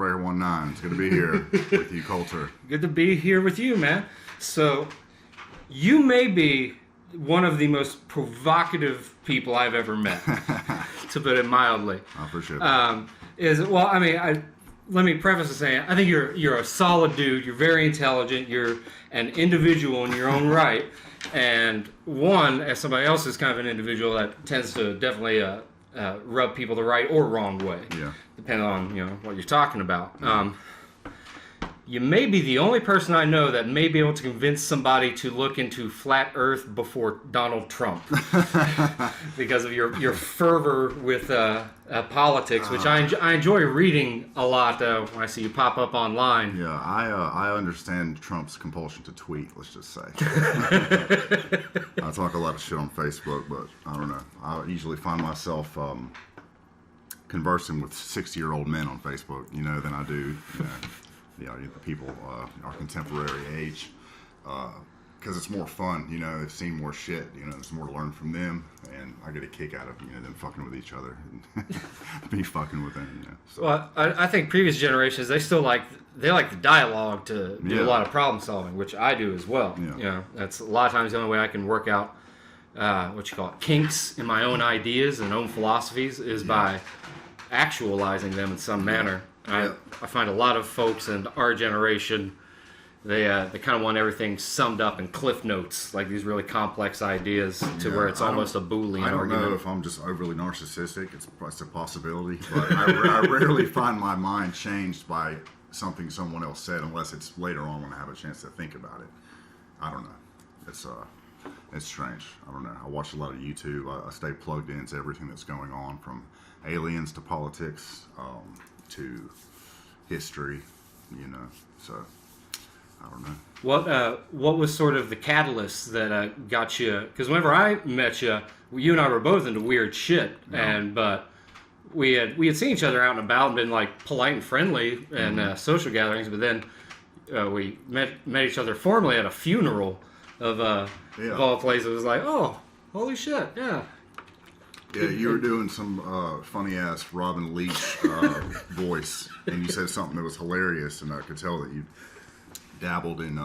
Breaker 19. It's good to be here with you, Colter. Good to be here with you, man. So, you may be one of the most provocative people I've ever met, to put it mildly. I appreciate that. Let me preface by saying, I think you're a solid dude. You're very intelligent. You're an individual in your own right. And as somebody else is kind of an individual that tends to definitely rub people the right or wrong way, depending on what you're talking about. You may be the only person I know that may be able to convince somebody to look into flat Earth before Donald Trump, because of your fervor with politics, which I enjoy reading a lot when I see you pop up online. Yeah, I understand Trump's compulsion to tweet. Let's just say I talk a lot of shit on Facebook, but I don't know. I usually find myself conversing with 60-year-old men on Facebook, than I do. The people our contemporary age, because it's more fun. They've seen more shit. There's more to learn from them, and I get a kick out of them fucking with each other and me fucking with them. So. Well, I think previous generations they like the dialogue to do a lot of problem solving, which I do as well. Yeah. That's a lot of times the only way I can work out kinks in my own ideas and own philosophies is by actualizing them in some manner. I find a lot of folks in our generation, they kind of want everything summed up in cliff notes, like these really complex ideas where it's almost a Boolean argument. I don't know if I'm just overly narcissistic. It's a possibility, but I rarely find my mind changed by something someone else said, unless it's later on when I have a chance to think about it. I don't know. It's strange. I don't know. I watch a lot of YouTube. I stay plugged into everything that's going on, from aliens to politics. To history, so I don't know. What was sort of the catalyst that got you? Because whenever I met you, you and I were both into weird shit, but we had seen each other out and about and been like polite and friendly and social gatherings, but then we met each other formally at a funeral of all places. It was like, oh, holy shit, yeah. Yeah, you were doing some funny-ass Robin Leach voice, and you said something that was hilarious, and I could tell that you dabbled in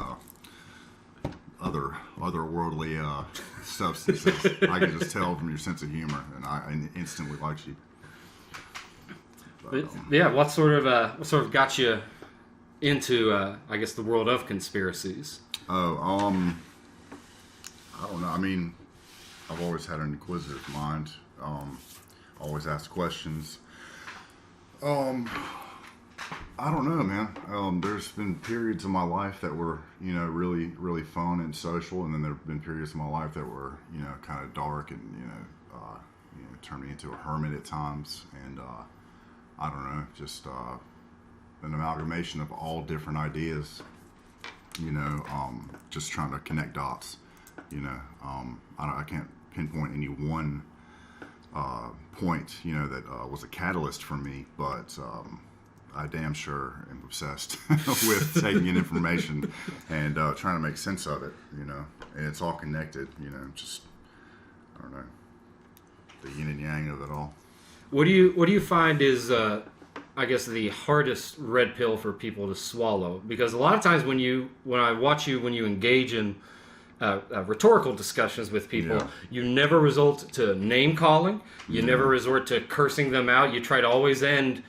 otherworldly substances. I could just tell from your sense of humor, and I instantly liked you. But, what sort of got you into, I guess, the world of conspiracies? I don't know. I mean, I've always had an inquisitive mind. Always ask questions. I don't know, man. There's been periods of my life that were, really, really fun and social, and then there have been periods of my life that were, kind of dark and, turned me into a hermit at times. And I don't know, just an amalgamation of all different ideas. Just trying to connect dots. I can't pinpoint any one point, that was a catalyst for me, but I damn sure am obsessed with taking in information and trying to make sense of it, and it's all connected, just, I don't know, the yin and yang of it all. What do you find is, I guess, the hardest red pill for people to swallow? Because a lot of times when I watch you, when you engage in rhetorical discussions with people, you never resort to name calling. You never resort to cursing them out. You try to always end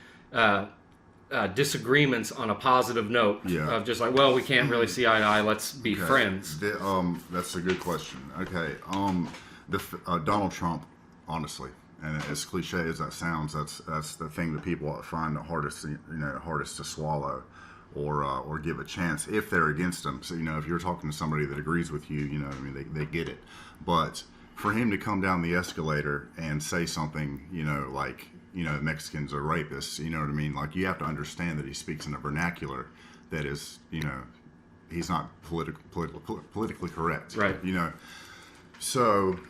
disagreements on a positive note of just like, well, we can't really see eye to eye. Let's be friends. That's a good question. Okay, Donald Trump, honestly, and as cliche as that sounds, that's the thing that people find the hardest to swallow. Or give a chance if they're against them. So, if you're talking to somebody that agrees with you, they get it. But for him to come down the escalator and say something, like, Mexicans are rapists, you know what I mean? Like, you have to understand that he speaks in a vernacular that is, he's not politically correct. Right. So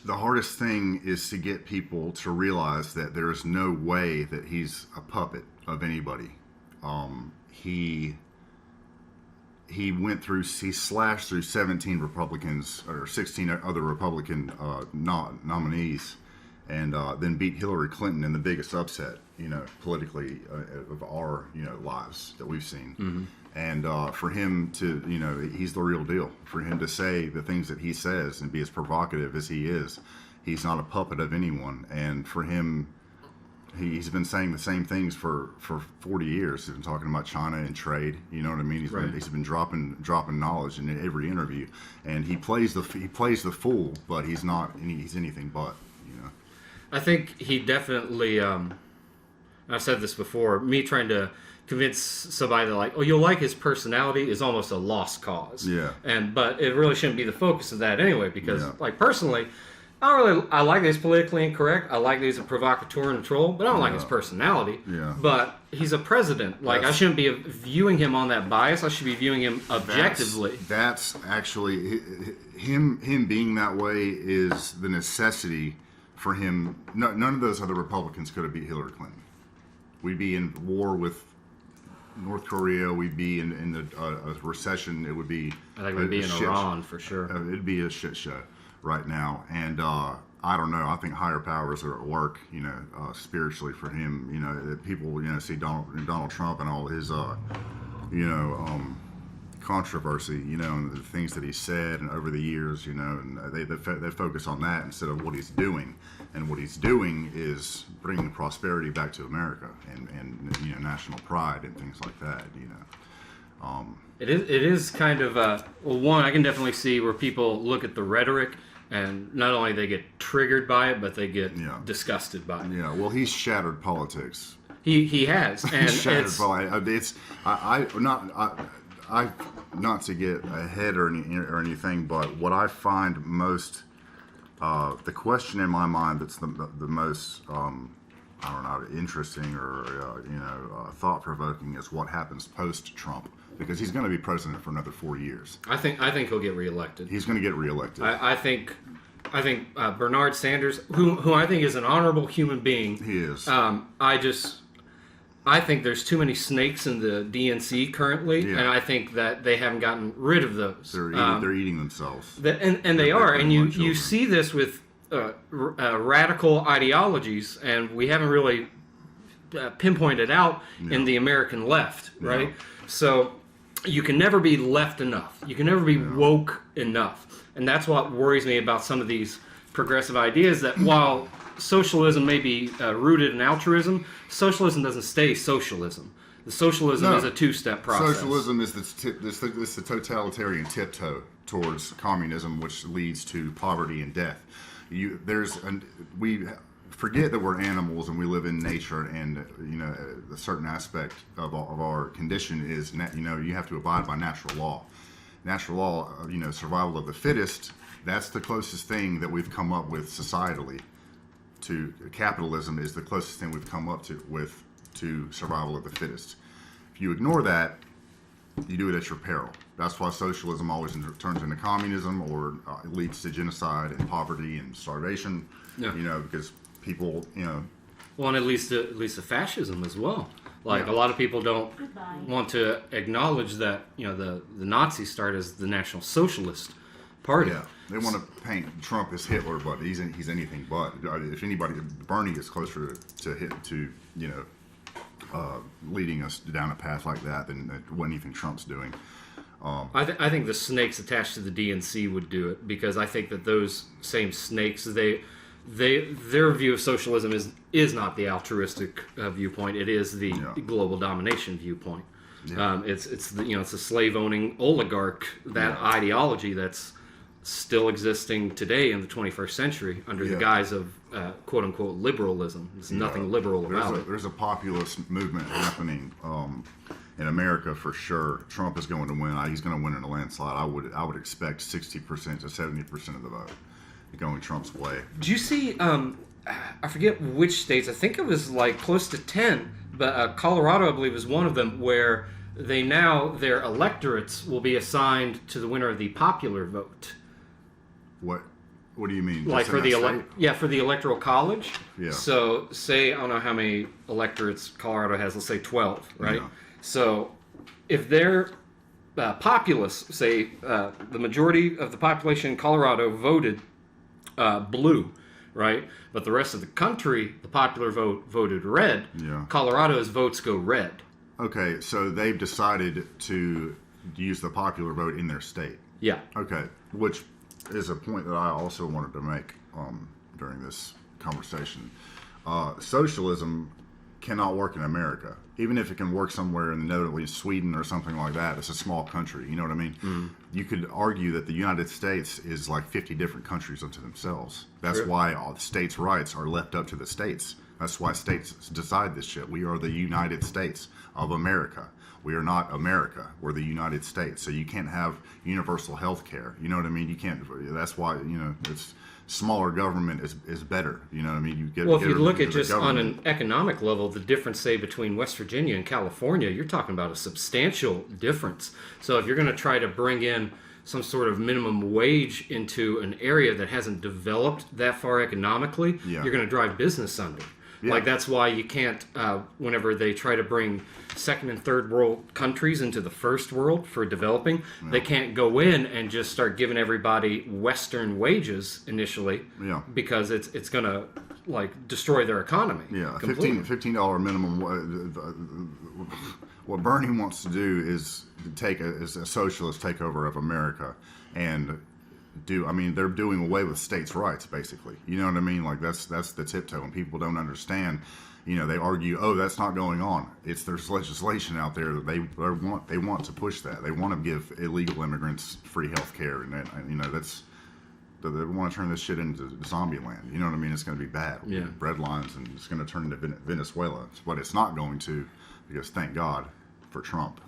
the hardest thing is to get people to realize that there is no way that he's a puppet of anybody. He slashed through 17 Republicans or 16 other Republican nominees and then beat Hillary Clinton in the biggest upset, politically of our, lives that we've seen. Mm-hmm. And for him to, he's the real deal. For him to say the things that he says and be as provocative as he is, he's not a puppet of anyone. And for him, he's been saying the same things for 40 years. He's been talking about China and trade. You know what I mean? He's been dropping knowledge in every interview, and he plays the fool, but he's anything but. I think he definitely. I've said this before. Me trying to convince somebody that, like, oh, you'll like his personality is almost a lost cause. Yeah. But it really shouldn't be the focus of that anyway, because like personally, I like that he's politically incorrect. I like that he's a provocateur and a troll, but I don't like his personality. Yeah. But he's a president. Like, I shouldn't be viewing him on that bias. I should be viewing him objectively. That's actually him being that way is the necessity for him. None of those other Republicans could have beat Hillary Clinton. We'd be in war with North Korea. We'd be in a recession. It would be. I think we'd be in Iran for sure. It'd be a shit show right now, and I don't know. I think higher powers are at work, spiritually for him. People, see Donald Trump and all his, controversy, and the things that he said and over the years, and they focus on that instead of what he's doing. And what he's doing is bringing prosperity back to America and national pride and things like that. It is kind of one I can definitely see where people look at the rhetoric and not only they get triggered by it, but they get disgusted by it. Yeah, well, he's shattered politics. He has, and shattered politics. I not to get ahead or anything, but what I find most the question in my mind that's the most I don't know, interesting or thought provoking is what happens post Trump, because he's going to be president for another 4 years. I think he'll get reelected. He's going to get reelected. I think Bernard Sanders, who I think is an honorable human being. He is. I think there's too many snakes in the DNC currently, and I think that they haven't gotten rid of those. They're eating themselves. And they are. And you see this with radical ideologies, and we haven't really pinpointed out in the American left, right? Yeah. So you can never be left enough. You can never be woke enough. And that's what worries me about some of these progressive ideas, that while socialism may be rooted in altruism, socialism doesn't stay socialism. The socialism is a two-step process. Socialism is the totalitarian tiptoe towards communism, which leads to poverty and death. We forget that we're animals and we live in nature, and a certain aspect of our condition is you have to abide by natural law. Natural law, survival of the fittest. That's the closest thing that we've come up with societally to capitalism. Is the closest thing we've come up to survival of the fittest. If you ignore that, you do it at your peril. That's why socialism always turns into communism, or leads to genocide and poverty and starvation. Yeah. Because people, Well, and it leads to fascism as well. Like, a lot of people don't want to acknowledge that the Nazis started as the National Socialist Party. Yeah, they want to paint Trump as Hitler, but he's anything but. If anybody, Bernie is closer to leading us down a path like that than what anything Trump's doing. I think the snakes attached to the DNC would do it, because I think that those same snakes, their view of socialism is not the altruistic viewpoint. It is the global domination viewpoint. Yeah. It's the slave owning oligarch, that ideology that's still existing today in the 21st century under the guise of quote unquote liberalism. There's nothing liberal about it. There's a populist movement happening in America for sure. Trump is going to win. He's going to win in a landslide. I would expect 60% to 70% of the vote going Trump's way. Do you see? I forget which states. I think it was like close to 10, but Colorado, I believe, is one of them, where their electorates will be assigned to the winner of the popular vote. What do you mean? Like for the for the electoral college. Yeah. So say, I don't know how many electorates Colorado has. Let's say 12, right? Yeah. So if their populace, say the majority of the population in Colorado voted blue, right? But the rest of the country, the popular vote voted red. Yeah. Colorado's votes go red. Okay, so they've decided to use the popular vote in their state. Yeah. Okay, which is a point that I also wanted to make during this conversation. Socialism cannot work in America. Even if it can work somewhere in the Netherlands, Sweden, or something like that, it's a small country. You know what I mean? Mm. You could argue that the United States is like 50 different countries unto themselves. That's True. why all the states' rights are left up to the states. That's why states decide this shit. We are the United States of America. We are not America. We're the United States. So you can't have universal health care. You know what I mean? You can't. That's why, it's smaller government is better. You know what I mean? You get. Well, if get you look at the just on government. an economic level, the difference, say, between West Virginia and California, you're talking about a substantial difference. So if you're going to try to bring in some sort of minimum wage into an area that hasn't developed that far economically, Yeah. you're going to drive business under. Yeah. Like, that's why you can't, whenever they try to bring second and third world countries into the first world for developing, they can't go in and just start giving everybody Western wages initially, Yeah. because it's going to, like, destroy their economy. Yeah, completely. $15 minimum. What Bernie wants to do is is a socialist takeover of America, and they're doing away with states' rights, basically. You know what I mean? Like, that's the tiptoe, and people don't understand. They argue, oh, that's not going on. There's legislation out there that they want to push that. They want to give illegal immigrants free health care, and they want to turn this shit into zombie land. You know what I mean? It's going to be bad. Yeah. Bread lines, and it's going to turn into Venezuela. But it's not going to, because thank God for Trump.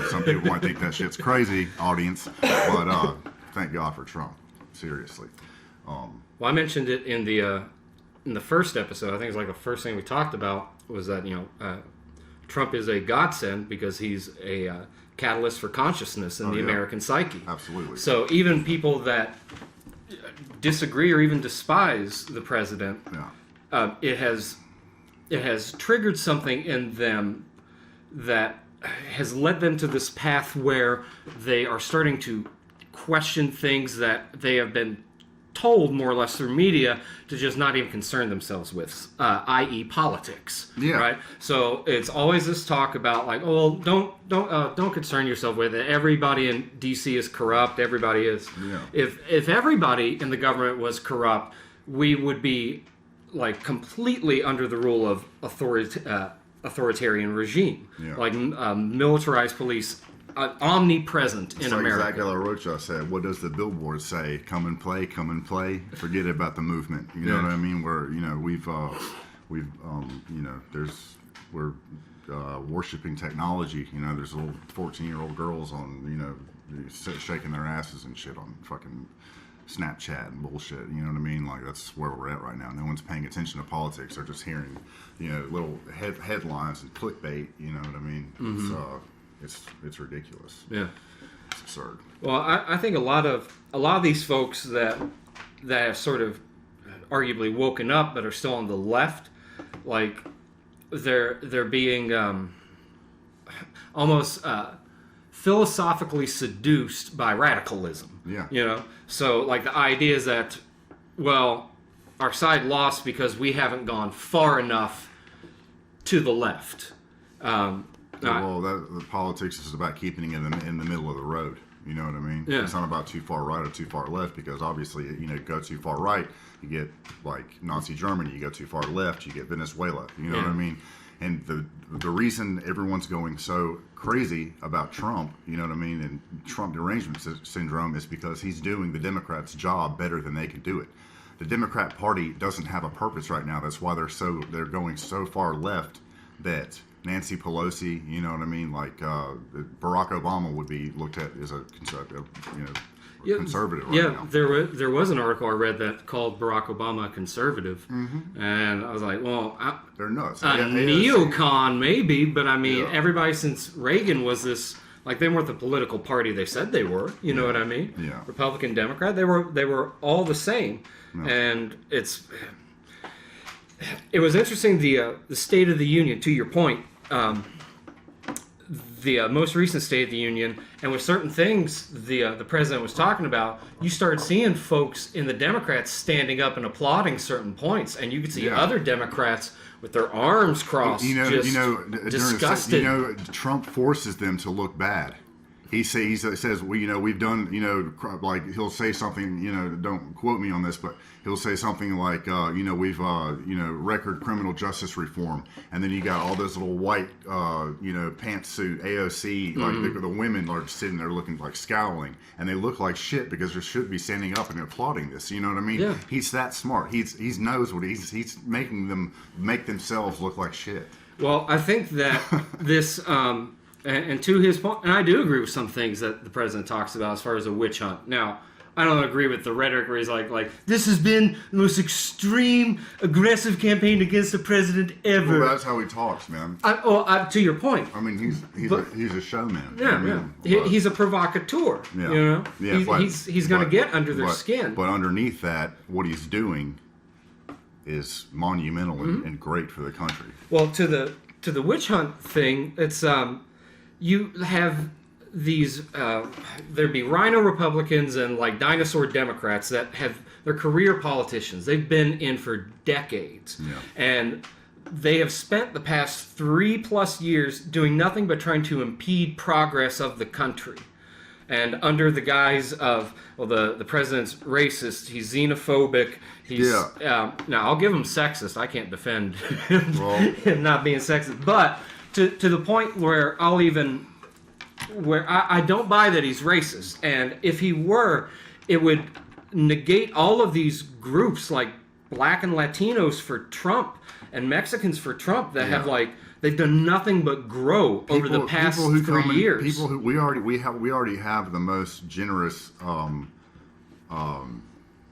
Some people might think that shit's crazy, audience, but thank God for Trump. Seriously. Well, I mentioned it in the first episode. I think it's like the first thing we talked about was that Trump is a godsend because he's a catalyst for consciousness in the American psyche. Absolutely. So even people that disagree or even despise the president, it has triggered something in them that has led them to this path where they are starting to question things that they have been told more or less through media to just not even concern themselves with, i.e., politics. Yeah. Right. So it's always this talk about like, oh, well, don't concern yourself with it. Everybody in D.C. is corrupt. Everybody is. Yeah. If everybody in the government was corrupt, we would be like completely under the rule of authoritarian regime, like militarized police. Omnipresent in America. Like Zach La Rocha said, what does the billboard say? Come and play, come and play. Forget about the movement. You know what I mean? We're worshiping technology. There's little 14-year-old girls on shaking their asses and shit on fucking Snapchat and bullshit. You know what I mean? Like, that's where we're at right now. No one's paying attention to politics. They're just hearing little headlines and clickbait. You know what I mean? Mm-hmm. It's ridiculous. Yeah, it's absurd. Well, I think a lot of these folks that have sort of arguably woken up but are still on the left, like they're being almost philosophically seduced by radicalism. Yeah. So like the idea is that, well, our side lost because we haven't gone far enough to the left. The politics is about keeping it in the middle of the road. You know what I mean? Yeah. It's not about too far right or too far left, because obviously, go too far right, you get like Nazi Germany. You go too far left, you get Venezuela. You know what I mean? And the reason everyone's going so crazy about Trump, you know what I mean, and Trump derangement syndrome, is because he's doing the Democrats' job better than they could do it. The Democrat Party doesn't have a purpose right now. That's why they're going so far left that Nancy Pelosi, you know what I mean? Like Barack Obama would be looked at as a conservative right now. There was an article I read that called Barack Obama a conservative, and I was like, well, they're nuts. A neocon maybe, but I mean, everybody since Reagan was this. Like, they weren't the political party they said they were. You know what I mean? Yeah. Republican, Democrat, they were all the same, and it was interesting, the State of the Union. To your point, the most recent State of the Union, and with certain things the president was talking about, you started seeing folks in the Democrats standing up and applauding certain points, and you could see other Democrats with their arms crossed, disgusted. Trump forces them to look bad. He says, well, we've done, like he'll say something, don't quote me on this, but he'll say something like, we've, record criminal justice reform. And then you got all those little white, pantsuit AOC, like the women are sitting there looking like scowling, and they look like shit because they should be standing up and applauding this. You know what I mean? Yeah. He's that smart. He knows what he's making them make themselves look like shit. Well, I think that this, and to his point, and I do agree with some things that the president talks about as far as a witch hunt. Now, I don't agree with the rhetoric where he's like this has been the most extreme, aggressive campaign against the president ever. Well, that's how he talks, man. To your point. I mean, he's a showman. Yeah, he's a provocateur. Yeah. He's going to get under their skin. But underneath that, what he's doing is monumental and great for the country. Well, to the witch hunt thing, it's you have these there'd be rhino Republicans and like dinosaur Democrats that have they're career politicians. They've been in for decades, and they have spent the past 3+ years doing nothing but trying to impede progress of the country. And under the guise of, well, the president's racist, he's xenophobic, he's... now, I'll give him sexist. I can't defend him not being sexist. But to the point where I don't buy that he's racist. And if he were, it would negate all of these groups like Black and Latinos for Trump and Mexicans for Trump that have they've done nothing but grow over the past 3 years. People who we already have the most generous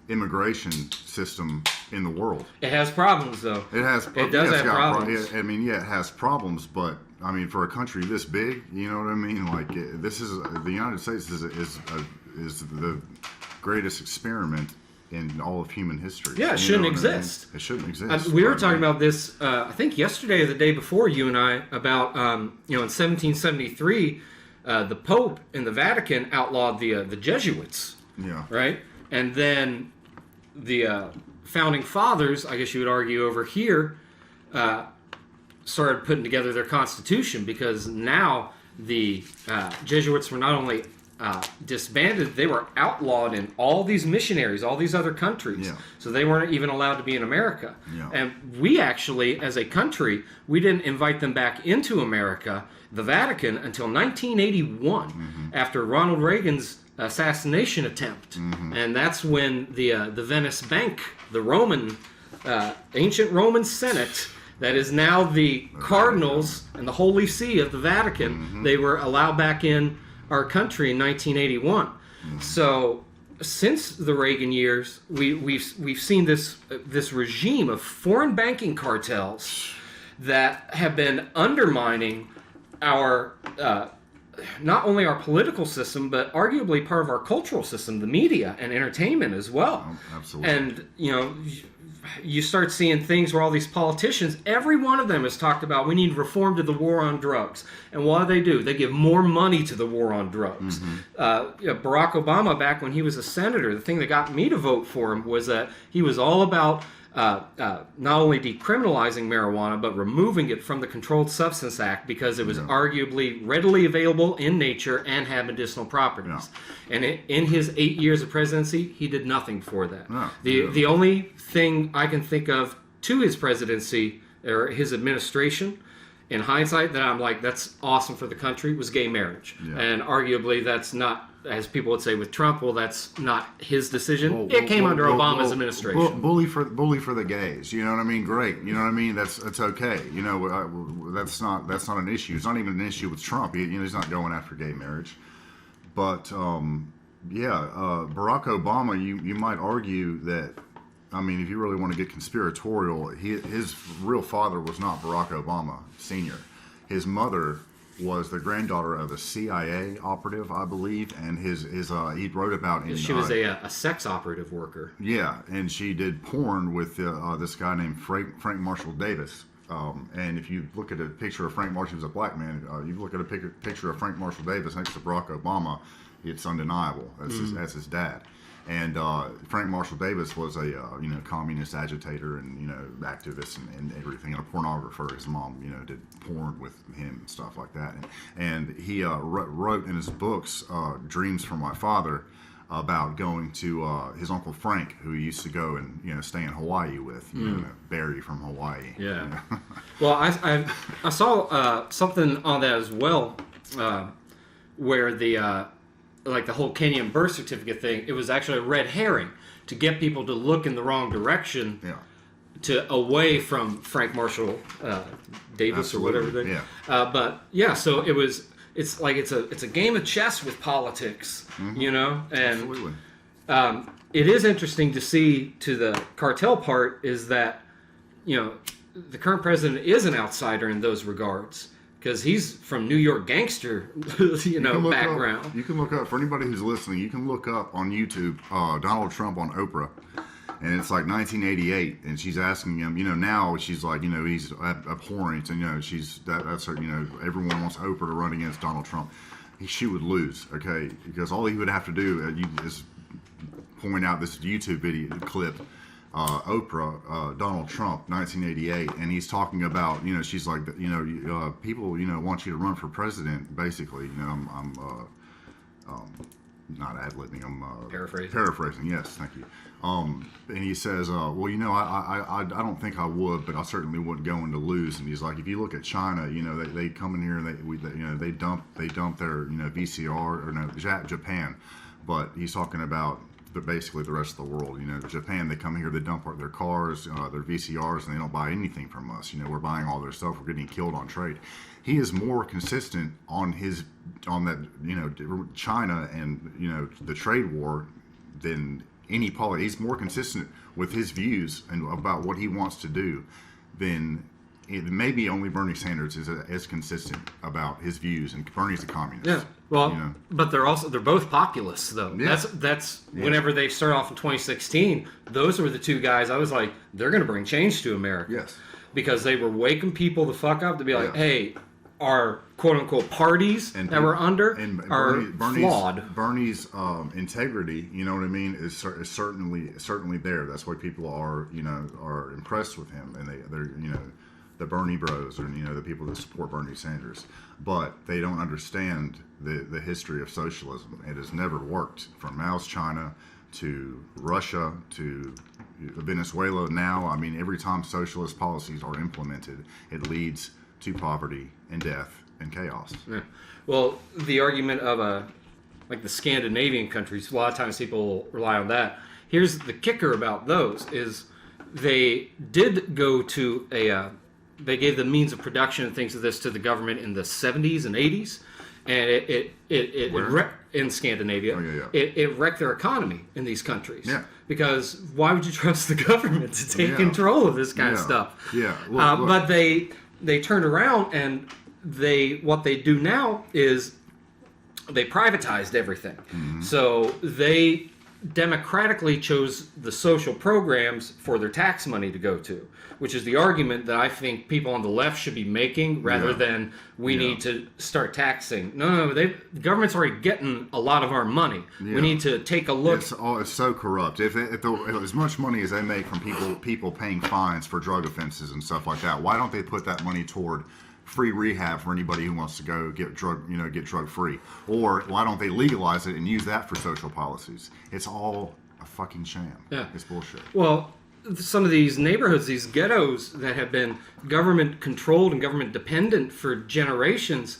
immigration system in the world. It has problems, though. It does have problems. It has problems, but I mean, for a country this big, you know what I mean? Like this is the United States is the greatest experiment in all of human history. Yeah, it shouldn't exist. It shouldn't exist. We were talking about this, I think yesterday or the day before, you and I, about in 1773, the Pope in the Vatican outlawed the Jesuits. Yeah. Right, and then the founding fathers, I guess you would argue over here, started putting together their constitution because now the Jesuits were not only disbanded, they were outlawed in all these missionaries, all these other countries. Yeah. So they weren't even allowed to be in America. Yeah. And we actually, as a country, we didn't invite them back into America, the Vatican, until 1981, after Ronald Reagan's assassination attempt. And that's when the Venice Bank, the Roman, ancient Roman Senate, that is now the Cardinals and the Holy See of the Vatican, they were allowed back in our country in 1981. So since the Reagan years, we've seen this regime of foreign banking cartels that have been undermining our not only our political system, but arguably part of our cultural system, the media and entertainment as well. Oh, absolutely. And you start seeing things where all these politicians, every one of them has talked about we need reform to the war on drugs. And what do? They give more money to the war on drugs. Barack Obama, back when he was a senator, the thing that got me to vote for him was that he was all about not only decriminalizing marijuana, but removing it from the Controlled Substance Act because it was arguably readily available in nature and had medicinal properties. And in his 8 years of presidency, he did nothing for that. The only thing I can think of to his presidency or his administration, in hindsight, that I'm like, that's awesome for the country, was gay marriage. And arguably that's not, as people would say with Trump, well, that's not his decision. It came under Obama's administration. Bully for the gays. You know what I mean? Great. You know what I mean? That's okay. You know, that's not an issue. It's not even an issue with Trump. He's not going after gay marriage. But Barack Obama, you might argue that. I mean, if you really want to get conspiratorial, his real father was not Barack Obama Sr. His mother was the granddaughter of a CIA operative, I believe, and he wrote about. She was a sex operative worker. Yeah, and she did porn with this guy named Frank Marshall Davis. And if you look at a picture of Frank Marshall, he was a black man. You look at a picture of Frank Marshall Davis next to Barack Obama, it's undeniable. That's his dad. And Frank Marshall Davis was a communist agitator and activist and everything, and a pornographer. His mom did porn with him and stuff like that. And he wrote in his books Dreams from My Father about going to his Uncle Frank, who he used to go and stay in Hawaii with, Barry from Hawaii. Yeah. Well, I saw something on that as well, where the the whole Kenyan birth certificate thing, it was actually a red herring to get people to look in the wrong direction, away from Frank Marshall Davis. Absolutely. Or whatever. So it's a game of chess with politics, and Absolutely. It is interesting to see to the cartel part is that the current president is an outsider in those regards. Because he's from New York gangster, background. You can look up, for anybody who's listening, you can look up on YouTube Donald Trump on Oprah. And it's like 1988. And she's asking him, now she's like, he's abhorrent. And, that's her, everyone wants Oprah to run against Donald Trump. She would lose, okay? Because all he would have to do is point out this YouTube video clip. Oprah, Donald Trump, 1988, and he's talking about, she's like, people, want you to run for president. Basically, I'm not ad-libbing, I'm paraphrasing. Yes, thank you. And he says, well, I don't think I would, but I certainly wouldn't go in to lose. And he's like, if you look at China, they come in here and they dump their VCR or Japan, but he's talking about. But basically the rest of the world, Japan, they come here, they dump their cars, their VCRs, and they don't buy anything from us. We're buying all their stuff. We're getting killed on trade. He is more consistent on that, China and, the trade war than any politician. He's more consistent with his views and about what he wants to do than maybe only Bernie Sanders is as consistent about his views, and Bernie's a communist. Yeah. Well, but they're both populists though. Yeah. That's whenever they start off in 2016, those were the two guys I was like, they're going to bring change to America. Yes. Because they were waking people the fuck up to be like, hey, our quote unquote parties that we're under are flawed. Bernie's integrity, you know what I mean, is certainly there. That's why people are impressed with him, and they're the Bernie bros, or the people that support Bernie Sanders, but they don't understand the history of socialism. It has never worked, from Mao's China to Russia to Venezuela now. I mean, every time socialist policies are implemented, it leads to poverty and death and chaos. Yeah. Well, the argument of the Scandinavian countries, a lot of times people rely on that. Here's the kicker about those is they did go to they gave the means of production and things of this to the government in the 70s and 80s, and it in Scandinavia, it wrecked their economy in these countries. Yeah. Because why would you trust the government to take control of this kind of stuff? Yeah. Look. But they turned around, and what they do now is they privatized everything. Mm-hmm. So they democratically chose the social programs for their tax money to go to, which is the argument that I think people on the left should be making, rather than we need to start taxing. No, the government's already getting a lot of our money. Yeah. We need to take a look. It's so corrupt. If as much money as they make from people paying fines for drug offenses and stuff like that, why don't they put that money toward free rehab for anybody who wants to go get drug free? Or why don't they legalize it and use that for social policies? It's all a fucking sham. Yeah. It's bullshit. Well, some of these neighborhoods, these ghettos that have been government controlled and government dependent for generations,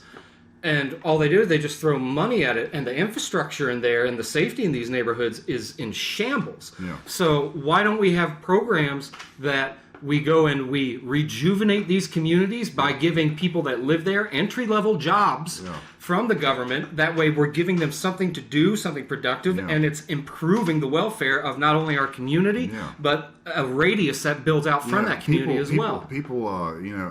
and all they do is they just throw money at it, and the infrastructure in there and the safety in these neighborhoods is in shambles. Yeah. So why don't we have programs that we go and we rejuvenate these communities by giving people that live there entry-level jobs from the government? That way we're giving them something to do, something productive, and it's improving the welfare of not only our community, but a radius that builds out from that community as well. People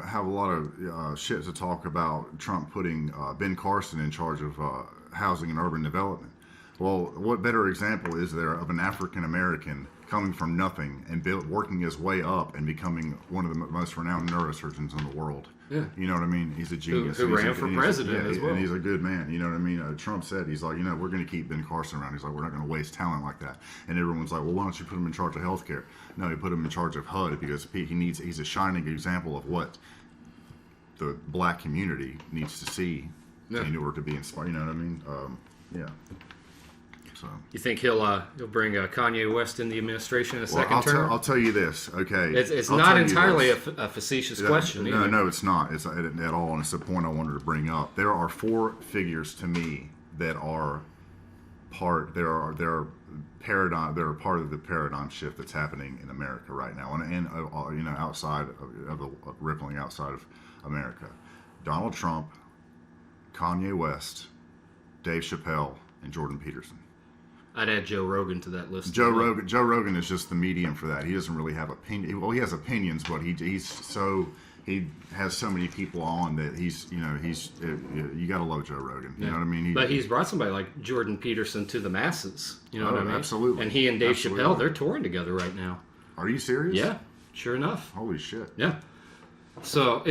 have a lot of shit to talk about Trump putting Ben Carson in charge of housing and urban development. Well, what better example is there of an African-American coming from nothing and working his way up and becoming one of the most renowned neurosurgeons in the world. Yeah. You know what I mean? He's a genius. Who ran for president as well. And he's a good man. You know what I mean? Trump said, he's like, we're going to keep Ben Carson around. He's like, we're not going to waste talent like that. And everyone's like, well, why don't you put him in charge of healthcare? No, he put him in charge of HUD because he's a shining example of what the black community needs to see in order to be inspired. You know what I mean? Yeah. So. You think he'll bring Kanye West in the administration in a second term? I'll tell you this, okay? It's not entirely a facetious question. No, it's not. It's at all, and it's the point I wanted to bring up. There are 4 figures to me that are part. They're paradigm. They're a part of the paradigm shift that's happening in America right now, and outside of the rippling outside of America. Donald Trump, Kanye West, Dave Chappelle, and Jordan Peterson. I'd add Joe Rogan to that list. Joe Rogan is just the medium for that. He doesn't really have opinion. Well, he has opinions, but he has so many people on that you gotta love Joe Rogan. You know what I mean? But he's brought somebody like Jordan Peterson to the masses. You know what I mean? Absolutely. And he and Dave Chappelle, they're touring together right now. Are you serious? Yeah, sure enough. Holy shit. Yeah. So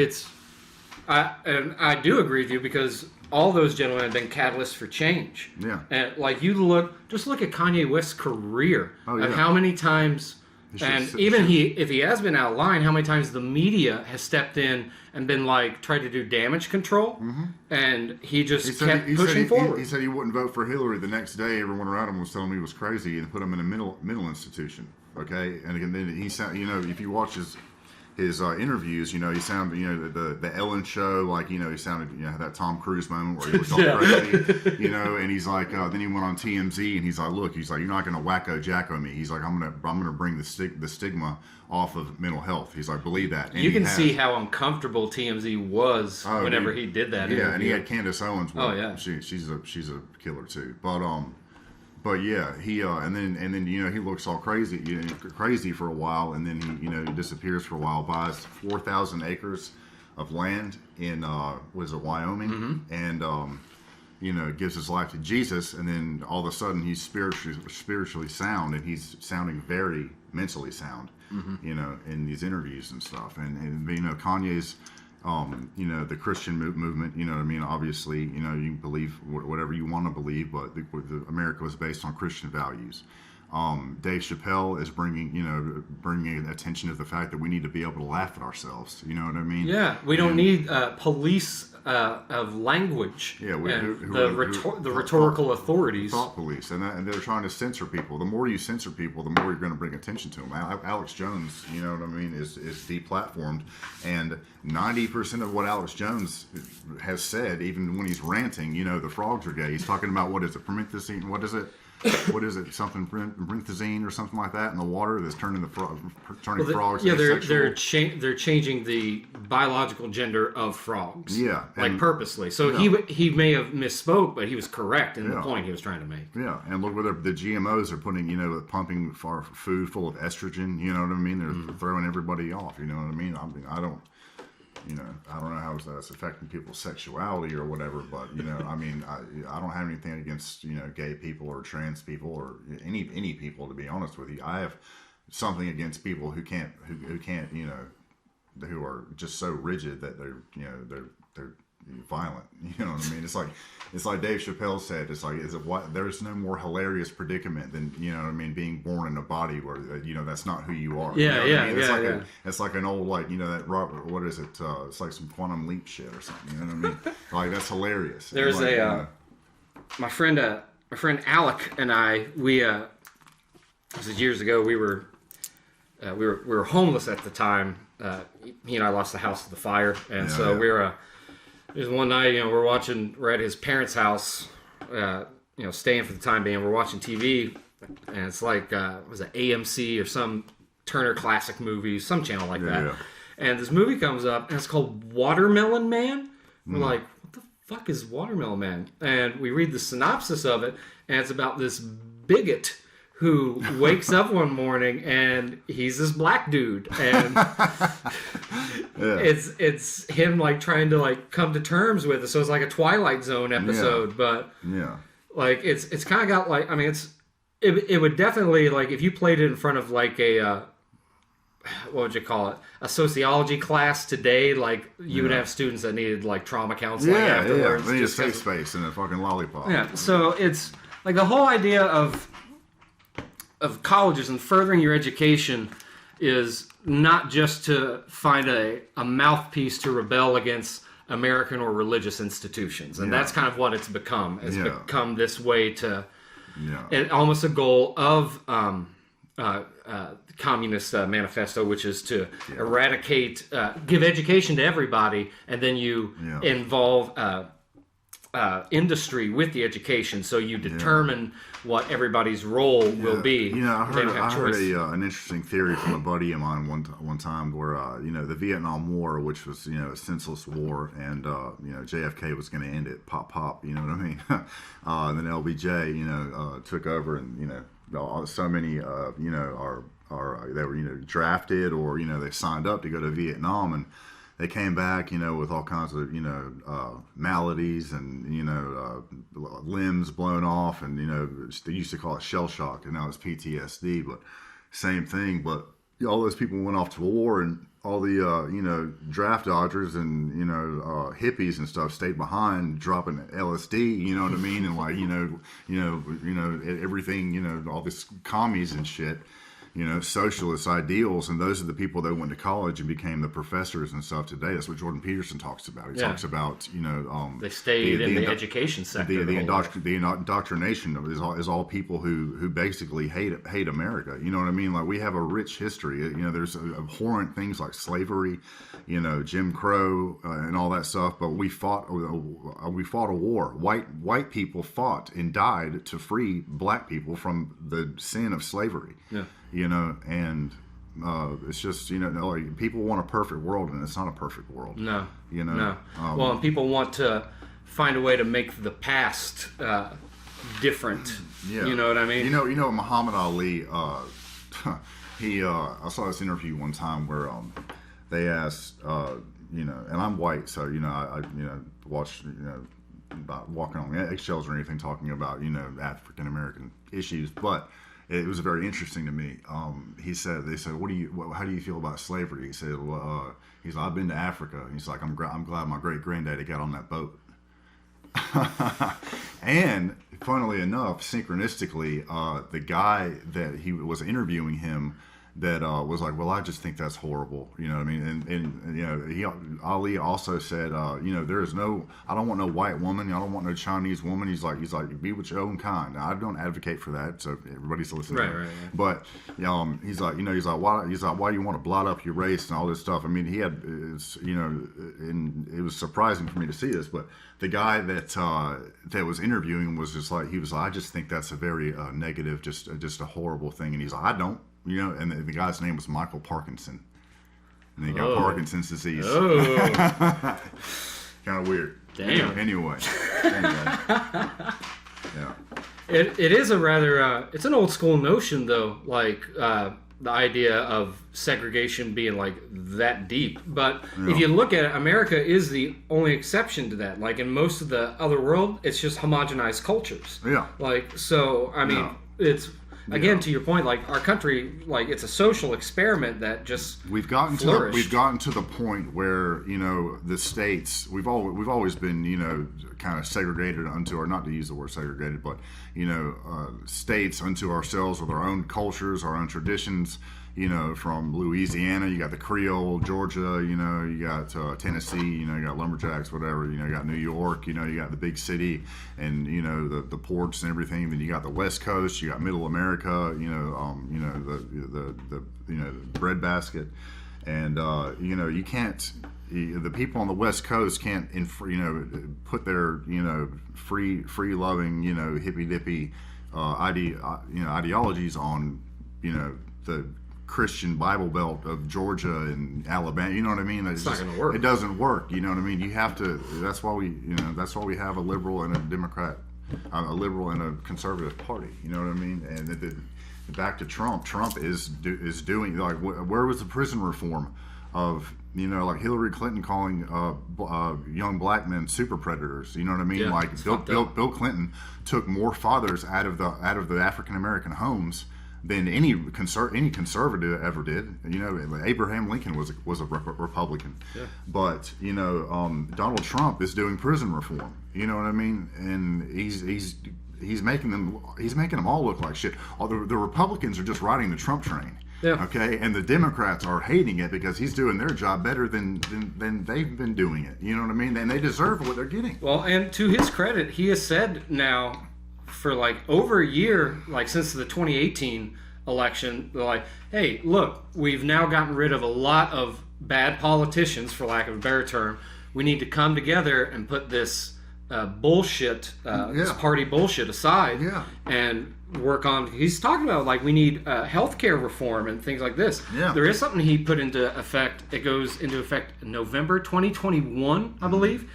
I do agree with you because all those gentlemen have been catalysts for change. Yeah. And like just look at Kanye West's career of how many times, if he has been out of line, how many times the media has stepped in and been like tried to do damage control, and he kept pushing forward. He said he wouldn't vote for Hillary. The next day, everyone around him was telling him he was crazy and put him in a mental institution. Okay, and again, then he sound, if you watch his interviews, he sounded, the Ellen show, like, he sounded, that Tom Cruise moment where he was all crazy, and he's like, then he went on TMZ and he's like, look, you're not going to wacko jacko me. He's like, I'm going to bring the stigma off of mental health. He's like, believe that. And you can see how uncomfortable TMZ was whenever he did that. Yeah, and he had Candace Owens. Oh yeah, she's a killer too. But yeah, he and then he looks all crazy for a while, and then he disappears for a while. Buys 4,000 acres of land in Wyoming, and gives his life to Jesus, and then all of a sudden he's spiritually sound, and he's sounding very mentally sound, in these interviews and stuff, and Kanye's. The Christian movement, obviously, you believe whatever you want to believe, but America was based on Christian values. Dave Chappelle is bringing attention to the fact that we need to be able to laugh at ourselves. You know what I mean? Yeah, we don't need police of language. Yeah, the rhetorical authorities. Thought police, and they're trying to censor people. The more you censor people, the more you're going to bring attention to them. Alex Jones, you know what I mean, is deplatformed, and 90% of what Alex Jones has said, even when he's ranting, the frogs are gay. He's talking about what is it, promethazine? What is it? Something promethazine or something like that in the water that's turning frogs. Yeah, they're changing the biological gender of frogs. Yeah, purposely. So he may have misspoke, but he was correct in the point he was trying to make. Yeah, and look where the GMOs are putting, pumping for food full of estrogen. You know what I mean? They're throwing everybody off. You know what I mean? I don't know how that's affecting people's sexuality or whatever, but I don't have anything against gay people or trans people or any people, to be honest with you. I have something against people who can't who are just so rigid that they're violent. You know what I mean? It's like Dave Chappelle said. There's no more hilarious predicament than being born in a body where that's not who you are. It's like an old that Robert. What is it? It's like some quantum leap shit or something. You know what I mean? Like that's hilarious. There's my friend Alec and I. This is years ago. We were homeless at the time. He and I lost the house to the fire, and we were. It was one night, we're at his parents' house, staying for the time being. We're watching TV, and it's like, was it AMC or some Turner Classic Movie, some channel like that. Yeah. And this movie comes up, and it's called Watermelon Man. We're like, what the fuck is Watermelon Man? And we read the synopsis of it, and it's about this bigot who wakes up one morning and he's this black dude, and it's him trying to come to terms with it. So it's like a Twilight Zone episode, but it's kind of got it would definitely, like, if you played it in front of like a what would you call it, a sociology class today, like you would have students that needed like trauma counseling afterwards. They need a safe space and a fucking lollipop. Yeah, so it's like the whole idea of colleges and furthering your education is not just to find a mouthpiece to rebel against American or religious institutions, and that's kind of what it's become. It's become this way to, and almost a goal of Communist Manifesto, which is to eradicate, give education to everybody, and then you involve industry with the education, so you determine what everybody's role will be. I heard an interesting theory from a buddy of mine one time where the Vietnam War, which was a senseless war, and JFK was going to end it, pop, you know what I mean? And then LBJ took over, and so many they were drafted, or they signed up to go to Vietnam, and they came back, with all kinds of, maladies and, limbs blown off, and, they used to call it shell shock, and now it's PTSD, but same thing. But all those people went off to war, and all the, draft dodgers and, hippies and stuff stayed behind, dropping LSD, you know what I mean? And like, everything, all this commies and shit. Socialist ideals, and those are the people that went to college and became the professors and stuff today. That's what Jordan Peterson talks about. He talks about, they stayed in the education sector. The indoctrination is all people who basically hate America. You know what I mean? Like, we have a rich history. There's abhorrent things like slavery, Jim Crow, and all that stuff. But we fought a war. White people fought and died to free black people from the sin of slavery. Yeah. And it's just, like, people want a perfect world, and it's not a perfect world. No. No. Well, and people want to find a way to make the past different. Yeah. You know what I mean? Muhammad Ali, he, I saw this interview one time where they asked, and I'm white, so, I watched, not walking on eggshells or anything, talking about, African American issues, but it was very interesting to me. They said, how do you feel about slavery? He said, well, he's like, I've been to Africa. He's like, I'm glad my great granddaddy got on that boat. And funnily enough, synchronistically, the guy that he was interviewing him, that was like, well, I just think that's horrible. You know what I mean? And Ali also said, there is no, I don't want no white woman. I don't want no Chinese woman. He's like, be with your own kind. Now, I don't advocate for that, so everybody's listening. Right. But he's like, why do you want to blot up your race and all this stuff? I mean, he had, and it was surprising for me to see this, but the guy that was interviewing was just like, I just think that's a very negative, just a horrible thing. And he's like, I don't. And the guy's name was Michael Parkinson, and he got Parkinson's disease. Kind of weird. Damn. Anyway. Yeah. It is a rather it's an old school notion, though, like the idea of segregation being like that deep. But if you look at it, America is the only exception to that. Like, in most of the other world, it's just homogenized cultures. Yeah. Like, so I mean, it's. Again, to your point, like, our country, like, it's a social experiment that just we've gotten to the point where the states, we've always been kind of segregated unto, or not to use the word segregated, but states unto ourselves with our own cultures, our own traditions. From Louisiana, you got the Creole, Georgia, you got Tennessee, you got lumberjacks, whatever, you got New York, you got the big city, and the ports and everything. Then you got the West Coast, you got Middle America, the bread basket, and you can't. The people on the West Coast can't, put their free loving hippy dippy ideologies on the Christian Bible Belt of Georgia and Alabama. You know what I mean? It's not going to work. It doesn't work. You know what I mean? You have to. That's why we have a liberal and a Democrat, a liberal and a conservative party. You know what I mean? And back to Trump. Trump is doing, like, where was the prison reform like Hillary Clinton calling young black men super predators. You know what I mean? Yeah, like it's Bill Clinton took more fathers out of the African American homes than any conservative ever did. You know, Abraham Lincoln was a Republican, but Donald Trump is doing prison reform. You know what I mean? And he's making them all look like shit. Although the Republicans are just riding the Trump train. Yeah. Okay, and the Democrats are hating it because he's doing their job better than they've been doing it. You know what I mean? And they deserve what they're getting. Well, and to his credit, he has said now for like over a year, like since the 2018 election, they're like, hey, look, we've now gotten rid of a lot of bad politicians, for lack of a better term. We need to come together and put this bullshit, this party bullshit aside, and work on. He's talking about like we need healthcare reform and things like this. Yeah. There is something he put into effect. It goes into effect in November 2021, I believe.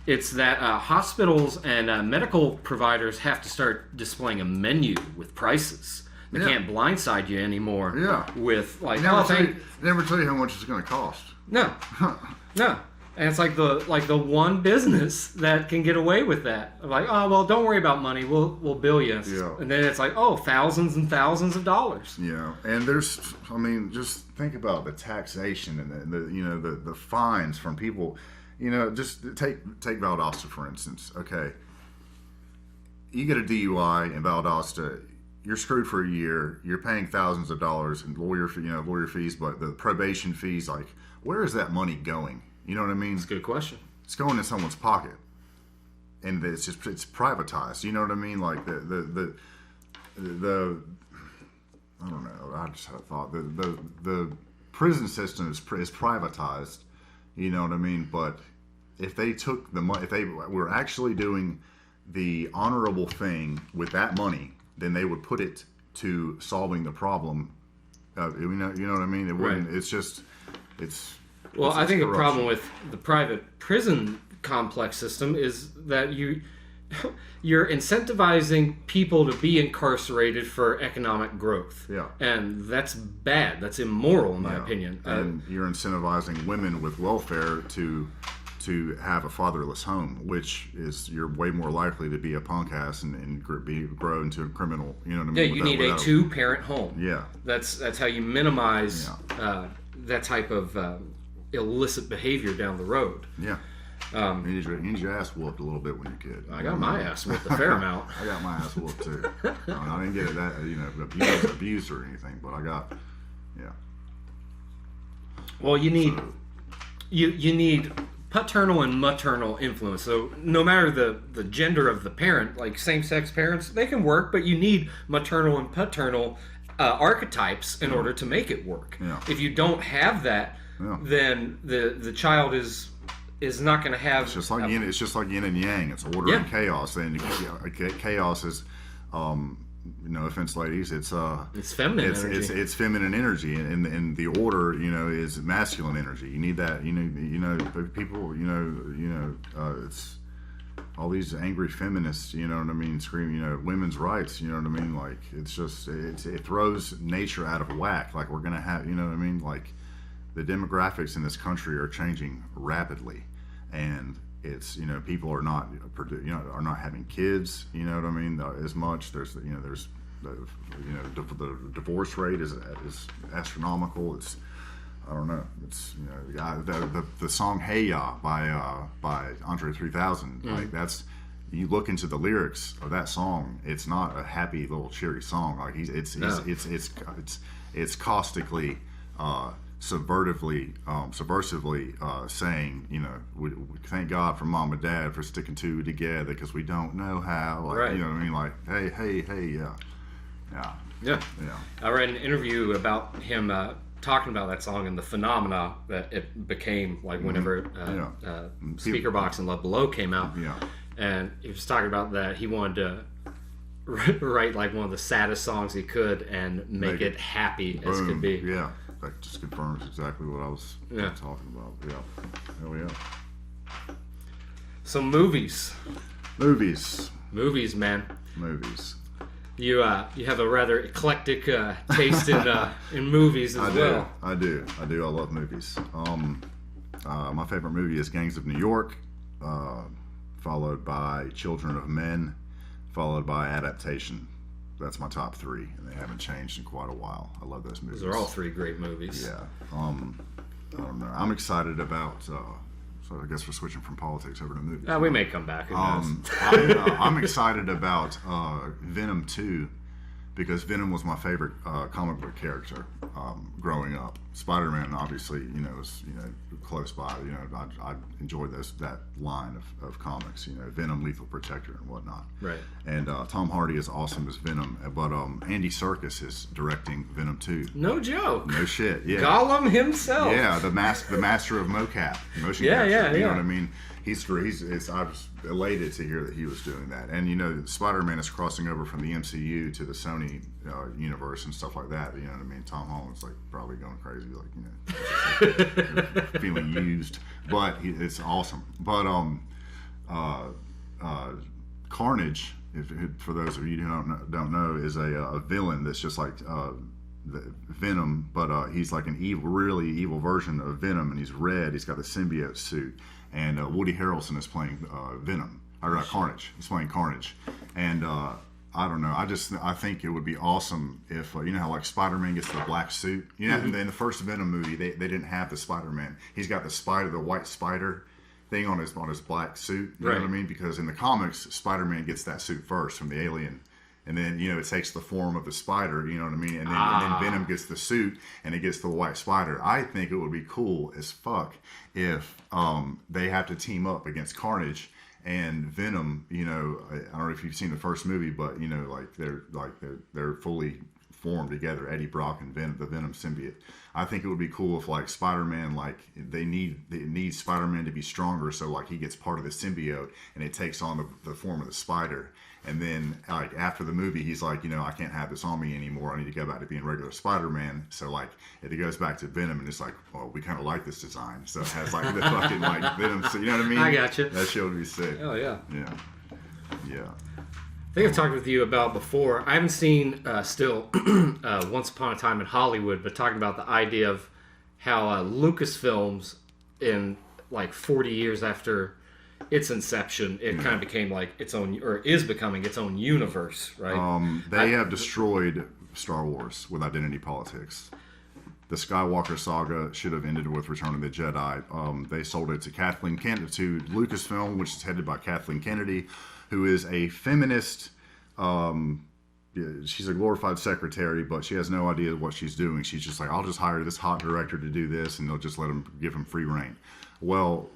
It's that hospitals and medical providers have to start displaying a menu with prices. They can't blindside you anymore. Yeah. With like, never tell you how much it's going to cost. No. No. And it's like the one business that can get away with that. Like, oh well, don't worry about money. We'll bill you. Yeah. And then it's like, oh, thousands and thousands of dollars. Yeah. And just think about the taxation and the fines from people. Just take Valdosta for instance. Okay. You get a DUI in Valdosta, you're screwed for a year. You're paying thousands of dollars in lawyer fees, but the probation fees, like, where is that money going? You know what I mean? That's a good question. It's going in someone's pocket, and it's privatized. You know what I mean? Like the I don't know. I just had a thought. The prison system is privatized. You know what I mean? But if they took the money, if they were actually doing the honorable thing with that money, then they would put it to solving the problem. You know what I mean? It wouldn't. Right. It's. Well, I think the problem with the private prison complex system is that you're incentivizing people to be incarcerated for economic growth. Yeah. And that's bad. That's immoral, in my opinion. And you're incentivizing women with welfare to have a fatherless home, which is you're way more likely to be a punk ass and grow into a criminal. You know what I mean? Yeah, you need a 2-parent home. Yeah. That's how you minimize that type of illicit behavior down the road. Yeah. You need your ass whooped a little bit when you're a kid. I got my ass whooped a fair amount. I got my ass whooped too. I didn't get it that abused or anything, but I got Well, you need you need paternal and maternal influence. So no matter the gender of the parent, like same-sex parents, they can work, but you need maternal and paternal archetypes in order to make it work. Yeah. If you don't have that, then the child is not going to have. It's just like yin and yang. It's order and chaos. And chaos is, no offense, ladies. It's feminine energy. It's feminine energy, and the order, is masculine energy. You need that. People. It's all these angry feminists. You know what I mean? Screaming. Women's rights. You know what I mean? Like it's just it throws nature out of whack. Like we're gonna have. You know what I mean? Like the demographics in this country are changing rapidly, and it's people are not having kids. You know what I mean? As much there's the divorce rate is astronomical. It's I don't know. It's the song Hey Ya by Andre 3000. Like that's you look into the lyrics of that song. It's not a happy little cheery song. Like it's caustically. Subversively saying, we thank God for mom and dad for sticking two together because we don't know how. Like, you know what I mean? Like, hey, yeah. I read an interview about him talking about that song and the phenomena that it became, like whenever Speaker Box and Love Below came out. Yeah. And he was talking about that he wanted to write like one of the saddest songs he could and make it happy as could be. Yeah. That just confirms exactly what I was talking about. Yeah. Hell yeah. So movies, man. Movies. You have a rather eclectic taste in movies as well. I do. I love movies. My favorite movie is Gangs of New York, followed by Children of Men, followed by Adaptation. That's my top three, and they haven't changed in quite a while. I love those movies. Those are all three great movies. Yeah. I don't know. I'm excited about. So I guess we're switching from politics over to movies. We may come back. I'm excited about Venom 2 because Venom was my favorite comic book character growing up. Spider-Man, obviously, is close by. I enjoyed that line of comics. Venom, Lethal Protector, and whatnot. Right. And Tom Hardy is awesome as Venom, but Andy Serkis is directing Venom 2. No joke. No shit. Yeah. Gollum himself. Yeah, the master of mocap, motion capture. You know what I mean? I was elated to hear that he was doing that. And Spider-Man is crossing over from the MCU to the Sony universe and stuff like that. You know what I mean? Tom Holland's like probably going crazy, feeling used. But it's awesome. But Carnage, for those of you who don't know, is a villain that's just like Venom, but he's like an really evil version of Venom, and he's red. He's got the symbiote suit, and Woody Harrelson is playing Venom. Carnage. He's playing Carnage, and I don't know. I think it would be awesome if how like Spider-Man gets the black suit. In the first Venom movie, they didn't have the Spider-Man. He's got the white spider thing on his black suit. You know what I mean? Because in the comics, Spider-Man gets that suit first from the alien. And then, it takes the form of the spider, you know what I mean? And then Venom gets the suit and it gets the white spider. I think it would be cool as fuck if they have to team up against Carnage and Venom. I don't know if you've seen the first movie, but they're fully formed together, Eddie Brock and the Venom symbiote. I think it would be cool if like Spider-Man, they need Spider-Man to be stronger, so he gets part of the symbiote and it takes on the form of the spider. And then, after the movie, he's like, I can't have this on me anymore. I need to go back to being regular Spider-Man. So, it goes back to Venom, and it's like, well, we kind of like this design. So it has the fucking Venom. So, you know what I mean? I got you. That shit would be sick. Oh yeah. Yeah. I think I've talked with you about before. I haven't seen still Once Upon a Time in Hollywood, but talking about the idea of how Lucasfilms, in 40 years after its inception, it kind of became its own, or is becoming its own universe, right? They have destroyed Star Wars with identity politics. The Skywalker saga should have ended with Return of the Jedi. They sold it to to Lucasfilm, which is headed by Kathleen Kennedy, who is a feminist. She's a glorified secretary, but she has no idea what she's doing. She's just like, I'll just hire this hot director to do this, and they'll just give him free reign. Well,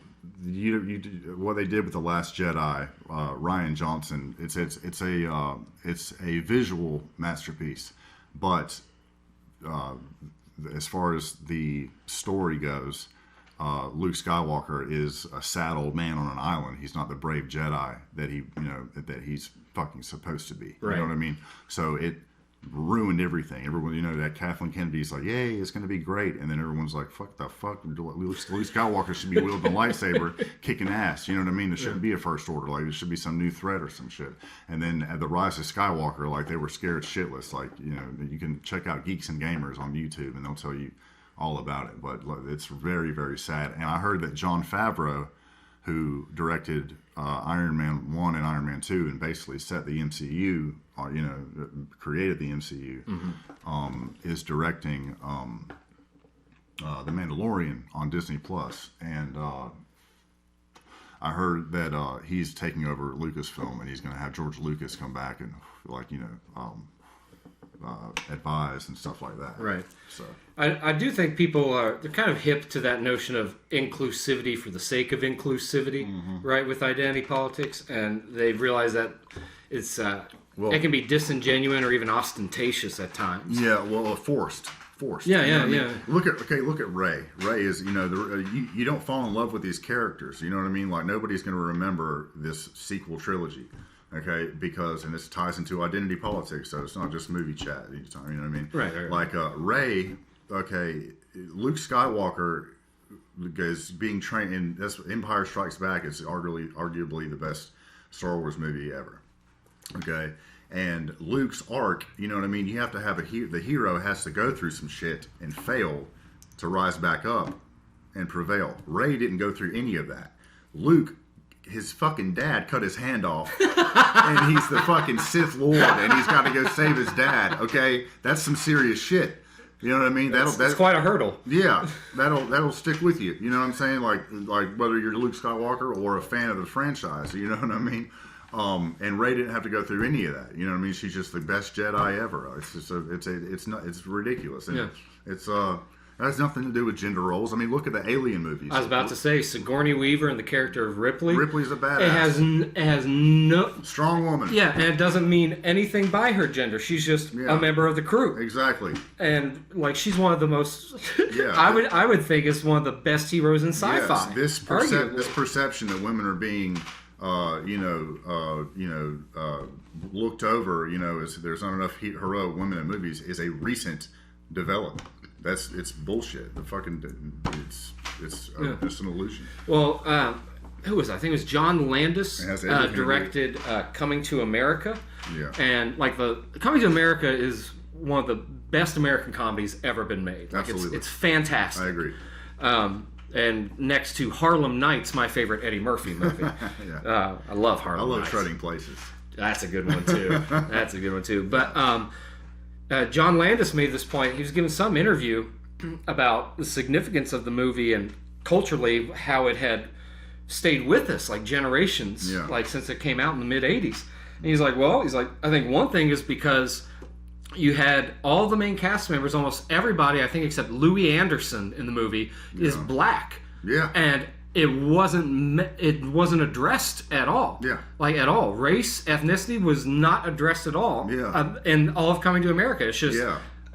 what they did with The Last Jedi, Rian Johnson, it's a visual masterpiece, but as far as the story goes, Luke Skywalker is a sad old man on an island. He's not the brave Jedi that he's fucking supposed to be. Right. You know what I mean? So it ruined everything. Everyone, that Kathleen Kennedy's like, yay, it's going to be great. And then everyone's like, fuck, Luke Skywalker should be wielding a lightsaber, kicking ass. You know what I mean? There shouldn't be a First Order. There should be some new threat or some shit. And then at the Rise of Skywalker, they were scared shitless. You can check out Geeks and Gamers on YouTube, and they'll tell you all about it. But it's very, very sad. And I heard that Jon Favreau, who directed Iron Man 1 and Iron Man 2 and basically set the MCU, created the MCU, is directing The Mandalorian on Disney Plus. And I heard that he's taking over Lucasfilm, and he's going to have George Lucas come back and advise and stuff like that. Right. So I do think people they're kind of hip to that notion of inclusivity for the sake of inclusivity, right? With identity politics, and they realize that it's it can be disingenuous or even ostentatious at times. Yeah, well, forced. Yeah, you know what I mean? yeah. Look at Ray. Ray is, you don't fall in love with these characters. You know what I mean? Like, nobody's going to remember this sequel trilogy, okay? Because, and this ties into identity politics, so it's not just movie chat. You know what I mean? Right. Like Ray, okay, Luke Skywalker is being trained in this. Empire Strikes Back is arguably the best Star Wars movie ever. Okay, And Luke's arc, you know what I mean? You have to have the hero has to go through some shit and fail to rise back up and prevail. Rey didn't go through any of that. Luke, his fucking dad cut his hand off, and he's the fucking Sith Lord, and he's got to go save his dad. Okay, that's some serious shit. You know what I mean? That's quite a hurdle. Yeah, that'll stick with you. You know what I'm saying? Like whether you're Luke Skywalker or a fan of the franchise. You know what I mean? And Rey didn't have to go through any of that. You know what I mean? She's just the best Jedi ever. It's just it's ridiculous. And it has nothing to do with gender roles. I mean, look at the Alien movies. I was about to say Sigourney Weaver and the character of Ripley. Ripley's a badass. It has no strong woman. Yeah, and it doesn't mean anything by her gender. She's just a member of the crew. Exactly. And like she's one of the most. Yeah. I would think is one of the best heroes in sci-fi. Yes, this perception that women are being. Looked over, as there's not enough heroic women in movies, is a recent development. It's bullshit. It's just an illusion. Well, who was it? I think it was John Landis directed Coming to America. Yeah. And like the Coming to America is one of the best American comedies ever been made. Like Absolutely. It's fantastic. I agree. And next to Harlem Nights, my favorite Eddie Murphy movie. I love Harlem Nights. Trading Places. That's a good one too. But John Landis made this point. He was giving some interview about the significance of the movie and culturally how it had stayed with us like generations, like since it came out in the mid '80s. And he's like, I think one thing is because you had all the main cast members, almost everybody, I think, except Louis Anderson in the movie, is black. Yeah. And it wasn't addressed at all. Yeah. Like, at all. Race, ethnicity was not addressed at all. Yeah. In all of Coming to America. It's just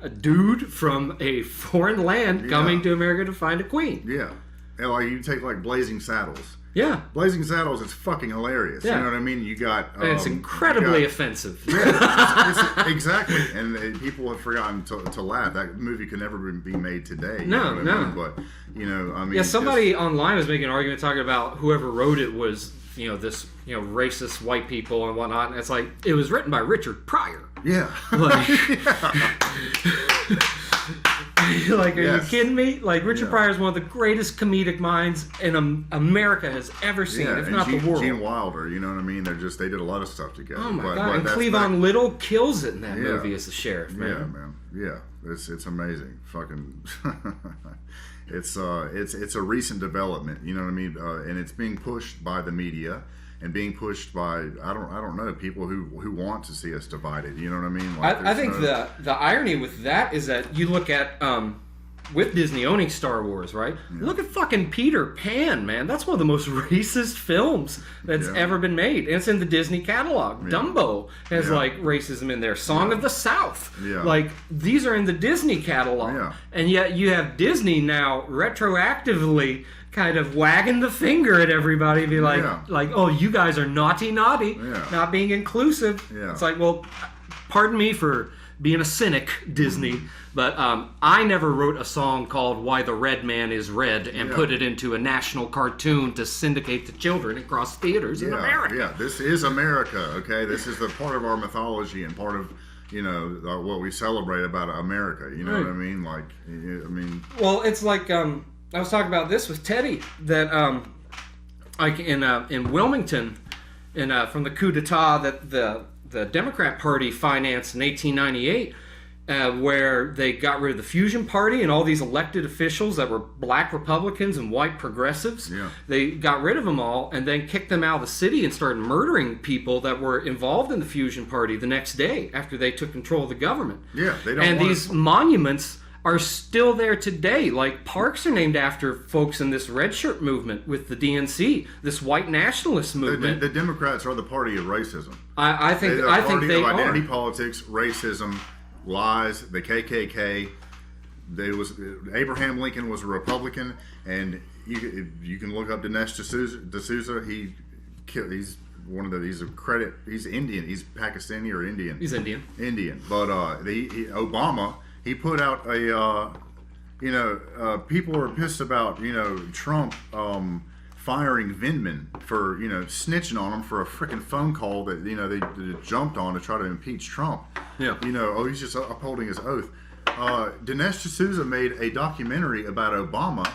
a dude from a foreign land coming to America to find a queen. Yeah. And like, you take, like, Blazing Saddles. Yeah. Blazing Saddles, it's fucking hilarious. Yeah. You know what I mean? You got... and it's incredibly offensive. Yeah, exactly. And people have forgotten to laugh. That movie could never be made today. No. I mean? But, I mean... Yeah, somebody online was making an argument talking about whoever wrote it was, this, racist white people and whatnot. And it's like, it was written by Richard Pryor. Yeah. Like... Like, are you kidding me? Like, Richard Pryor is one of the greatest comedic minds in America has ever seen, if not the world. Gene Wilder, you know what I mean? They did a lot of stuff together. Oh my god! And Cleavon Little kills it in that movie as the sheriff, man. Yeah, man. Yeah, it's amazing. Fucking, it's a recent development. You know what I mean? And it's being pushed by the media. And being pushed by I don't know people who want to see us divided. You know what I mean? Like I think the irony with that is that you look at with Disney owning Star Wars, right? Yeah. Look at fucking Peter Pan, man. That's one of the most racist films that's ever been made. And it's in the Disney catalog. Yeah. Dumbo has like racism in there. Song of the South. Yeah. Like these are in the Disney catalog. Yeah. And yet you have Disney now retroactively kind of wagging the finger at everybody, be like, oh, you guys are naughty, not being inclusive. Yeah. It's like, well, pardon me for being a cynic, Disney, but I never wrote a song called "Why the Red Man Is Red" and put it into a national cartoon to syndicate to children across theaters in America. Yeah, this is America. Okay, this is the part of our mythology and part of what we celebrate about America. You know what I mean? Like, well, it's like. I was talking about this with Teddy that like in Wilmington from the coup d'etat that the Democrat Party financed in 1898 where they got rid of the Fusion Party and all these elected officials that were black Republicans and white progressives. Yeah. They got rid of them all and then kicked them out of the city and started murdering people that were involved in the Fusion Party the next day after they took control of the government. Yeah, they don't. And these monuments are still there today. Like parks are named after folks in this red shirt movement with the DNC, this white nationalist movement. The Democrats are the party of racism. I think they are. Identity politics, racism, lies, the KKK. Abraham Lincoln was a Republican, and you can look up Dinesh D'Souza. He's one of the. He's Indian. He's Pakistani or Indian. He's Indian. But Obama. He put out a, people are pissed about, Trump firing Vindman for, snitching on him for a freaking phone call that, they jumped on to try to impeach Trump. Yeah. He's just upholding his oath. Dinesh D'Souza made a documentary about Obama,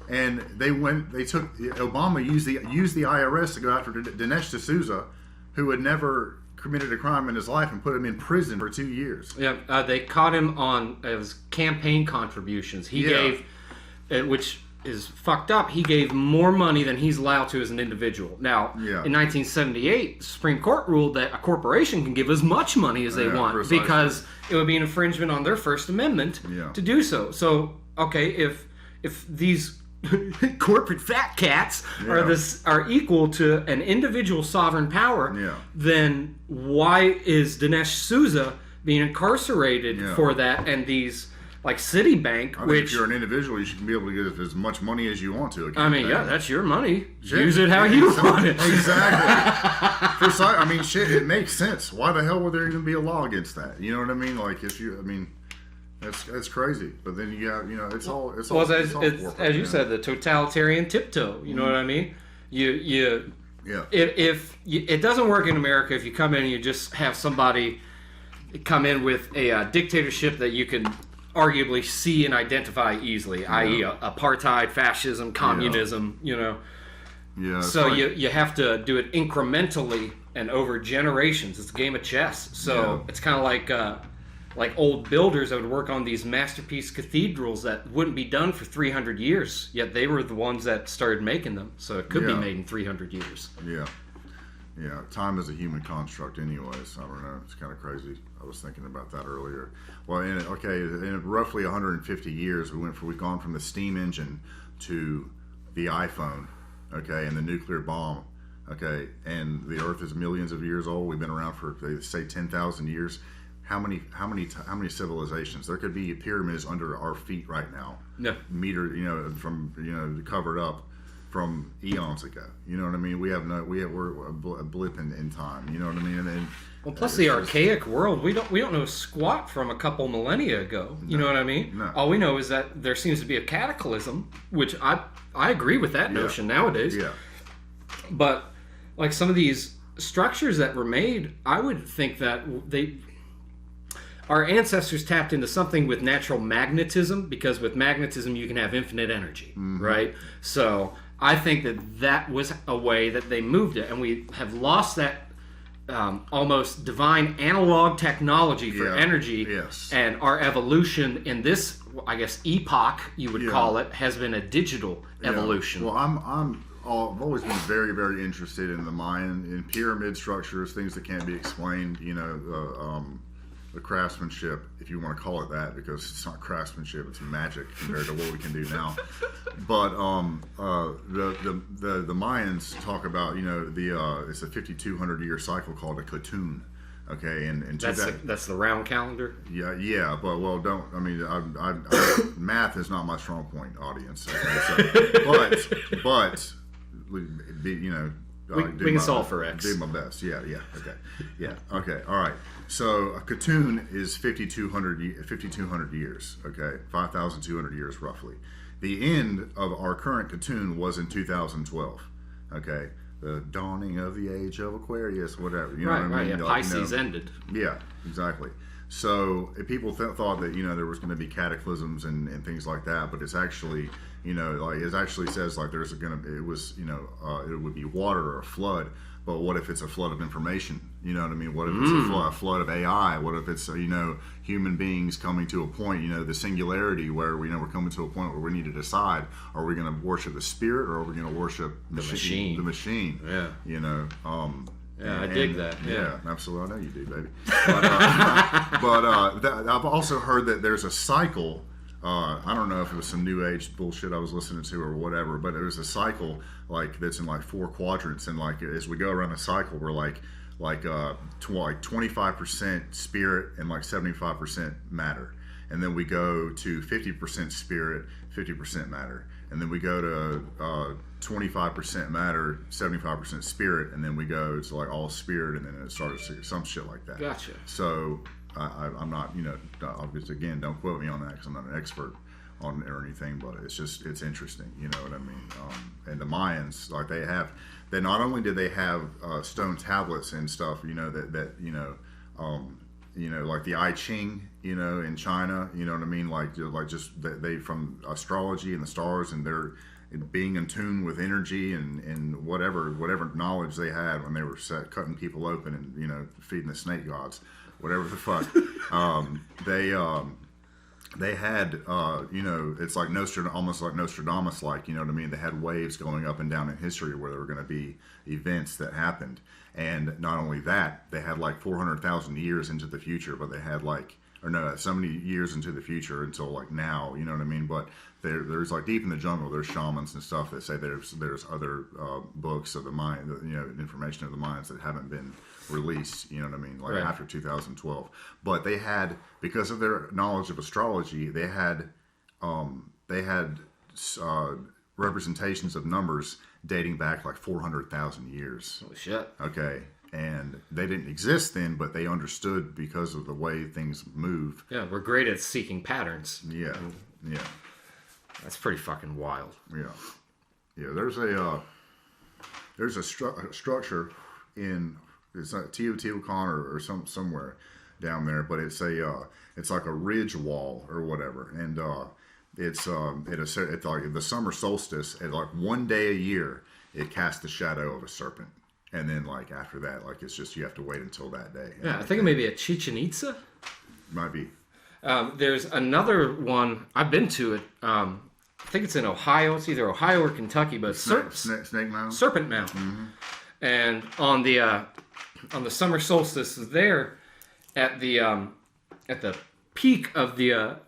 and Obama used the IRS to go after Dinesh D'Souza, who had never committed a crime in his life, and put him in prison for 2 years. Yeah, they caught him on his campaign contributions. He gave, which is fucked up. He gave more money than he's allowed to as an individual. Now, in 1978, the Supreme Court ruled that a corporation can give as much money as they want, precisely, because it would be an infringement on their First Amendment to do so. So, okay, if these corporate fat cats are equal to an individual sovereign power, then why is Dinesh D'Souza being incarcerated for that? And these, like Citibank, which, if you're an individual, you should be able to get as much money as you want to. That's your money. Use it how you want it. Exactly. It makes sense. Why the hell would there even be a law against that? You know what I mean? Like, that's crazy. But then you have, it's all as you said, the totalitarian tiptoe. You know what I mean? If it doesn't work in America, if you come in and you just have somebody come in with a dictatorship that you can arguably see and identify easily, i.e., apartheid, fascism, communism. So you have to do it incrementally and over generations. It's a game of chess. So it's kind of like old builders that would work on these masterpiece cathedrals that wouldn't be done for 300 years, yet they were the ones that started making them. So it could be made in 300 years. Yeah, time is a human construct anyways. I don't know. It's kind of crazy. I was thinking about that earlier. Well, in roughly 150 years, we've gone from the steam engine to the iPhone, and the nuclear bomb, and the Earth is millions of years old. We've been around for, they say, 10,000 years. How many civilizations? There could be pyramids under our feet right now. From covered up from eons ago. You know what I mean? We're a blip in time. You know what I mean? Well, plus the archaic world, we don't know squat from a couple millennia ago. You know what I mean? No. All we know is that there seems to be a cataclysm, which I agree with that notion nowadays. Yeah. But like some of these structures that were made, I would think that our ancestors tapped into something with natural magnetism, because with magnetism you can have infinite energy, right? So I think that was a way that they moved it, and we have lost that almost divine analog technology for energy. Yes. And our evolution in this, I guess, epoch you would call it, has been a digital evolution. Well, I've always been very, very interested in the Mayan, in pyramid structures, things that can't be explained. The craftsmanship, if you want to call it that, because it's not craftsmanship, it's magic compared to what we can do now. But the Mayans talk about, it's a 5,200 year cycle called a Katun. And that's the round calendar. But math is not my strong point, audience. But we can solve for X. Do my best. Okay. Okay. All right. So a Katun is 5,200 years. Okay. 5,200 years roughly. The end of our current Katun was in 2012. Okay. The dawning of the age of Aquarius, whatever. You know what I mean? Yeah, Pisces ended. Yeah, exactly. So people thought that there was going to be cataclysms and things like that, but it's actually it actually says like it would be water or a flood. But what if it's a flood of information? You know what I mean? What if it's a flood of AI? What if it's human beings coming to a point, the singularity where we're coming to a point where we need to decide: are we going to worship the spirit or are we going to worship the machine? The machine. Yeah. Yeah, I dig that. Yeah, absolutely. I know you do, baby. I've also heard that there's a cycle. I don't know if it was some new age bullshit I was listening to or whatever, but it was a cycle that's in 4 quadrants, and as we go around the cycle, we're like 25% spirit and 75% matter, and then we go to 50% spirit, 50% matter, and then we go to 25% matter, 75% spirit, and then we go to all spirit, and then it starts some shit like that. Gotcha. So I'm not, obviously, again, don't quote me on that because I'm not an expert, on or anything, but it's interesting. You know what I mean? And the Mayans, like they not only did they have stone tablets and stuff, you know, that you know, like the I Ching, you know, in China, you know what I mean? Like just they from astrology and the stars and their being in tune with energy and whatever knowledge they had when they were cutting people open and, you know, feeding the snake gods, whatever the fuck. They had, you know, it's like almost like Nostradamus, like, you know what I mean? They had waves going up and down in history where there were going to be events that happened. And not only that, they had like 400,000 years into the future, but they had like, or no, so many years into the future until like now, you know what I mean? But there's like deep in the jungle, there's shamans and stuff that say there's other books of the Mayan, you know, information of the Mayans that haven't been released, you know what I mean? Like right. after 2012. But they had, because of their knowledge of astrology, they had representations of numbers dating back like 400,000 years. Holy shit. Okay. And they didn't exist then, but they understood because of the way things move. Yeah, we're great at seeking patterns. Yeah. Yeah. That's pretty fucking wild. Yeah. Yeah. There's a structure in, it's not Teotihuacan or somewhere down there, but it's like a ridge wall or whatever. And, it's like the summer solstice, at like one day a year, it casts the shadow of a serpent. And then, like, after that, like, it's just, you have to wait until that day. Yeah, I think it may be at Chichen Itza. Might be. There's another one. I've been to it. I think it's in Ohio. It's either Ohio or Kentucky, but Snake Mountain? Serpent Mountain. Mm-hmm. And on the summer solstice there, at the peak of the...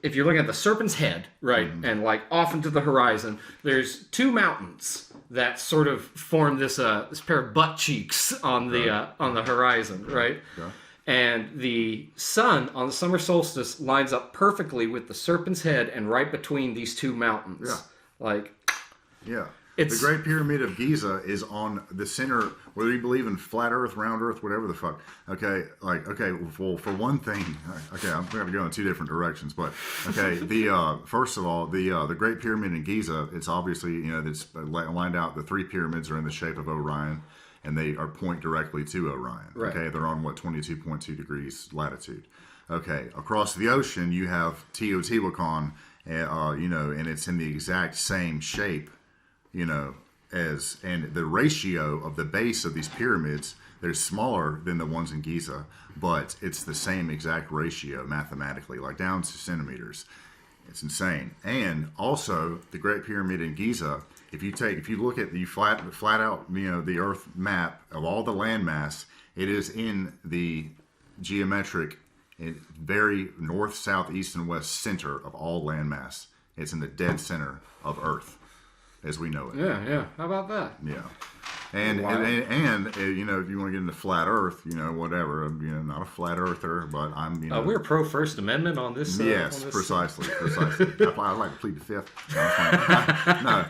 if you're looking at the serpent's head, right, mm-hmm. and like off into the horizon, there's two mountains that sort of form this pair of butt cheeks on the horizon, right? Yeah. And the sun on the summer solstice lines up perfectly with the serpent's head and right between these two mountains. Yeah. Like, yeah. The Great Pyramid of Giza is on the center, whether you believe in flat Earth, round Earth, whatever the fuck. Okay, well, for one thing, okay, I'm going to go in two different directions, but okay, first of all, the Great Pyramid in Giza, it's obviously, you know, it's lined out. The three pyramids are in the shape of Orion, and they are point directly to Orion. Right. Okay, they're on 22.2 degrees latitude. Okay, across the ocean you have Teotihuacan, you know, and it's in the exact same shape. You know, and the ratio of the base of these pyramids, they're smaller than the ones in Giza, but it's the same exact ratio mathematically, like down to centimeters. It's insane. And also, the Great Pyramid in Giza, if you look at the flat out, you know, the Earth map of all the landmass, it is in the geometric, very north, south, east, and west center of all landmass. It's in the dead center of Earth, as we know it. Yeah. How about that? Yeah. And you know, if you want to get into flat Earth, you know, whatever, I'm, you know, not a flat earther, but I'm, you know. We're pro First Amendment on this. Yes, on this. Precisely. That's why I like to plead the fifth. No,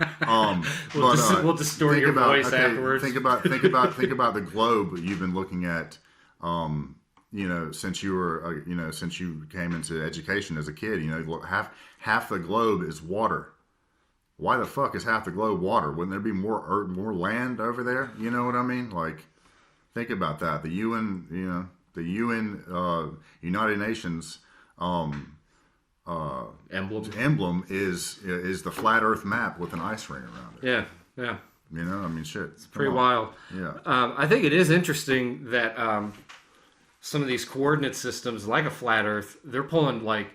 we'll distort your voice afterwards. Think about the globe you've been looking at. You know, since you were, you know, since you came into education as a kid, you know, half the globe is water. Why the fuck is half the globe water? Wouldn't there be more land over there? You know what I mean? Like, think about that. The UN, you know, the UN United Nations emblem is the flat Earth map with an ice ring around it. Yeah. You know, I mean, shit. It's pretty wild. Yeah. I think it is interesting that some of these coordinate systems, like a flat Earth, they're pulling like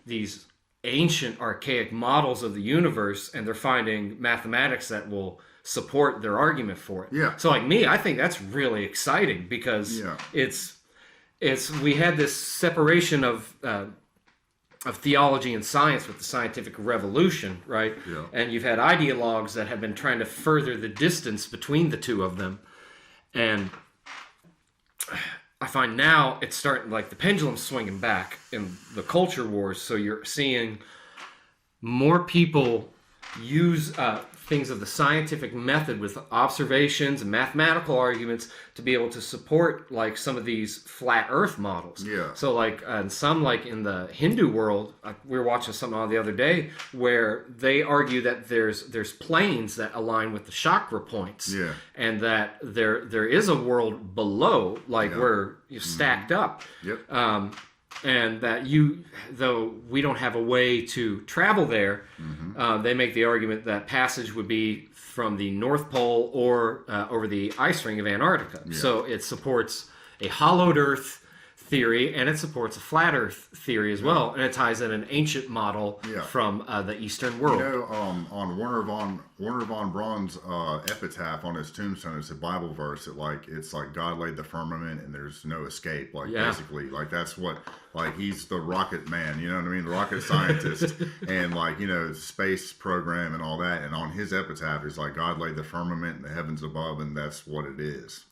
these ancient archaic models of the universe, and they're finding mathematics that will support their argument for it. Yeah. So like me, I think that's really exciting because it's we had this separation of theology and science with the scientific revolution, right? Yeah. And you've had ideologues that have been trying to further the distance between the two of them. And I find now it's starting, like the pendulum's swinging back in the culture wars. So you're seeing more people use things of the scientific method with observations and mathematical arguments to be able to support like some of these flat Earth models. Yeah. So like some like in the Hindu world, we were watching something on the other day where they argue that there's planes that align with the chakra points. Yeah. And that there is a world below, like where you're stacked up. Yep. And that though we don't have a way to travel there, they make the argument that passage would be from the North Pole or over the ice ring of Antarctica. Yeah. So it supports a hollowed Earth theory, and it supports a flat Earth theory as well, and it ties in an ancient model from the Eastern world. You know, on Werner von Braun's epitaph on his tombstone, it's a Bible verse that it's like God laid the firmament and there's no escape. Basically, that's what he's the rocket man. You know what I mean? The rocket scientist and space program and all that. And on his epitaph, it's like God laid the firmament and the heavens above, and that's what it is.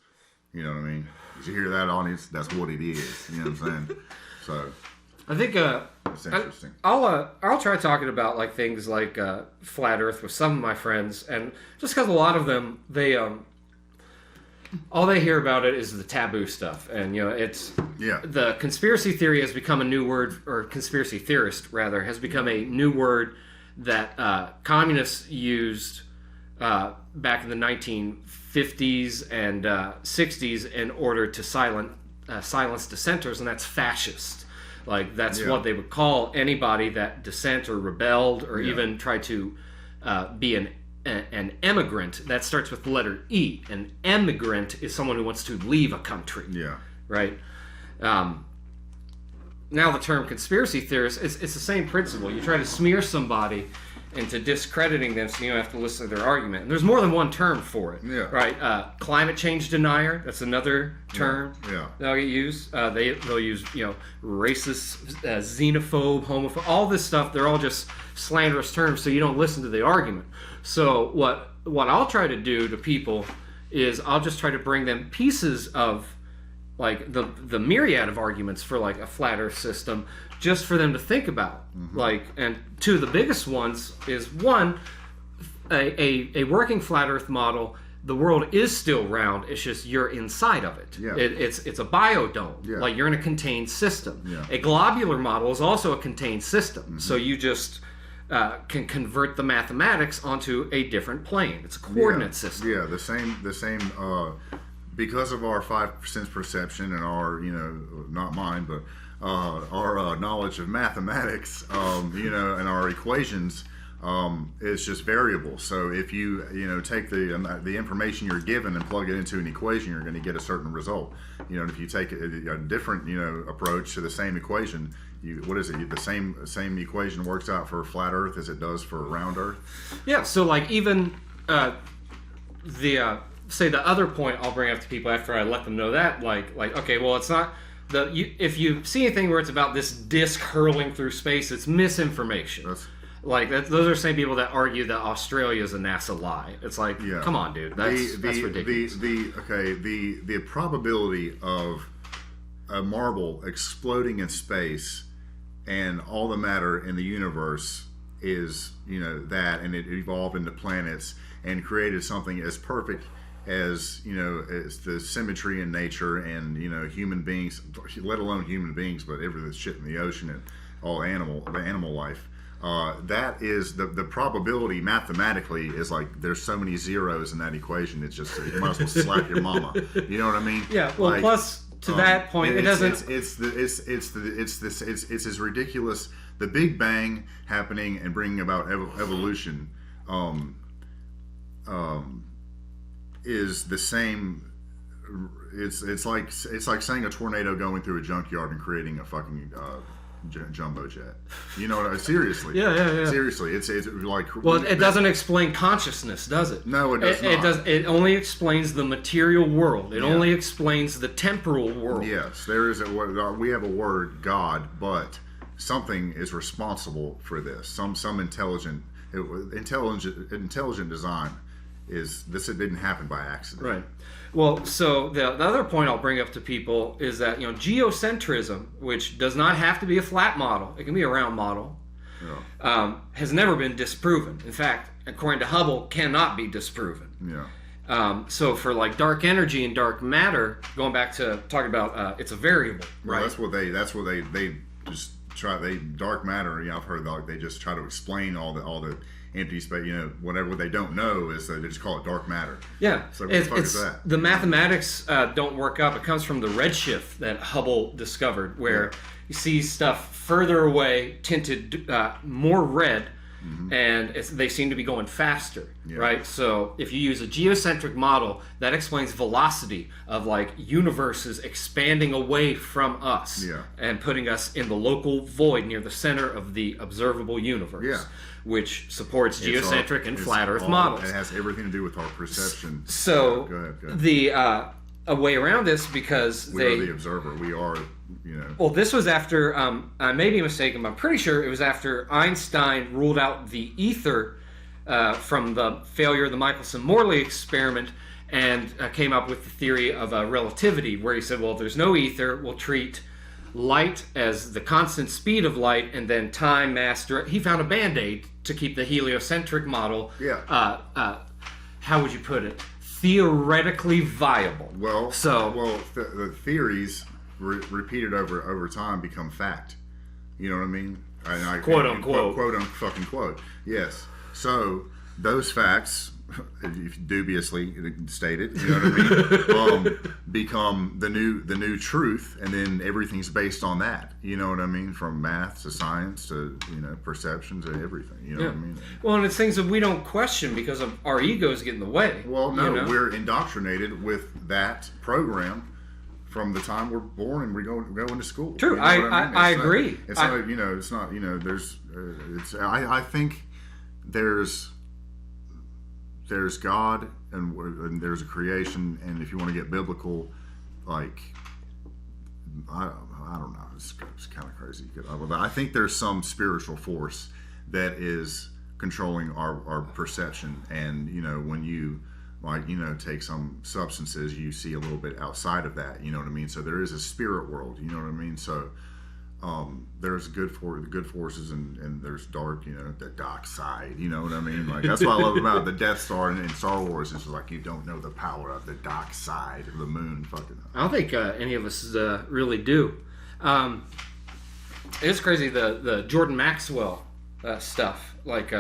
You know what I mean? Did you hear that, audience? That's what it is. You know what I'm saying? So I think it's interesting. I'll try talking about like things like flat Earth with some of my friends, and just because a lot of them they all they hear about it is the taboo stuff, and it's the conspiracy theory has become a new word, or conspiracy theorist rather has become a new word that communists used back in the 1950s and 60s in order to silence dissenters, and that's fascist. That's what they would call anybody that dissent or rebelled or even tried to be an emigrant. That starts with the letter E. An emigrant is someone who wants to leave a country. Yeah. Right? Now the term conspiracy theorist, it's the same principle. You try to smear somebody into discrediting them, so you don't have to listen to their argument. And there's more than one term for it. Yeah. Right? Climate change denier, that's another term that'll get used. They'll use, racist, xenophobe, homophobe, all this stuff. They're all just slanderous terms, so you don't listen to the argument. So what I'll try to do to people is I'll just try to bring them pieces of the myriad of arguments for a flat Earth system, just for them to think about. And two of the biggest ones is one, a working flat Earth model. The world is still round. It's just you're inside of it. Yeah. It's a biodome. Yeah. You're in a contained system. Yeah. A globular model is also a contained system. So you just can convert the mathematics onto a different plane. It's a coordinate system. Yeah, the same. Because of our 5 sense perception and our, not mine, but our knowledge of mathematics, and our equations, is just variable. So if you take the information you're given and plug it into an equation, you're going to get a certain result. If you take a different approach to the same equation, the same equation works out for flat Earth as it does for round Earth. Yeah. So even say the other point I'll bring up to people after I let them know that, okay, well, it's not if you see anything where it's about this disc hurling through space, it's misinformation. Those are the same people that argue that Australia is a NASA lie. It's come on, dude, that's ridiculous. The probability of a marble exploding in space and all the matter in the universe is that, and it evolved into planets and created something as perfect as as the symmetry in nature and human beings, let alone human beings, but every shit in the ocean and all the animal life. That is the probability mathematically is there's so many zeros in that equation. It's just you might as well slap your mama. You know what I mean? Yeah. Well, plus to that point, it doesn't. It's as ridiculous. The Big Bang happening and bringing about evolution. Is the same. It's like saying a tornado going through a junkyard and creating a fucking jumbo jet. You know what? Seriously. Yeah. Seriously, it's like. Well, it doesn't explain consciousness, does it? No, it does not. It does. It only explains the material world. It only explains the temporal world. Yes, there is we have a word, God, but something is responsible for this. Some intelligent design. It didn't happen by accident. Right. Well, so the other point I'll bring up to people is that geocentrism, which does not have to be a flat model, it can be a round model, has never been disproven. In fact, according to Hubble, cannot be disproven. Yeah. So for like dark energy and dark matter, going back to talking about it's a variable, Well, right? that's what they just try. Dark matter. I've heard like they just try to explain all the empty space. Whatever they don't know is they just call it dark matter. Yeah, So what the fuck is that? The mathematics don't work up. It comes from the redshift that Hubble discovered, where you see stuff further away, tinted more red, and they seem to be going faster, right? So if you use a geocentric model, that explains velocity of like universes expanding away from us and putting us in the local void near the center of the observable universe, which supports geocentric and flat Earth models. It has everything to do with our perception. So go ahead. A way around this, because we are the observer. We are, Well, this was after, I may be mistaken, but I'm pretty sure it was after Einstein ruled out the ether from the failure of the Michelson-Morley experiment and came up with the theory of relativity, where he said, well, if there's no ether, we'll treat light as the constant speed of light, and then time, mass, he found a band-aid to keep the heliocentric model, how would you put it, theoretically viable. The theories repeated over time become fact. You know what I mean? Quote unquote. Quote unquote. Yes. So those facts, dubiously stated, you know what I mean, become the new truth, and then everything's based on that. You know what I mean? From math to science to perception to everything. You know what I mean? Well, and it's things that we don't question because of our egos get in the way. Well, no, we're indoctrinated with that program from the time we're born and we go into school. True, you know I agree. It's not, it's not, there's, I think there's God and there's a creation, and if you want to get biblical, like, I don't know, it's kind of crazy. I think there's some spiritual force that is controlling our perception, and when you take some substances, you see a little bit outside of that, you know what I mean? So there is a spirit world, you know what I mean? So there's good forces and there's dark, the dark side, you know what I mean? Like, that's what I love about the Death Star in Star Wars. It's like, you don't know the power of the dark side of the moon. Fucking. I don't think any of us really do. It's crazy, the Jordan Maxwell stuff. Like,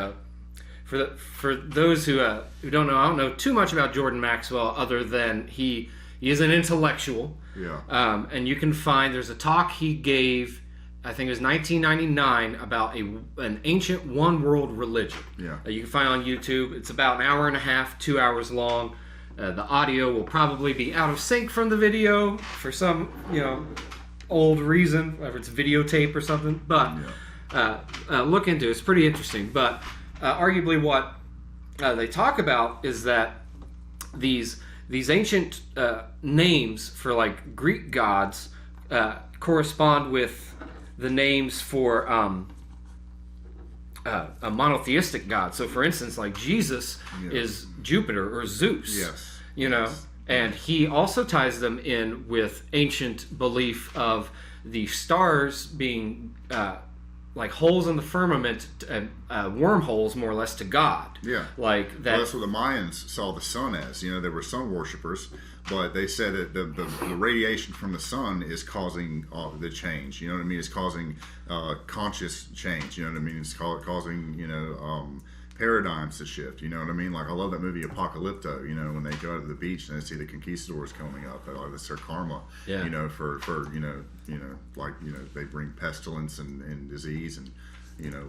for those who don't know, I don't know too much about Jordan Maxwell other than he is an intellectual. Yeah. And you can find, there's a talk he gave, I think it was 1999, about an ancient one world religion. Yeah. You can find on YouTube. It's about an hour and a half, 2 hours long. The audio will probably be out of sync from the video for some, old reason, whether it's videotape or something. But look into it. It's pretty interesting. But arguably what they talk about is that these ancient names for like Greek gods correspond with the names for a monotheistic god. So for instance, like Jesus is Jupiter or Zeus. Yes. And he also ties them in with ancient belief of the stars being like holes in the firmament, wormholes more or less to God. Yeah. Like that. Well, that's what the Mayans saw the sun as. They were sun worshippers, but they said that the radiation from the sun is causing the change. You know what I mean? It's causing conscious change. You know what I mean? It's causing paradigms to shift. You know what I mean? Like, I love that movie Apocalypto. When they go to the beach and they see the conquistadors coming up, that's their karma. Yeah. For they bring pestilence and disease and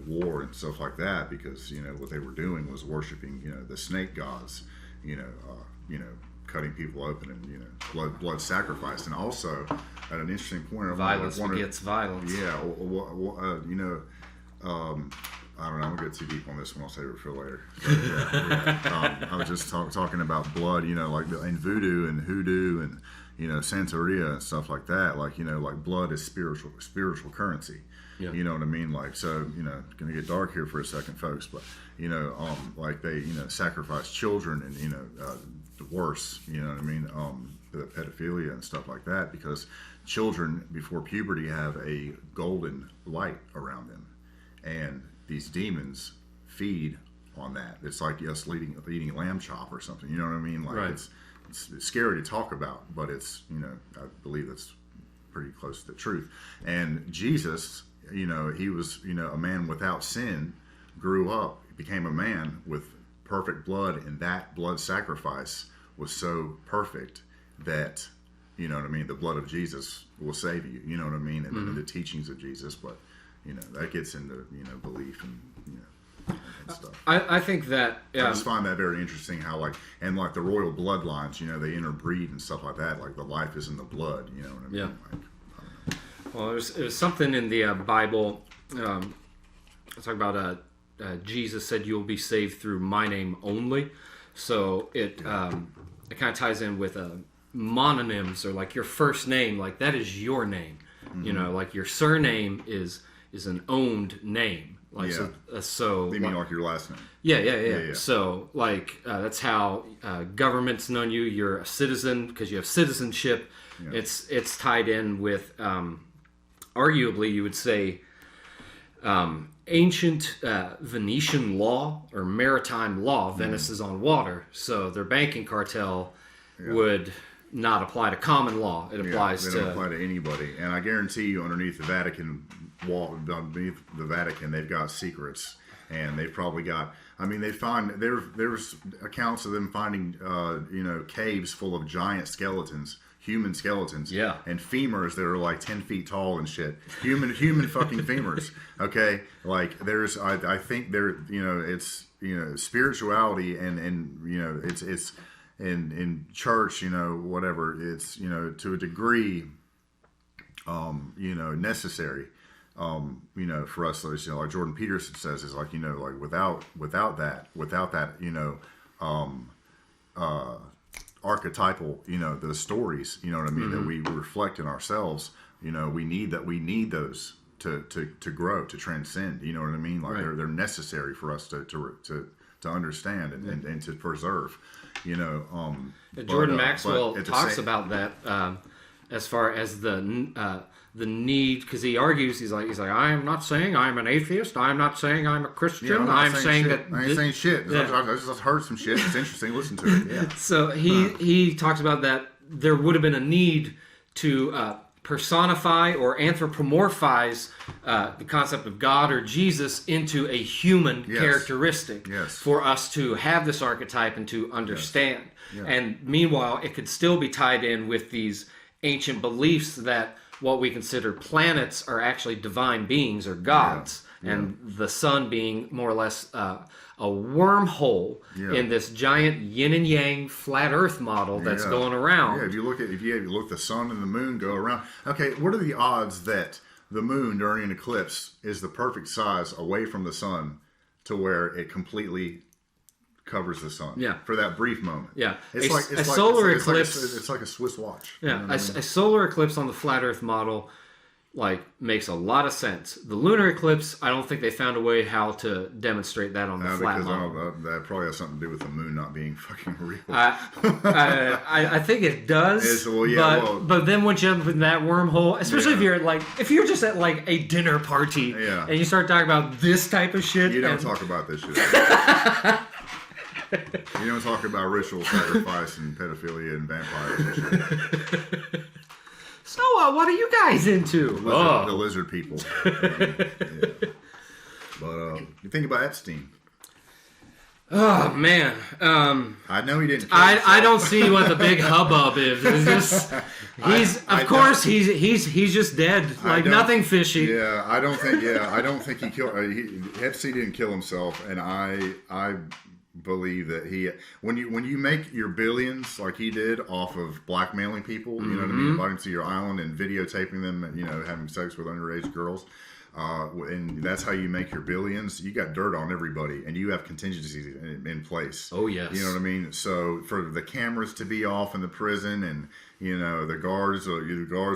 war and stuff like that, because what they were doing was worshiping the snake gods. Cutting people open and blood sacrifice. And also, at an interesting point, Violence begets violence. Yeah. I don't know. I'm gonna get too deep on this one. I'll save it for later. But, I was just talking about blood. Like in voodoo and hoodoo and Santeria and stuff like that. Like like blood is spiritual currency. Yeah. You know what I mean? Like, so gonna get dark here for a second, folks. But like they sacrifice children and worse. You know what I mean? The pedophilia and stuff like that, because children before puberty have a golden light around them. And these demons feed on that. It's like us eating lamb chop or something. You know what I mean? Like it's scary to talk about, but it's, I believe that's pretty close to the truth. And Jesus, he was, a man without sin, grew up, became a man with perfect blood, and that blood sacrifice was so perfect that, you know what I mean, the blood of Jesus will save you, you know what I mean, and the teachings of Jesus. But that gets into belief and and stuff. I think that I just find that very interesting how like the royal bloodlines, they interbreed and stuff like that. Like the life is in the blood, you know what I mean? Yeah. Like, I don't know. Well, there's something in the Bible. It's talk about Jesus said you'll be saved through my name only. So it kind of ties in with mononyms, or like your first name, like that is your name. Like your surname is an owned name. Like so You mean like your last name? Yeah. So like that's how governments know you. You're a citizen because you have citizenship. Yeah. It's tied in with arguably you would say ancient Venetian law or maritime law. Venice is on water, so their banking cartel would not apply to common law. It applies they don't apply to anybody. And I guarantee you, underneath the Vatican wall, underneath the Vatican, they've got secrets, and they've probably got. I mean, they find there's accounts of them finding caves full of giant skeletons, human skeletons, and femurs that are like 10 feet tall and shit. Human fucking femurs. Okay, like there's I think there it's spirituality and it's in church whatever it's to a degree necessary. For us, like Jordan Peterson says, is like like without that archetypal the stories what I mean that we reflect in ourselves, we need those to grow, to transcend, you know what I mean, like they're necessary for us to understand and to preserve, Jordan Maxwell talks about that as far as the need, because he argues, he's like, I am not saying I'm an atheist. I'm not saying I'm a Christian. I'm saying shit. that I ain't saying shit. Yeah. I just heard some shit. It's interesting. Listen to it. Yeah. So he talks about that there would have been a need to personify or anthropomorphize the concept of God or Jesus into a human characteristic for us to have this archetype and to understand. Yes. And meanwhile, it could still be tied in with these ancient beliefs that what we consider planets are actually divine beings or gods, and the sun being more or less a wormhole in this giant yin and yang flat Earth model that's going around. Yeah, if you look, the sun and the moon go around. Okay, what are the odds that the moon during an eclipse is the perfect size away from the sun to where it completely covers the sun? Yeah, for that brief moment. Yeah, it's solar eclipse. It's like a Swiss watch. Yeah, a solar eclipse on the flat Earth model makes a lot of sense. The lunar eclipse, I don't think they found a way how to demonstrate that on the flat model. That probably has something to do with the moon not being fucking real. I think it does. But then once you jump in that wormhole, especially if you're just at like a dinner party and you start talking about this type of shit, you don't talk about this shit. You don't talk about ritual sacrifice and pedophilia and vampires and shit. So, what are you guys into? The lizard people. But you think about Epstein. Oh man, I know he didn't. I don't see what the big hubbub is. It's just he's just dead. Like nothing fishy. Yeah, I don't think he killed. Epstein didn't kill himself, and I believe that when you make your billions like he did off of blackmailing people, you know what I mean, inviting them to your island and videotaping them, and having sex with underage girls, and that's how you make your billions. You got dirt on everybody, and you have contingencies in place. Oh yes, you know what I mean. So for the cameras to be off in the prison, and the guards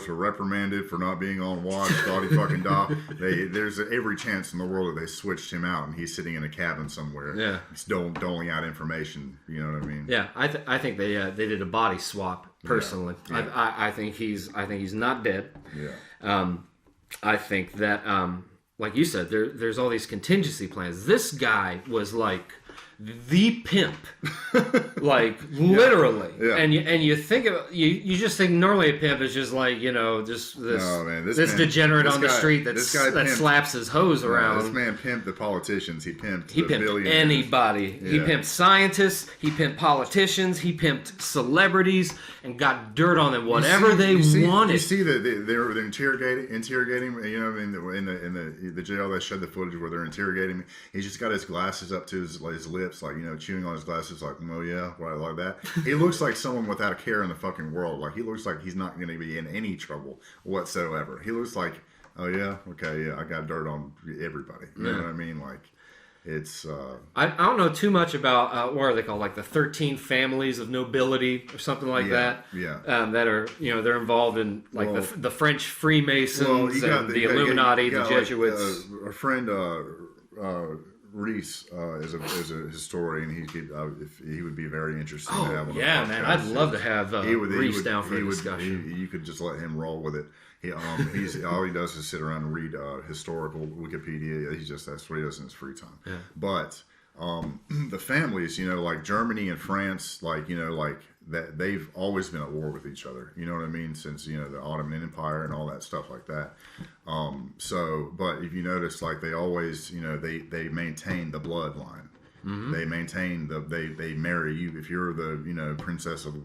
were reprimanded for not being on watch. Scotty fucking Doc. There's every chance in the world that they switched him out, and he's sitting in a cabin somewhere. Yeah, doling out information. You know what I mean? Yeah, I think they did a body swap personally. Yeah. I think he's not dead. Yeah. I think that like you said, there's all these contingency plans. This guy was like the pimp, like literally. Yeah. And you think of you just think normally a pimp is just like just this this man, degenerate on the street that slaps his hose around. This man pimped the politicians. He pimped anybody. Yeah. He pimped scientists. He pimped politicians. He pimped celebrities and got dirt on them whatever they wanted. You see that they're interrogating. In the jail, they showed the footage where they're interrogating him. He's just got his glasses up to his lips, like chewing on his glasses, like oh yeah, right, like that. He looks like someone without a care in the fucking world. Like he looks like he's not going to be in any trouble whatsoever. He looks like, oh yeah, okay, yeah, I got dirt on everybody. You know what I mean? Like it's. I don't know too much about what are they called, like the 13 families of nobility or something like that. Yeah. That are they're involved in like the French Freemasons and the Illuminati, the Jesuits. Like, a friend. Reese is a historian. He would be very interesting to have on the podcast. Man, I'd love to have Reese down for a discussion. You could just let him roll with it. He's all he does is sit around and read historical Wikipedia. That's what he does in his free time. Yeah. But the families, like Germany and France, like that they've always been at war with each other. You know what I mean? Since the Ottoman Empire and all that stuff like that. But if you notice, like they always, they maintain the bloodline. Mm-hmm. They maintain they marry you. If you're the princess of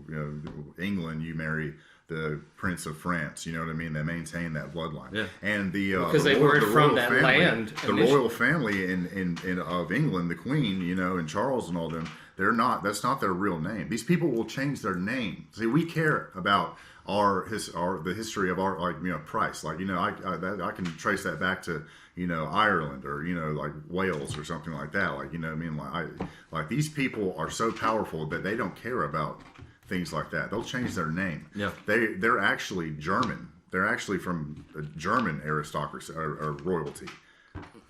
England, you marry the Prince of France. You know what I mean? They maintain that bloodline. Yeah. And because they were from that family, land. The royal family in of England, the Queen, and Charles and all them. That's not their real name. These people will change their name. See, we care about the history of our Price. Like I can trace that back to Ireland or like Wales or something like that. Like what I mean, like these people are so powerful that they don't care about things like that. They'll change their name. Yeah, they're actually German. They're actually from a German aristocracy or royalty.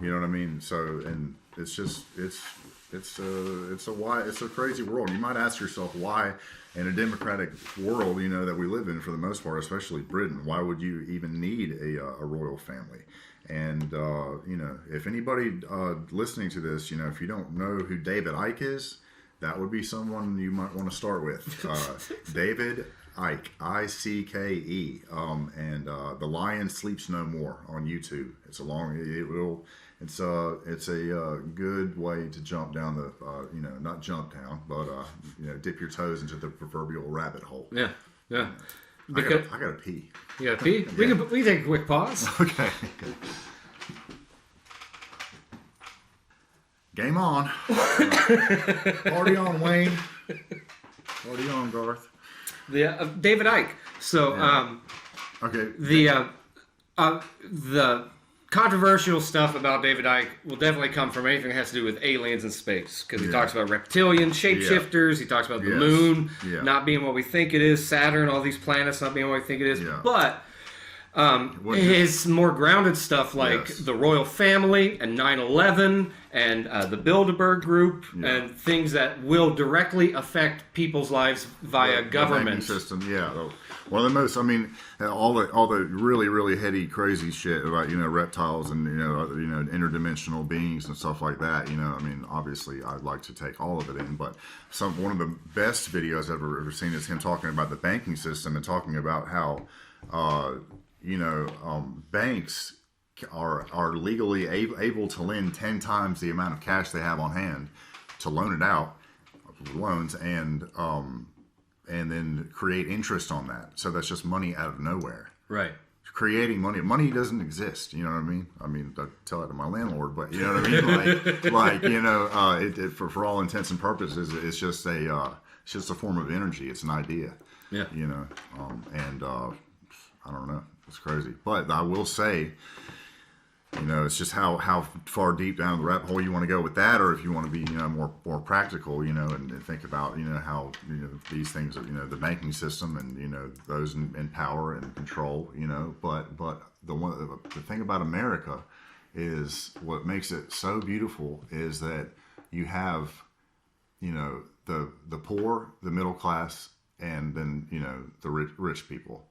You know what I mean? So and it's just it's a crazy world. You might ask yourself why, in a democratic world, that we live in for the most part, especially Britain, why would you even need a royal family? And if anybody listening to this, if you don't know who David Icke is, that would be someone you might want to start with. David Icke, Icke, and The Lion Sleeps No More on YouTube. It's a good way to jump down the not jump down, but dip your toes into the proverbial rabbit hole. Yeah. I gotta pee. You gotta pee? Yeah. We can take a quick pause. Okay. Game on. Party on, Wayne. Party on, Garth. David Icke. So, okay. The controversial stuff about David Icke will definitely come from anything that has to do with aliens and space, because he talks about reptilian shapeshifters. He talks about the moon not being what we think it is, Saturn, all these planets not being what we think it is. But his more grounded stuff, like the royal family and 9/11 and the Bilderberg Group and things that will directly affect people's lives via government system. One of the most, all the really, really heady, crazy shit about reptiles and interdimensional beings and stuff like that. Obviously, I'd like to take all of it in, but one of the best videos I've ever seen is him talking about the banking system and talking about how banks are legally able to lend 10 times the amount of cash they have on hand to loan it out, loans, and then create interest on that. So that's just money out of nowhere. Right. Creating money. Money doesn't exist. You know what I mean? I tell it to my landlord, but you know what I mean? For all intents and purposes, it's just a form of energy. It's an idea. Yeah. I don't know. It's crazy. But I will say, it's just how far deep down the rabbit hole you want to go with that, or if you want to be, more practical, and think about, how, these things, the banking system and, those in power and control, but the thing about America is what makes it so beautiful is that you have, the poor, the middle class, and then, the rich people.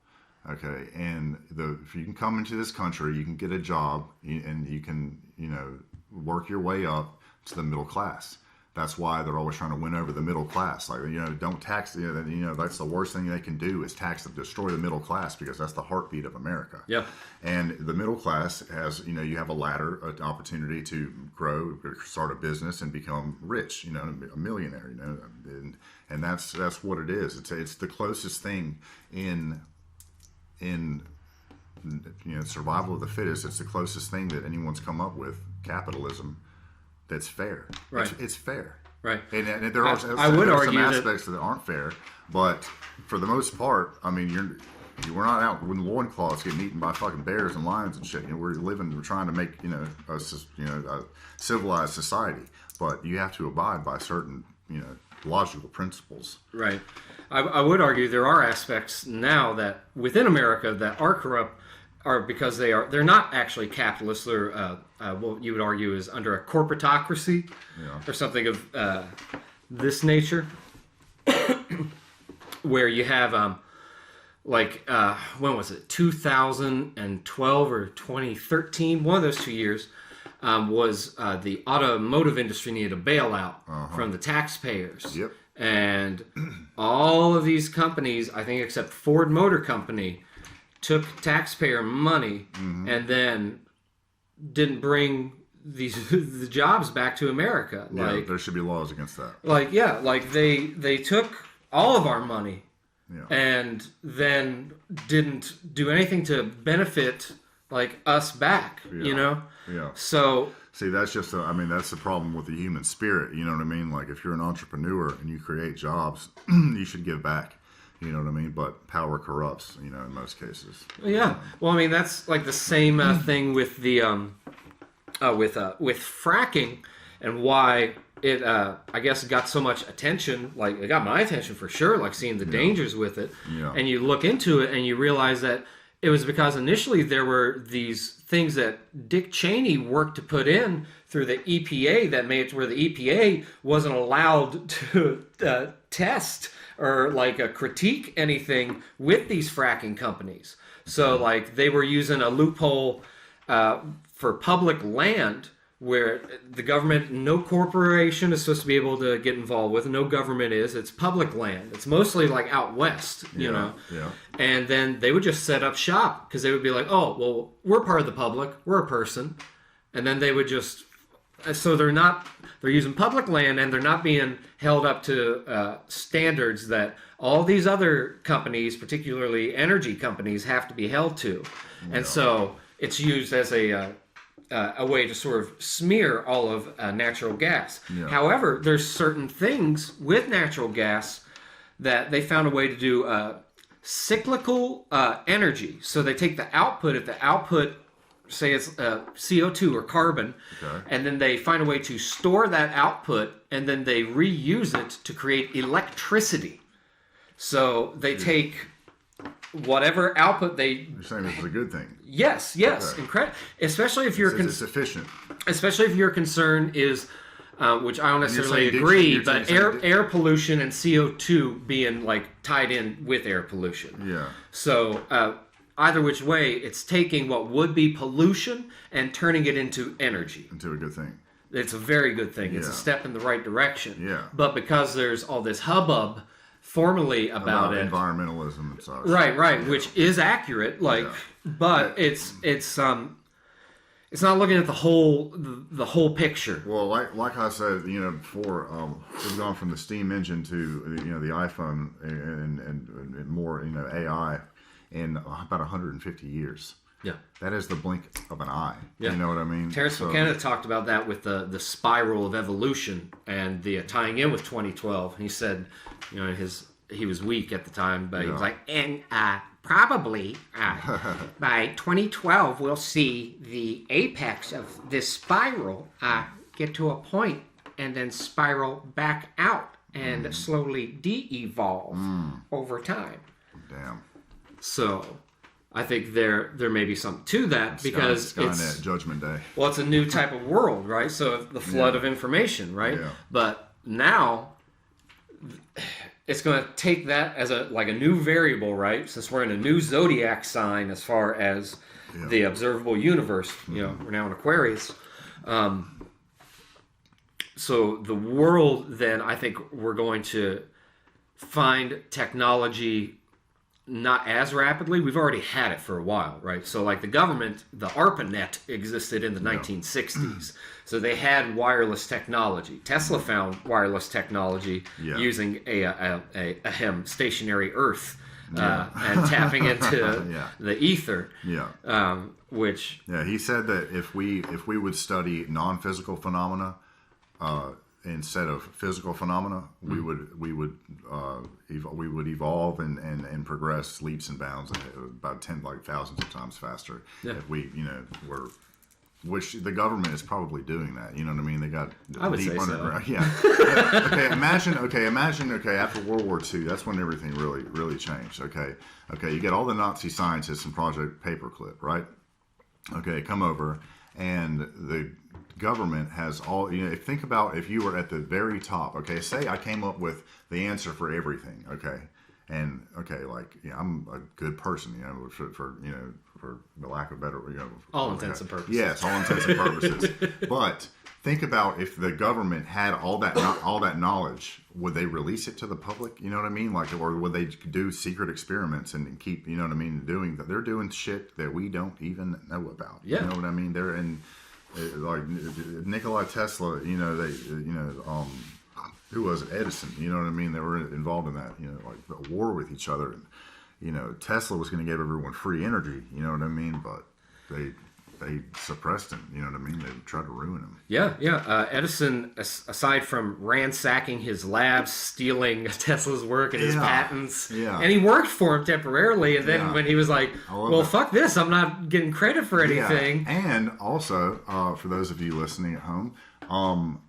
Okay, and if you can come into this country, you can get a job, and you can, work your way up to the middle class. That's why they're always trying to win over the middle class. Like, don't tax. That's the worst thing they can do is destroy the middle class, because that's the heartbeat of America. Yeah. And the middle class has, you have a ladder, an opportunity to grow, start a business, and become rich. A millionaire. And that's what it is. It's the closest thing in survival of the fittest. It's the closest thing that anyone's come up with, capitalism, that's fair. Right. It's fair. Right. And there are I would argue some aspects that aren't fair, but for the most part, I mean, we're not out when loincloths getting eaten by fucking bears and lions and shit. We're trying to make a civilized society, but you have to abide by certain logical principles. Right. I would argue there are aspects now that within America that are corrupt, are because they're not actually capitalists. They're what you would argue is under a corporatocracy, or something of this nature, where you have when was it, 2012 or 2013, one of those 2 years, was the automotive industry needed a bailout from the taxpayers. Yep. And all of these companies, I think except Ford Motor Company, took taxpayer money and then didn't bring the jobs back to America. Yeah, there should be laws against that. They took all of our money, yeah, and then didn't do anything to benefit us back. Yeah. So see, that's just that's the problem with the human spirit. You know what I mean? Like, if you're an entrepreneur and you create jobs, you should give back. You know what I mean? But power corrupts, in most cases. Yeah. Well, that's like the same thing with the with fracking, and why it I guess got so much attention. Like, it got my attention for sure. Like, seeing the dangers with it, and you look into it and you realize that it was because initially there were these things that Dick Cheney worked to put in through the EPA that made it where the EPA wasn't allowed to test or critique anything with these fracking companies. So they were using a loophole for public land where the government, no corporation is supposed to be able to get involved with. No government is. It's public land. It's mostly out west, you know. Yeah. And then they would just set up shop because they would be like, oh, well, we're part of the public. We're a person. And then they would just... So they're using public land, and they're not being held up to standards that all these other companies, particularly energy companies, have to be held to. Yeah. And so it's used as a way to sort of smear all of natural gas. Yeah. However, there's certain things with natural gas that they found a way to do cyclical energy. So they take the output, if the output, say it's CO2 or carbon, and then they find a way to store that output, and then they reuse it to create electricity. So they take whatever output they... You're saying this is a good thing. Yes. Okay. Incredible. Especially if you're... It's efficient. Especially if your concern is, which I don't necessarily agree, but air pollution and CO2 being tied in with air pollution. Yeah. So either which way, it's taking what would be pollution and turning it into energy. Into a good thing. It's a very good thing. It's a step in the right direction. Yeah. But because there's all this hubbub formally about it, environmentalism and such. Right, yeah. Which is accurate, but it's not looking at the whole picture. Well, like I said, before, we've gone from the steam engine to the iPhone and more AI in about 150 years. Yeah, that is the blink of an eye. Yeah. You know what I mean? Terence McKenna talked about that with the spiral of evolution and the tying in with 2012. And he said, he was weak at the time, but he was like, and probably by 2012 we'll see the apex of this spiral get to a point and then spiral back out and slowly de-evolve over time. Damn. So I think there may be something to that, because it's Judgment Day. Well, it's a new type of world, right? So the flood of information, right? Yeah. But now it's going to take that as a new variable, right? Since we're in a new zodiac sign as far as the observable universe, we're now in Aquarius. So the world, then, I think we're going to find technology not as rapidly. We've already had it for a while, right? So like the government, the ARPANET existed in the 1960s. So they had wireless technology. Tesla found wireless technology using a stationary Earth and tapping into the ether. Which he said that if we would study non-physical phenomena instead of physical phenomena, we would evolve and progress leaps and bounds about thousands of times faster if we were. Which the government is probably doing that. You know what I mean? They got deep underground. So. Yeah. Imagine. After World War II, that's when everything really changed. Okay. You get all the Nazi scientists in Project Paperclip, right? Okay, come over, and the government has all. Think about if you were at the very top. Okay, say I came up with the answer for everything. Okay. And I'm a good person, for the lack of better, all intents and purposes. Yes, all intents and purposes. But think about if the government had all that knowledge, would they release it to the public? You know what I mean? Or would they do secret experiments and keep, doing that? They're doing shit that we don't even know about. Yeah. You know what I mean? They're in Nikola Tesla. Who was it? Edison? You know what I mean? They were involved in that, a war with each other. And, Tesla was going to give everyone free energy, you know what I mean? But they suppressed him, you know what I mean? They tried to ruin him. Yeah. Edison, aside from ransacking his labs, stealing Tesla's work and his patents, and he worked for him temporarily. And then when he was like, well, fuck this, I'm not getting credit for anything. Yeah. And also, for those of you listening at home,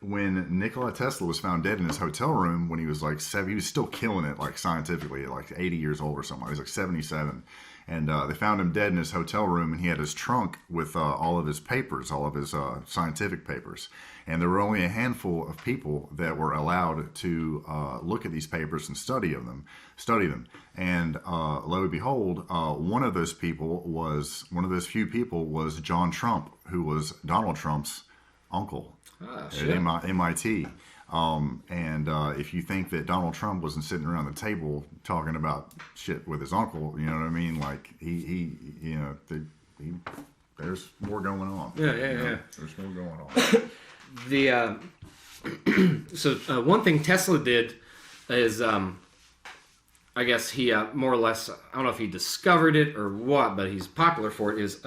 when Nikola Tesla was found dead in his hotel room when he was he was still killing it scientifically at 80 years old or something. He was 77. And they found him dead in his hotel room, and he had his trunk with all of his papers, all of his scientific papers. And there were only a handful of people that were allowed to look at these papers and study them. And lo and behold, one of those few people was John Trump, who was Donald Trump's uncle. At MIT. If you think that Donald Trump wasn't sitting around the table talking about shit with his uncle, you know what I mean? There's more going on. Yeah. There's more going on. So one thing Tesla did is, I guess he more or less, I don't know if he discovered it or what, but he's popular for it, is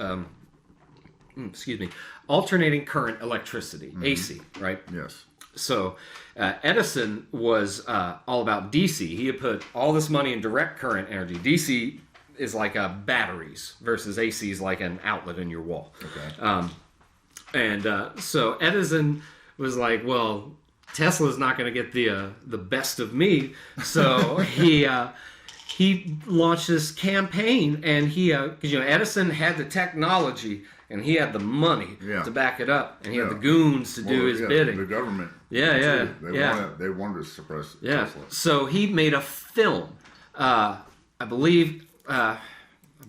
alternating current electricity, AC, right? Yes. So Edison was all about DC. He had put all this money in direct current energy. DC is like batteries versus AC is like an outlet in your wall. Okay. So Edison was like, well, Tesla's not going to get the best of me. So he launched this campaign, and because Edison had the technology. And he had the money to back it up, and he had the goons to do his bidding. The government. They wanted to suppress Tesla. So he made a film. I believe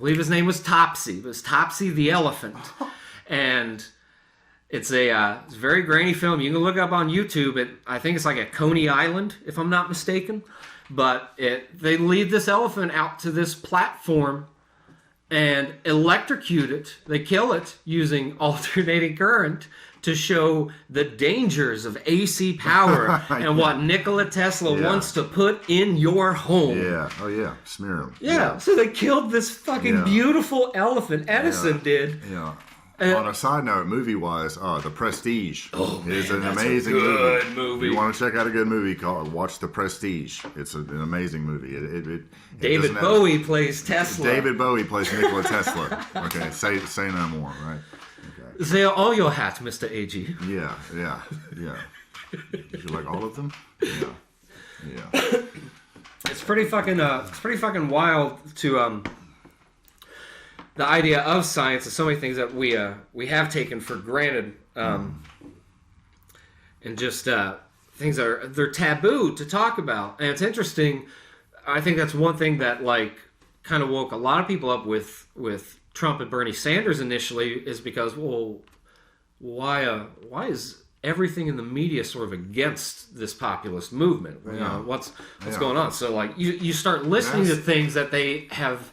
his name was Topsy. It was Topsy the Elephant, and it's a very grainy film. You can look it up on YouTube. I think it's at Coney Island, if I'm not mistaken. But they lead this elephant out to this platform and electrocute it. They kill it using alternating current to show the dangers of AC power and what Nikola Tesla wants to put in your home. Yeah. Oh, yeah. Smear him. Yeah. So they killed this fucking beautiful elephant. Edison did. Yeah. On a side note, movie-wise, The Prestige is an amazing movie. If you want to check out a good movie, watch The Prestige. It's an amazing movie. David Bowie plays Tesla. David Bowie plays Nikola Tesla. Okay, say no more, right? Okay. They are all your hats, Mr. A.G. Yeah. Did you like all of them? Yeah. It's pretty fucking wild to the idea of science and so many things that we have taken for granted, and just things they're taboo to talk about. And it's interesting. I think that's one thing that like kind of woke a lot of people up with Trump and Bernie Sanders initially, is because, well, why is everything in the media sort of against this populist movement? You know, what's going on? So like you start listening to things that they have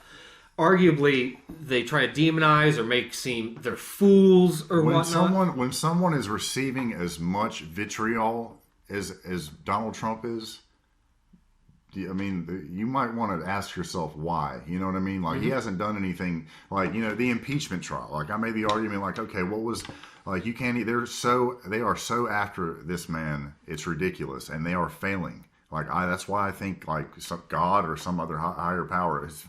arguably they try to demonize or make seem they're fools or whatnot. When someone is receiving as much vitriol as Donald Trump is, I mean, you might want to ask yourself why. You know what I mean? Like, he hasn't done anything. Like, you know, the impeachment trial. Like, I made the argument, like, okay, what was, like, you can't. They are so after this man. It's ridiculous, and they are failing. Like, that's why I think like God or some other higher power, as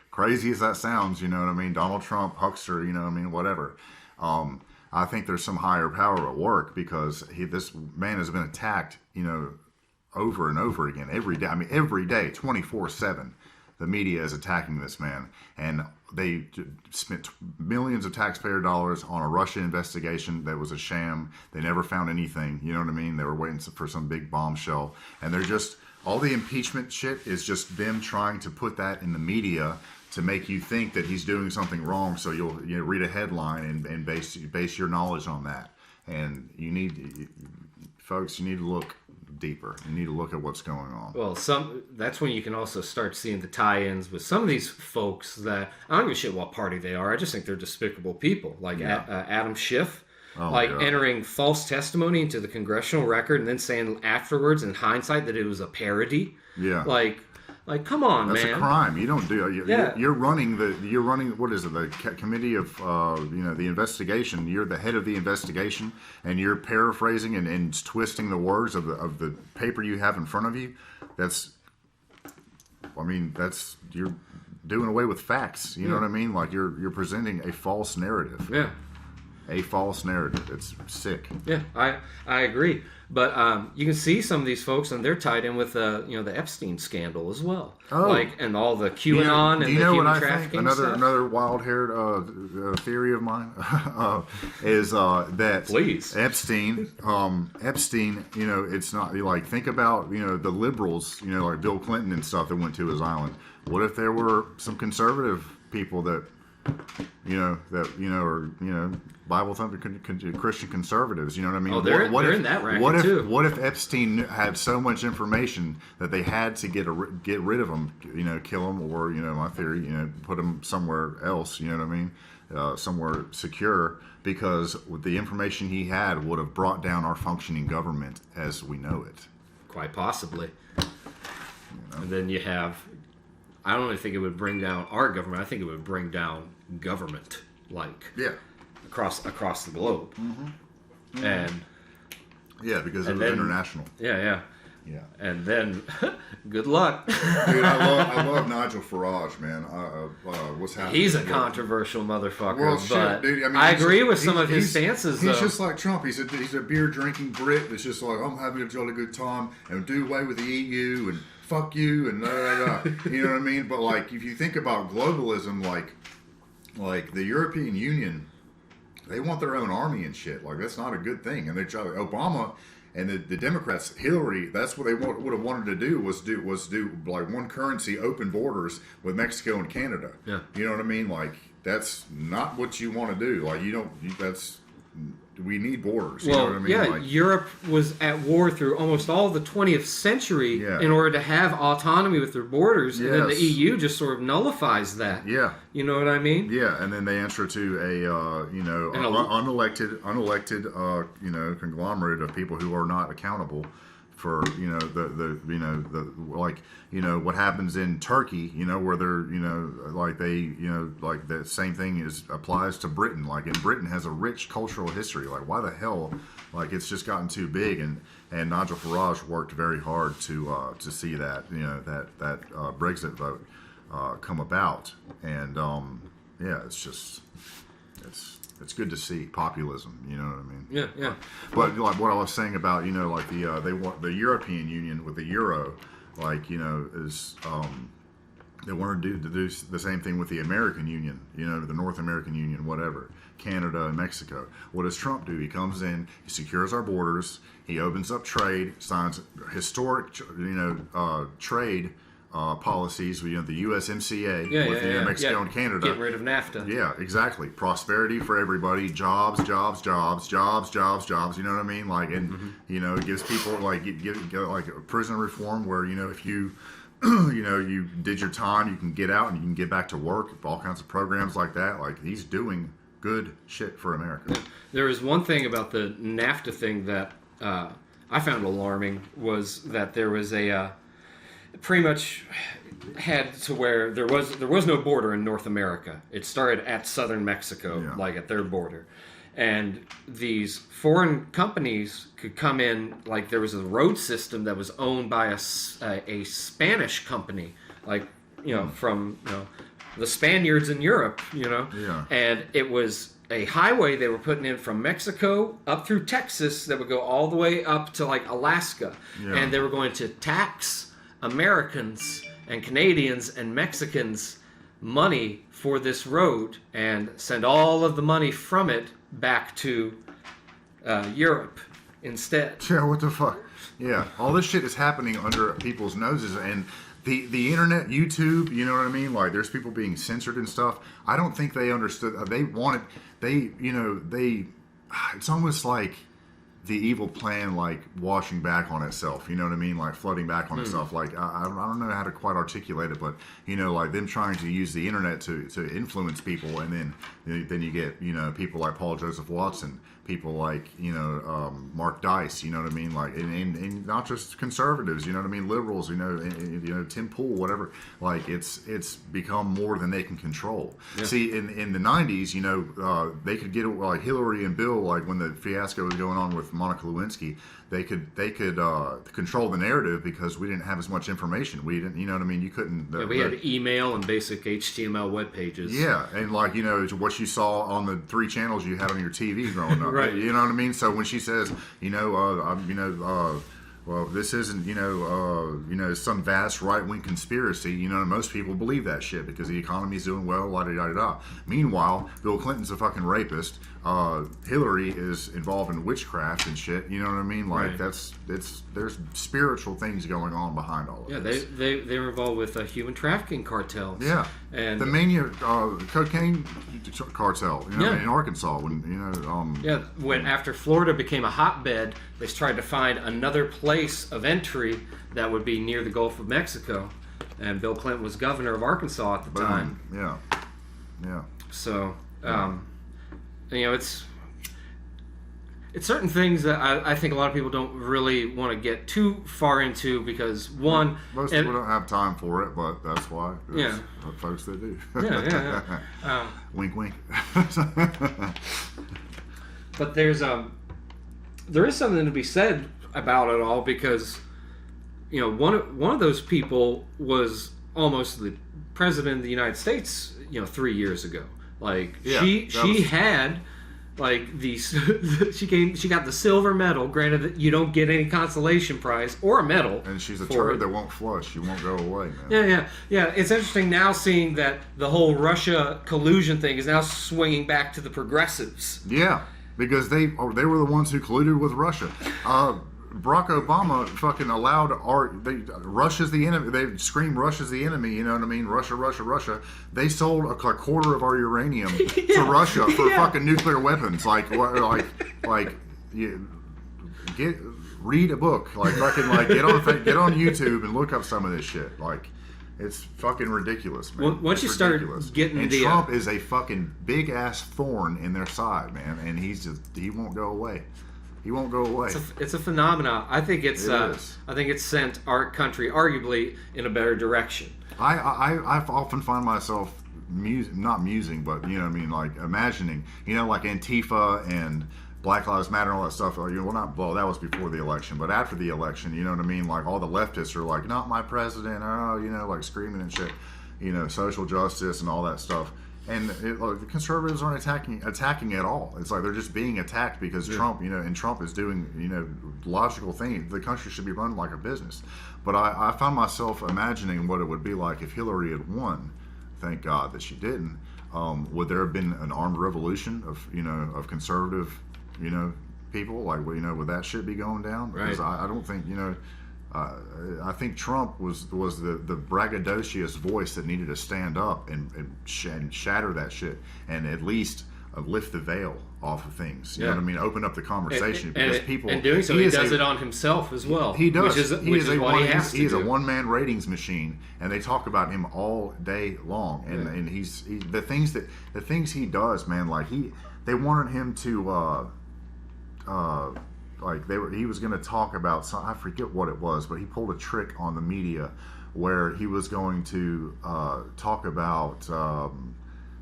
crazy as that sounds, you know what I mean? Donald Trump, huckster, you know what I mean? Whatever. I think there's some higher power at work, because this man has been attacked, you know, over and over again every day. I mean, every day, 24/7, the media is attacking this man, and they spent millions of taxpayer dollars on a Russia investigation that was a sham. They never found anything. You know what I mean? They were waiting for some big bombshell, and they're just all the impeachment shit is just them trying to put that in the media to make you think that he's doing something wrong. So you'll read a headline and base your knowledge on that. And folks, you need to look deeper. You need to look at what's going on. Well, that's when you can also start seeing the tie-ins with some of these folks that I don't give a shit what party they are. I just think they're despicable people, like Adam Schiff, entering false testimony into the congressional record and then saying afterwards, in hindsight, that it was a parody. Yeah, like come on, that's man. That's a crime. You don't do. You're running what is it? The committee of the investigation. You're the head of the investigation, and you're paraphrasing and twisting the words of the paper you have in front of you. You're doing away with facts. You know what I mean? Like you're presenting a false narrative. Yeah. A false narrative. It's sick. Yeah, I agree. But you can see some of these folks, and they're tied in with the Epstein scandal as well. Oh, and all the QAnon and the human trafficking stuff. Another wild-haired theory of mine is that please Epstein. You know, it's not like, think about the liberals. Like Bill Clinton and stuff that went to his island. What if there were some conservative people that are Bible thumping Christian conservatives? You know what I mean? Oh, they're in that racket too. What if Epstein had so much information that they had to get rid of him? Kill him, or my theory, put him somewhere else. You know what I mean? Somewhere secure, because the information he had would have brought down our functioning government as we know it. Quite possibly. And then you have. I don't even think it would bring down our government. I think it would bring down government, across the globe. Mm-hmm. And because it was international. Yeah. And then, good luck. Dude, I love Nigel Farage, man. What's happening? He's a controversial motherfucker. Well, shit, but dude. I mean, I agree with some of his stances. He's just like Trump. He's a beer drinking Brit that's just like, I'm having a jolly good time and do away with the EU and fuck you and you know what I mean? But like, if you think about globalism, like the European Union, they want their own army and shit. Like, that's not a good thing. And they try Obama and the Democrats, Hillary, that's what they would have wanted to do was do like one currency, open borders with Mexico and Canada. Yeah. You know what I mean? Like, that's not what you want to do. Like, we need borders. You know what I mean? Yeah, like, Europe was at war through almost all the 20th century in order to have autonomy with their borders, and then the EU just sort of nullifies that. Yeah. You know what I mean? Yeah, and then they answer to a unelected conglomerate of people who are not accountable for what happens in Turkey, where they're like the same thing applies to Britain. Like, in Britain has a rich cultural history. Like, why the hell, like, it's just gotten too big. And Nigel Farage worked very hard to see that that Brexit vote come about. And it's good to see populism. You know what I mean? Yeah. But like what I was saying about they want the European Union with the euro, is they want to do the same thing with the American Union. The North American Union, whatever. Canada, and Mexico. What does Trump do? He comes in, he secures our borders, he opens up trade, signs historic, trade policies. The USMCA with Mexico and Canada. Get rid of NAFTA. Yeah, exactly. Prosperity for everybody. Jobs. You know what I mean? Like, and it gives people like like a prison reform where if you you did your time, you can get out and you can get back to work. All kinds of programs like that. Like, he's doing good shit for America. There is one thing about the NAFTA thing that I found alarming, was that there was a pretty much had to where there was no border in North America. It started at southern Mexico, like at their border. And these foreign companies could come in, like there was a road system that was owned by a Spanish company, like, from, the Spaniards in Europe, and it was a highway they were putting in from Mexico up through Texas that would go all the way up to like Alaska. And they were going to tax Americans and Canadians and Mexicans money for this road and send all of the money from it back to Europe instead. Yeah, what the fuck? Yeah, all this shit is happening under people's noses, and the internet, YouTube, you know what I mean? Like, there's people being censored and stuff. I don't think they understood. It's almost like the evil plan, like, washing back on itself, you know what I mean? Like, flooding back on itself. Like, I don't know how to quite articulate it, but, like, them trying to use the internet to influence people, and then you get, people like Paul Joseph Watson, people like, Mark Dice, you know what I mean? Like, and not just conservatives, you know what I mean? Liberals, Tim Pool, whatever. Like, it's become more than they can control. Yeah. See, in the 90s, they could get, like, Hillary and Bill, like, when the fiasco was going on with Monica Lewinsky, they could control the narrative because we didn't have as much information. We didn't, you know what I mean? You couldn't. We had email and basic HTML web pages. Yeah, and like, what you saw on the 3 channels you had on your TV growing up. Right. You know what I mean? So when she says, well, this isn't, some vast right-wing conspiracy, most people believe that shit because the economy's doing well, la-da-da-da-da. Meanwhile, Bill Clinton's a fucking rapist. Hillary is involved in witchcraft and shit, you know what I mean? Like, right. There's spiritual things going on behind all of this. Yeah, they were involved with human trafficking cartels. Yeah. And the mania cocaine cartel, in Arkansas, when after Florida became a hotbed, they tried to find another place of entry that would be near the Gulf of Mexico, and Bill Clinton was governor of Arkansas at the time. Yeah. So, it's certain things that I think a lot of people don't really want to get too far into because, one... Most people don't have time for it, but that's why. There's folks that do. Yeah. Wink, wink. But there is something to be said about it all because, one of those people was almost the president of the United States, 3 years ago. Like, she had... Like she got the silver medal. Granted that you don't get any consolation prize or a medal. And she's a turd that won't flush. She won't go away, man. Yeah. It's interesting now seeing that the whole Russia collusion thing is now swinging back to the progressives. Yeah, because they were the ones who colluded with Russia. Barack Obama fucking allowed Russia's the enemy. They scream Russia's the enemy. You know what I mean? Russia, Russia, Russia. They sold a quarter of our uranium to Russia for fucking nuclear weapons. Like read a book. Like fucking get on YouTube and look up some of this shit. Like, it's fucking ridiculous, man. Once you start getting and Trump is a fucking big ass thorn in their side, man, and he won't go away. He won't go away. It's a phenomenon. I think it's sent our country arguably in a better direction. I often find myself not musing, but like imagining, like Antifa and Black Lives Matter and all that stuff. That was before the election, but after the election, you know what I mean? Like all the leftists are like, not my president, like screaming and shit, social justice and all that stuff. And the conservatives aren't attacking at all. It's like they're just being attacked because Trump, and Trump is doing, logical things. The country should be run like a business. But I found myself imagining what it would be like if Hillary had won. Thank God that she didn't. would there have been an armed revolution of of conservative people, like would that shit be going down? Because I don't think I think Trump was the braggadocious voice that needed to stand up and shatter that shit and at least lift the veil off of things. You know what I mean? Open up the conversation because people. And doing so, he does it on himself as well. He does. Which is what he has to do. He's a one-man ratings machine, and they talk about him all day long. And he's the things he does, man. Like they wanted him to. He was going to talk about I forget what it was, but he pulled a trick on the media where he was going to talk about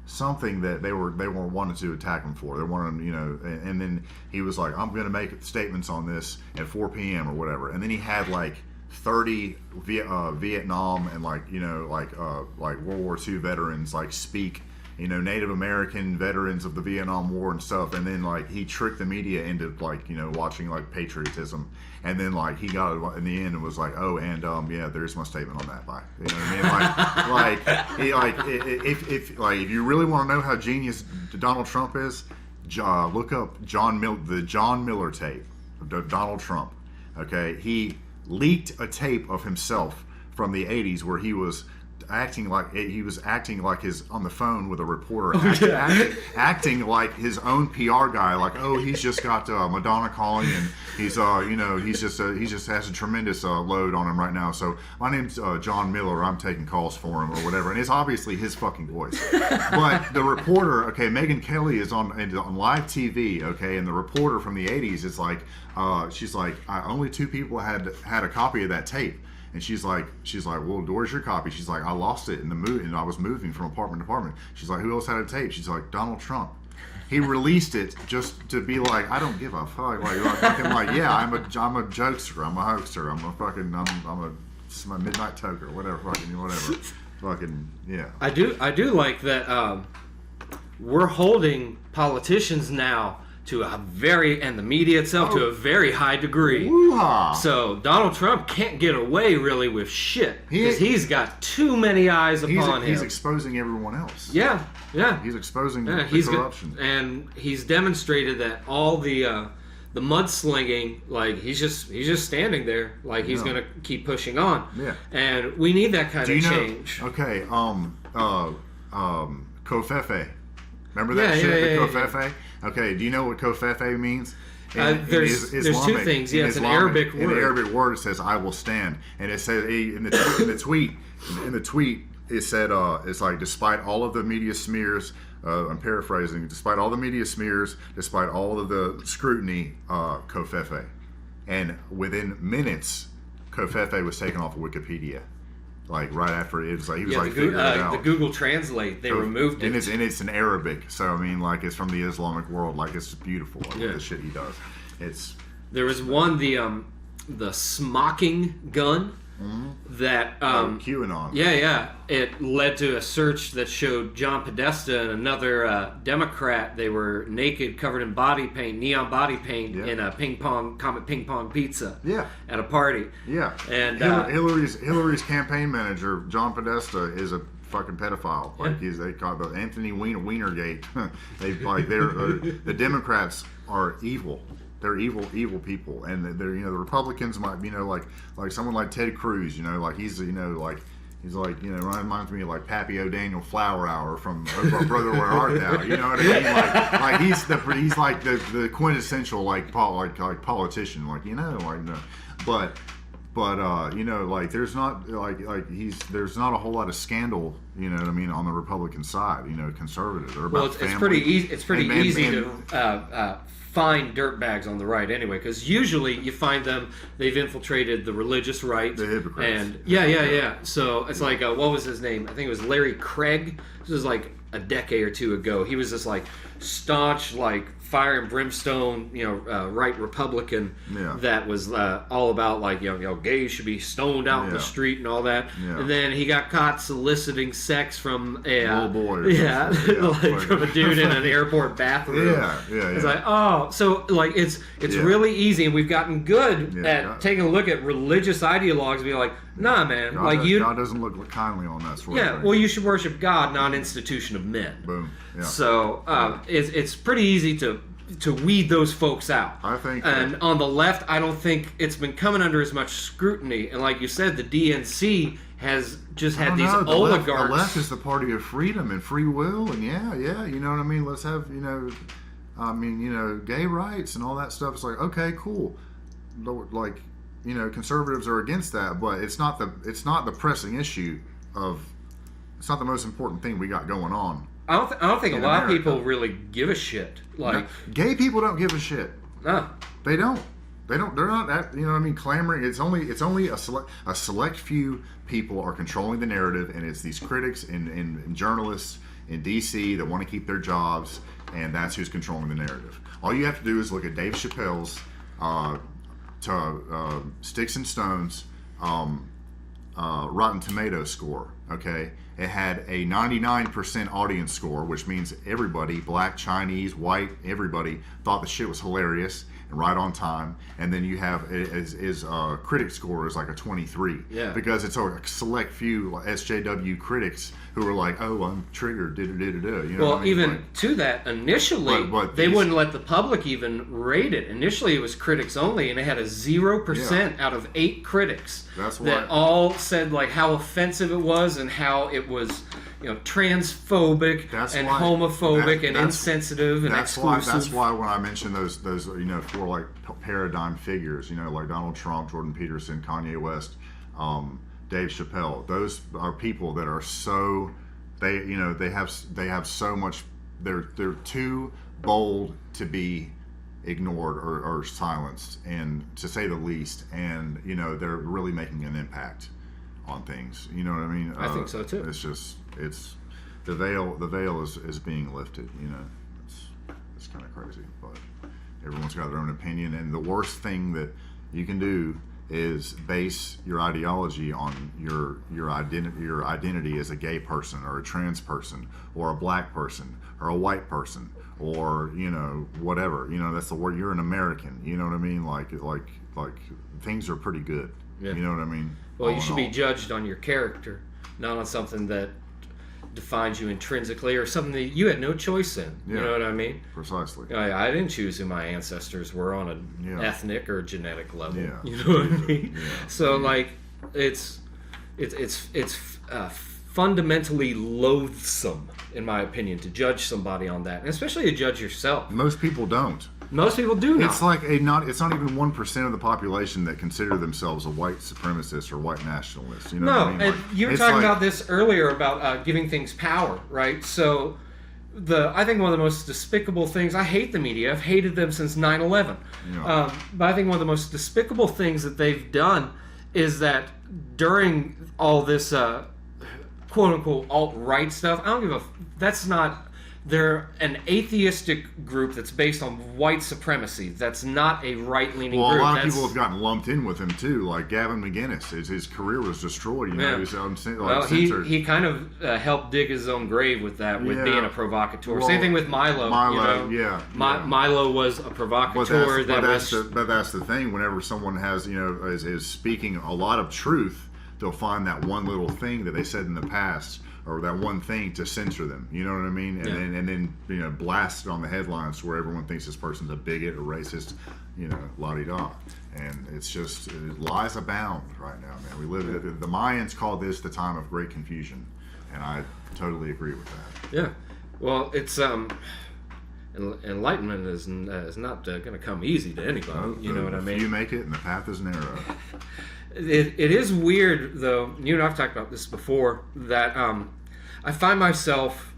something that they were wanted to attack him for. They wanted him, and then he was like, I'm going to make statements on this at 4 p.m. or whatever. And then he had like 30 Vietnam and like World War II veterans speak. Native American veterans of the Vietnam War and stuff, and then he tricked the media into watching patriotism, and then he got it in the end and was like, oh, and there's my statement on that. Bye. You know what I mean? If you really want to know how genius Donald Trump is, look up the John Miller tape of Donald Trump. Okay, he leaked a tape of himself from the 80s where he was acting like his on the phone with a reporter, acting like his own PR guy, he's just got Madonna calling and he just has a tremendous load on him right now. So my name's John Miller. I'm taking calls for him or whatever, and it's obviously his fucking voice. But the reporter, Megyn Kelly is on live TV, and the reporter from the 80s is she's like, only 2 people had a copy of that tape. And she's like, well, where's your copy? She's like, I lost it in the move, and I was moving from apartment to apartment. She's like, who else had a tape? She's like, Donald Trump. He released it just to be like, I don't give a fuck. Yeah, I'm a jokester, I'm a hoaxer, I'm a midnight toker, whatever. Yeah. I do like that. We're holding politicians now to and the media itself to a very high degree. Woo-ha. So Donald Trump can't get away really with shit because he's got too many eyes upon him. He's exposing everyone else. Yeah. He's exposing the corruption, and he's demonstrated that all the mudslinging, he's just standing there, he's gonna keep pushing on. Yeah, and we need that kind of change. Okay, Covfefe. Remember that shit, the Covfefe? Yeah. Okay, do you know what Covfefe means? There's 2 things. Yeah, it's an Arabic word. In the Arabic word, it says "I will stand," and it says in the tweet it said it's despite all of the media smears. I'm paraphrasing. Despite all the media smears, despite all of the scrutiny, Covfefe, and within minutes, Covfefe was taken off of Wikipedia. Right after it was he was figuring it out. The Google Translate, they removed it. And it's in Arabic, so I mean it's from the Islamic world, it's beautiful the shit he does. There was one, the smocking gun that QAnon. Yeah. It led to a search that showed John Podesta and another Democrat. They were naked, covered in body paint, neon body paint, in a Comet ping pong pizza. Yeah. At a party. Yeah. And Hillary's campaign manager, John Podesta, is a fucking pedophile. They call it the Anthony Weinergate. The Democrats are evil. They're evil people, and they're the Republicans might like someone like Ted Cruz, he's reminds me of Pappy O'Daniel Flower Hour from Oh Brother Where Art Thou, you know what I mean? He's the quintessential politician, but there's not there's not a whole lot of scandal, on the Republican side, conservative. They're about family. It's pretty easy to find dirtbags on the right anyway, because usually you find them, they've infiltrated the religious right. The hypocrites. And yeah. So it's what was his name? I think it was Larry Craig. This was a decade or 2 ago. He was this staunch, fire and brimstone, right Republican Yeah. that was all about like gays should be stoned out in the street and all that. Yeah. And then he got caught soliciting sex from a little boy. Or yeah, something. like from a dude in an airport bathroom. Yeah. It's like, so like it's really easy, and we've gotten good at taking a look at religious ideologues and being like, nah, man, God doesn't look kindly on that sort of thing. well, you should worship God, not an institution of men. Boom. Yeah. So it's pretty easy to weed those folks out. I think. And on the left, I don't think it's been coming under as much scrutiny. And like you said, the DNC has just had these oligarchs. The left is the party of freedom and free will, and you know what I mean. Let's have gay rights and all that stuff. It's like, okay, cool. Like, conservatives are against that, but it's not the pressing issue it's not the most important thing we got going on. I don't think a lot America. of people really give a shit. Like, gay people don't give a shit. no. They don't. They're not. You know what I mean? Clamoring. It's only a select few people are controlling the narrative, and it's these critics and journalists in D.C. that want to keep their jobs, and that's who's controlling the narrative. All you have to do is look at Dave Chappelle's Sticks and Stones Rotten Tomatoes score. Okay, it had a 99% audience score, which means everybody, black, Chinese, white, everybody thought the shit was hilarious and right on time. And then you have his critic score is like a 23. Yeah. Because it's a select few SJW critics who are like, oh, I'm triggered, You know what I mean? Even like, to that, initially, but they wouldn't let the public even rate it. Initially, it was critics only, and it had a 0% out of 8 critics That's why, that all said like how offensive it was and how it was, transphobic and homophobic and insensitive and exclusive. That's why when I mentioned those 4 like paradigm figures, like Donald Trump, Jordan Peterson, Kanye West, Dave Chappelle, those are people that are so they have so much. They're too bold to be ignored or silenced, and to say the least. And they're really making an impact on things. You know what I mean? I think so too. It's the veil is being lifted. It's kind of crazy, but everyone's got their own opinion. And the worst thing that you can do is base your ideology on your identity as a gay person or a trans person or a black person or a white person or whatever. That's the word. You're an American. You know what I mean? Like things are pretty good. Yeah. You know what I mean? Well, you should be judged on your character, not on something that defines you intrinsically or something that you had no choice in. Yeah. You know what I mean? Precisely. I didn't choose who my ancestors were on an ethnic or genetic level. Yeah. You know what I mean? Yeah. So like, it's fundamentally loathsome, in my opinion, to judge somebody on that, and especially to judge yourself. Most people don't. Most people do not. It's like it's not even 1% of the population that consider themselves a white supremacist or white nationalist. You know what I mean? And you were talking about this earlier about giving things power, right? So I think one of the most despicable things, I hate the media. I've hated them since 9/11. Yeah. But I think one of the most despicable things that they've done is that during all this quote unquote alt-right stuff, that's not. They're an atheistic group that's based on white supremacy. That's not a right-leaning group. Well, a lot of people have gotten lumped in with him too, like Gavin McInnes. His career was destroyed. He kind of helped dig his own grave with that, with being a provocateur. Well, same thing with Milo. Milo was a provocateur. But that's the thing. Whenever someone has is speaking a lot of truth, they'll find that one little thing that they said in the past, or that one thing to censor them. You know what I mean? And then blast it on the headlines where everyone thinks this person's a bigot or racist, la-di-da. And it's just lies abound right now, man. We live. The Mayans called this the time of great confusion, and I totally agree with that. Yeah. Well, it's enlightenment is not going to come easy to anybody. You know what I mean? You make it, and the path is narrow. It is weird, though. You and I've talked about this before. That I find myself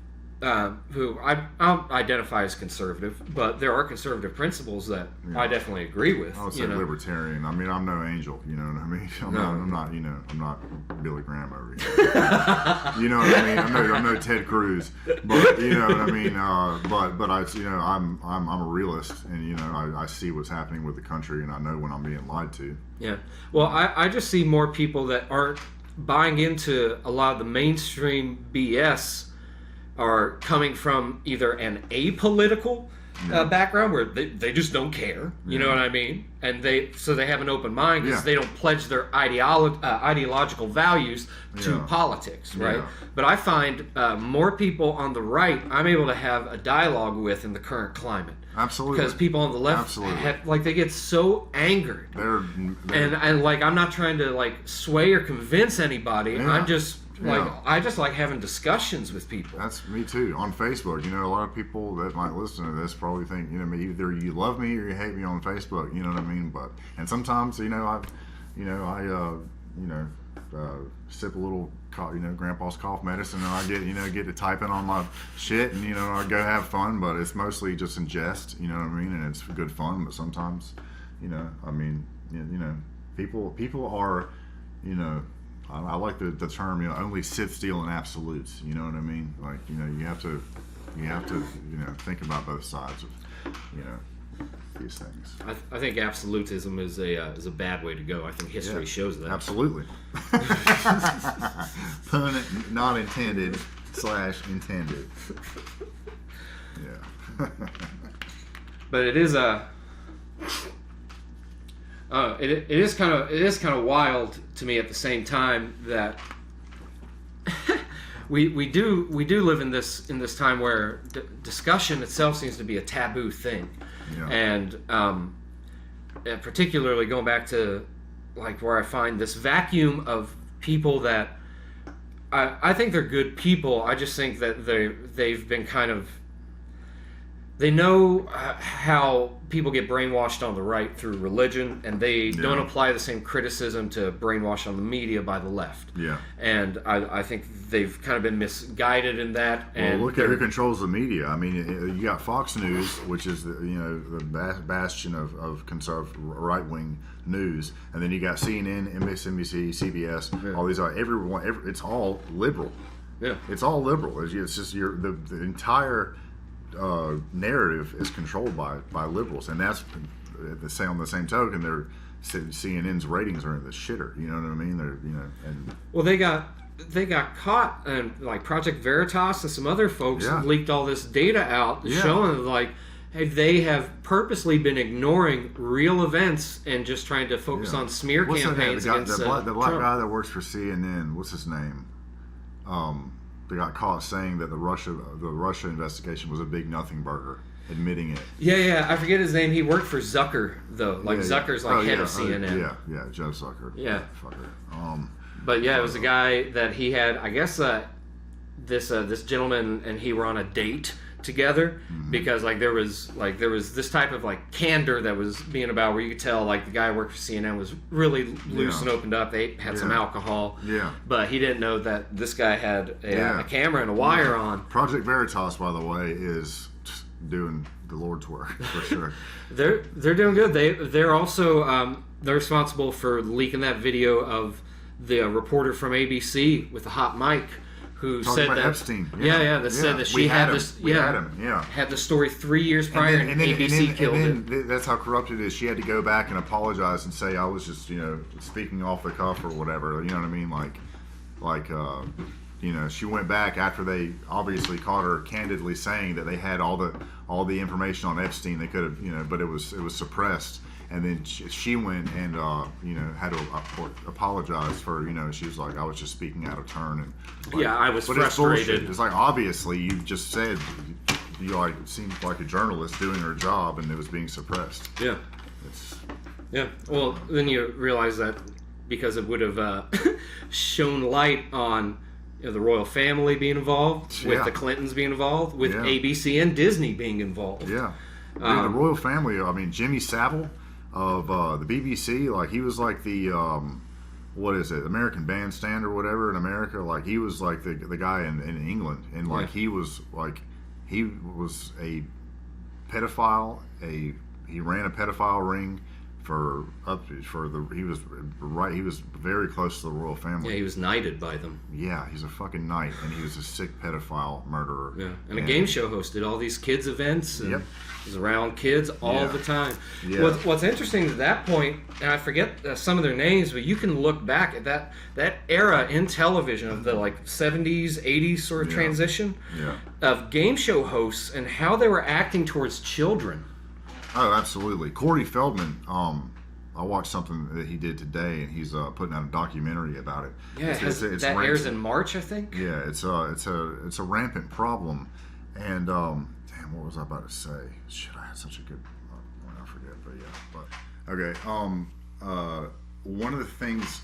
who I'll identify as conservative, but there are conservative principles that I definitely agree with. I would say libertarian. I mean, I'm no angel. You know what I mean? I'm not. You know, I'm not Billy Graham over here. You know what I mean? I'm no Ted Cruz. But you know what I mean? But I, you know, I'm a realist, and you know, I see what's happening with the country, and I know when I'm being lied to. Yeah. Well, I just see more people that aren't buying into a lot of the mainstream BS are coming from either an apolitical background where they just don't care, you know what I mean, and they have an open mind because they don't pledge their ideological values to politics, right? But I find more people on the right I'm able to have a dialogue with in the current climate. Absolutely. Because people on the left they get so angered. They're and like I'm not trying to like sway or convince anybody. I'm just I just like having discussions with people. That's me too. On Facebook, you know, a lot of people that might listen to this probably think, you know, either you love me or you hate me on Facebook. You know what I mean? And sometimes, you know, I sip a little, you know, Grandpa's cough medicine, and I get to typing on my shit, and you know, I go have fun. But it's mostly just in jest. You know what I mean? And it's good fun. But sometimes, you know, I mean, you know, people are, you know. I like the term, you know, only sit still in absolutes. You know what I mean? Like, you know, you have to, you know, think about both sides of, you know, these things. I think absolutism is a bad way to go. I think history shows that. Absolutely. Pun not intended / intended. Yeah. But it is it is kind of wild to me at the same time that we do live in this time where discussion itself seems to be a taboo thing, and particularly going back to like where I find this vacuum of people that I think they're good people. I just think that they've been kind of. They know how people get brainwashed on the right through religion, and they don't apply the same criticism to brainwash on the media by the left. Yeah. And I think they've kind of been misguided in that. And look at who controls the media. I mean, you got Fox News, which is the bastion of conservative right-wing news, and then you got CNN, MSNBC, CBS, all these are it's all liberal. Yeah. It's all liberal. It's just the entire narrative is controlled by liberals, and that's on the same token. CNN's ratings are in the shitter. You know what I mean? They got caught, and like Project Veritas and some other folks leaked all this data out, showing like, hey, they have purposely been ignoring real events and just trying to focus on smear campaigns against the black Trump. guy that works for CNN. What's his name? They got caught saying that the Russia investigation was a big nothing burger, admitting it. Yeah, I forget his name. He worked for Zucker though. Like Zucker's head of CNN. Yeah, Joe Zucker. Yeah. Fucker. But yeah, it was a guy that he had. I guess this gentleman and he were on a date together, because there was this type of like candor that was being about, where you could tell like the guy who worked for CNN was really loose and opened up. They had some alcohol, but he didn't know that this guy had a camera and a wire on. Project Veritas, by the way, is doing the Lord's work for sure. They're doing good. They're also they're responsible for leaking that video of the reporter from ABC with the hot mic, who said that Epstein. Said that she had this. Had the story 3 years prior, and ABC killed it. That's how corrupt it is. She had to go back and apologize and say, I was just, speaking off the cuff or whatever. You know what I mean? Like, she went back after they obviously caught her candidly saying that they had all the information on Epstein. They could have, but it was suppressed. And then she went and, had to apologize for, she was like, I was just speaking out of turn. And I was frustrated. It's like, obviously, you just said you seemed like a journalist doing her job, and it was being suppressed. Yeah. Well, then you realize that because it would have shone light on the royal family being involved, with the Clintons being involved, with ABC and Disney being involved. Yeah. The royal family, Jimmy Savile of the BBC, like he was like the what is it, American Bandstand or whatever in America. Like he was like the guy in England, and like he was a pedophile. He ran a pedophile ring he was very close to the royal family. Yeah, he was knighted by them. Yeah, he's a fucking knight, and he was a sick pedophile murderer. Yeah, and a game show host, did all these kids events, and was around kids all the time. Yeah. What's interesting to that point, and I forget some of their names, but you can look back at that era in television of the like 70s, 80s sort of transition of game show hosts and how they were acting towards children. Oh, absolutely. Corey Feldman, I watched something that he did today, and he's putting out a documentary about it. Yeah, that airs in March, I think. Yeah, it's a rampant problem, and damn, what was I about to say? Shit, I had such a good. I forget, but yeah, but okay. One of the things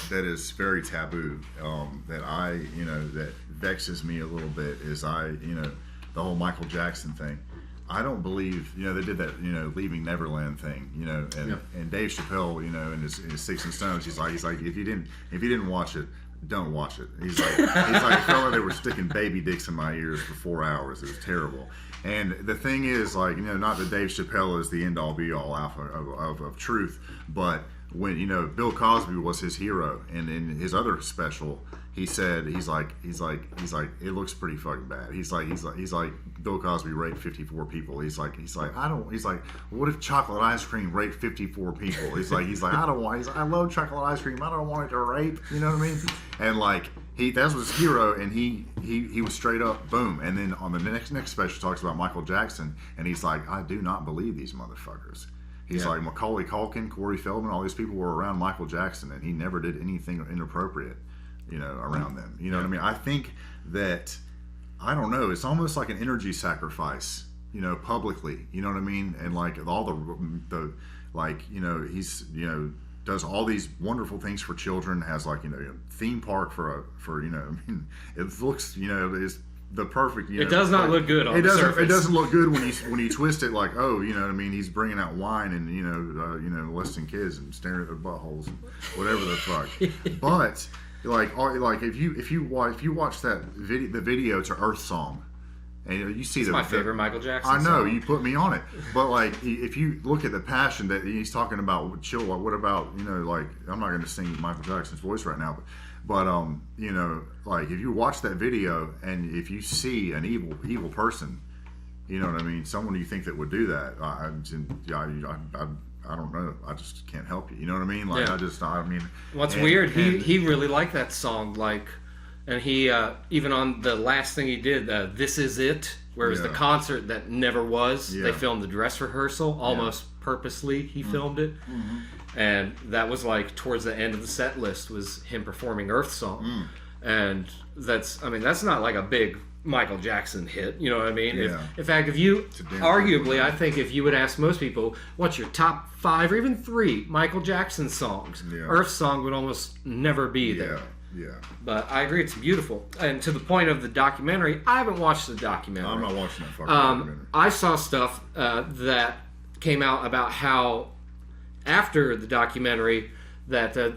that is very taboo that vexes me a little bit is the whole Michael Jackson thing. I don't believe, they did that, Leaving Neverland thing, and Dave Chappelle, in his Sticks and Stones, he's like, if you didn't watch it, don't watch it. He's like, fella, they were sticking baby dicks in my ears for 4 hours. It was terrible. And the thing is, like, not that Dave Chappelle is the end all be all alpha of truth, but when, Bill Cosby was his hero, and in his other special, he said, he's like, it looks pretty fucking bad. He's like, Bill Cosby raped 54 people. He's like, what if chocolate ice cream raped 54 people? He's like, I love chocolate ice cream. I don't want it to rape. You know what I mean? And like, that was his hero, and he was straight up boom. And then on the next special talks about Michael Jackson, and he's like, I do not believe these motherfuckers. He's like, Macaulay Culkin, Corey Feldman, all these people were around Michael Jackson, and he never did anything inappropriate, around them. You know what I mean? I think that, I don't know, it's almost like an energy sacrifice, publicly. You know what I mean? And like all the like, he's, does all these wonderful things for children, has like, theme park for it looks, is the perfect. It does not look good on the surface. It doesn't look good when you twist it like, oh, what I mean, he's bringing out wine and molesting kids and staring at their buttholes and whatever the fuck. But like if you watch that video, the video to Earth Song, and you see it's my favorite Michael Jackson I know song. You put me on it, but like if you look at the passion that he's talking about with chill, what about like, I'm not going to sing Michael Jackson's voice right now, but like if you watch that video and if you see an evil person, you know what I mean, someone you think that would do that, I don't know, I just can't help you. You know what I mean? Like what's weird? He really liked that song, like. And he, even on the last thing he did, This Is It, where it was the concert that never was, they filmed the dress rehearsal, almost purposely he filmed it. Mm-hmm. And that was like towards the end of the set list was him performing Earth Song. And that's not like a big Michael Jackson hit, you know what I mean? Yeah. In fact, if you, arguably, I think if you would ask most people, what's your top 5 or even 3 Michael Jackson songs, Earth Song would almost never be there. Yeah. But I agree, it's beautiful. And to the point of the documentary, I haven't watched the documentary. I'm not watching that fucking documentary. I saw stuff that came out about how after the documentary that the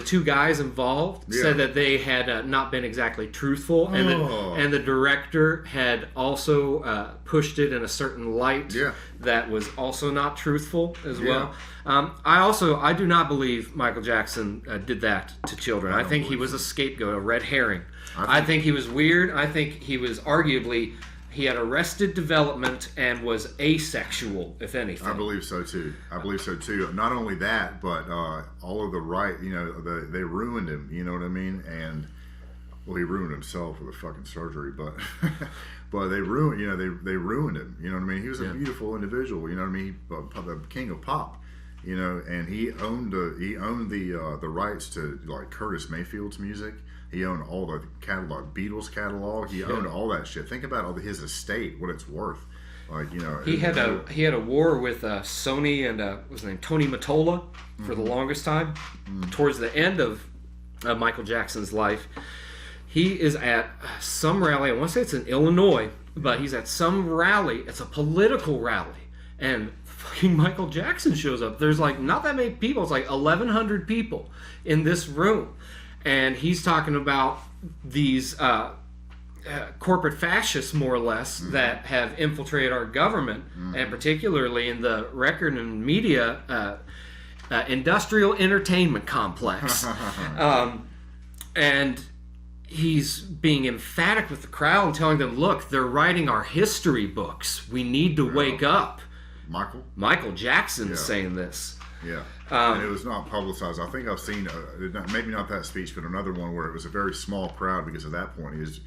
two guys involved said that they had not been exactly truthful, and the director had also pushed it in a certain light that was also not truthful as well. I do not believe Michael Jackson did that to children. I think he was a scapegoat, a red herring. I think he was weird. I think he was arguably, he had arrested development and was asexual, if anything. I believe so too. Not only that, but all of the right, they ruined him. You know what I mean? And well, he ruined himself with a fucking surgery, but but they ruined, they ruined him. You know what I mean? He was a beautiful individual. You know what I mean? The king of pop. And he owned the rights to like Curtis Mayfield's music. He owned all the catalog, Beatles catalog. He owned all that shit. Think about all his estate, what it's worth. Like he had a war with Sony and what was his name, Tony Mottola for the longest time. Towards the end of Michael Jackson's life, he is at some rally. I want to say it's in Illinois, but he's at some rally. It's a political rally, and fucking Michael Jackson shows up. There's like not that many people. It's like 1,100 people in this room, and he's talking about these corporate fascists, more or less, that have infiltrated our government, and particularly in the record and media industrial entertainment complex. And he's being emphatic with the crowd and telling them, look, they're writing our history books. We need to wake up. Michael Jackson's saying this. Yeah. And it was not publicized. I think I've seen, maybe not that speech, but another one where it was a very small crowd, because at that point his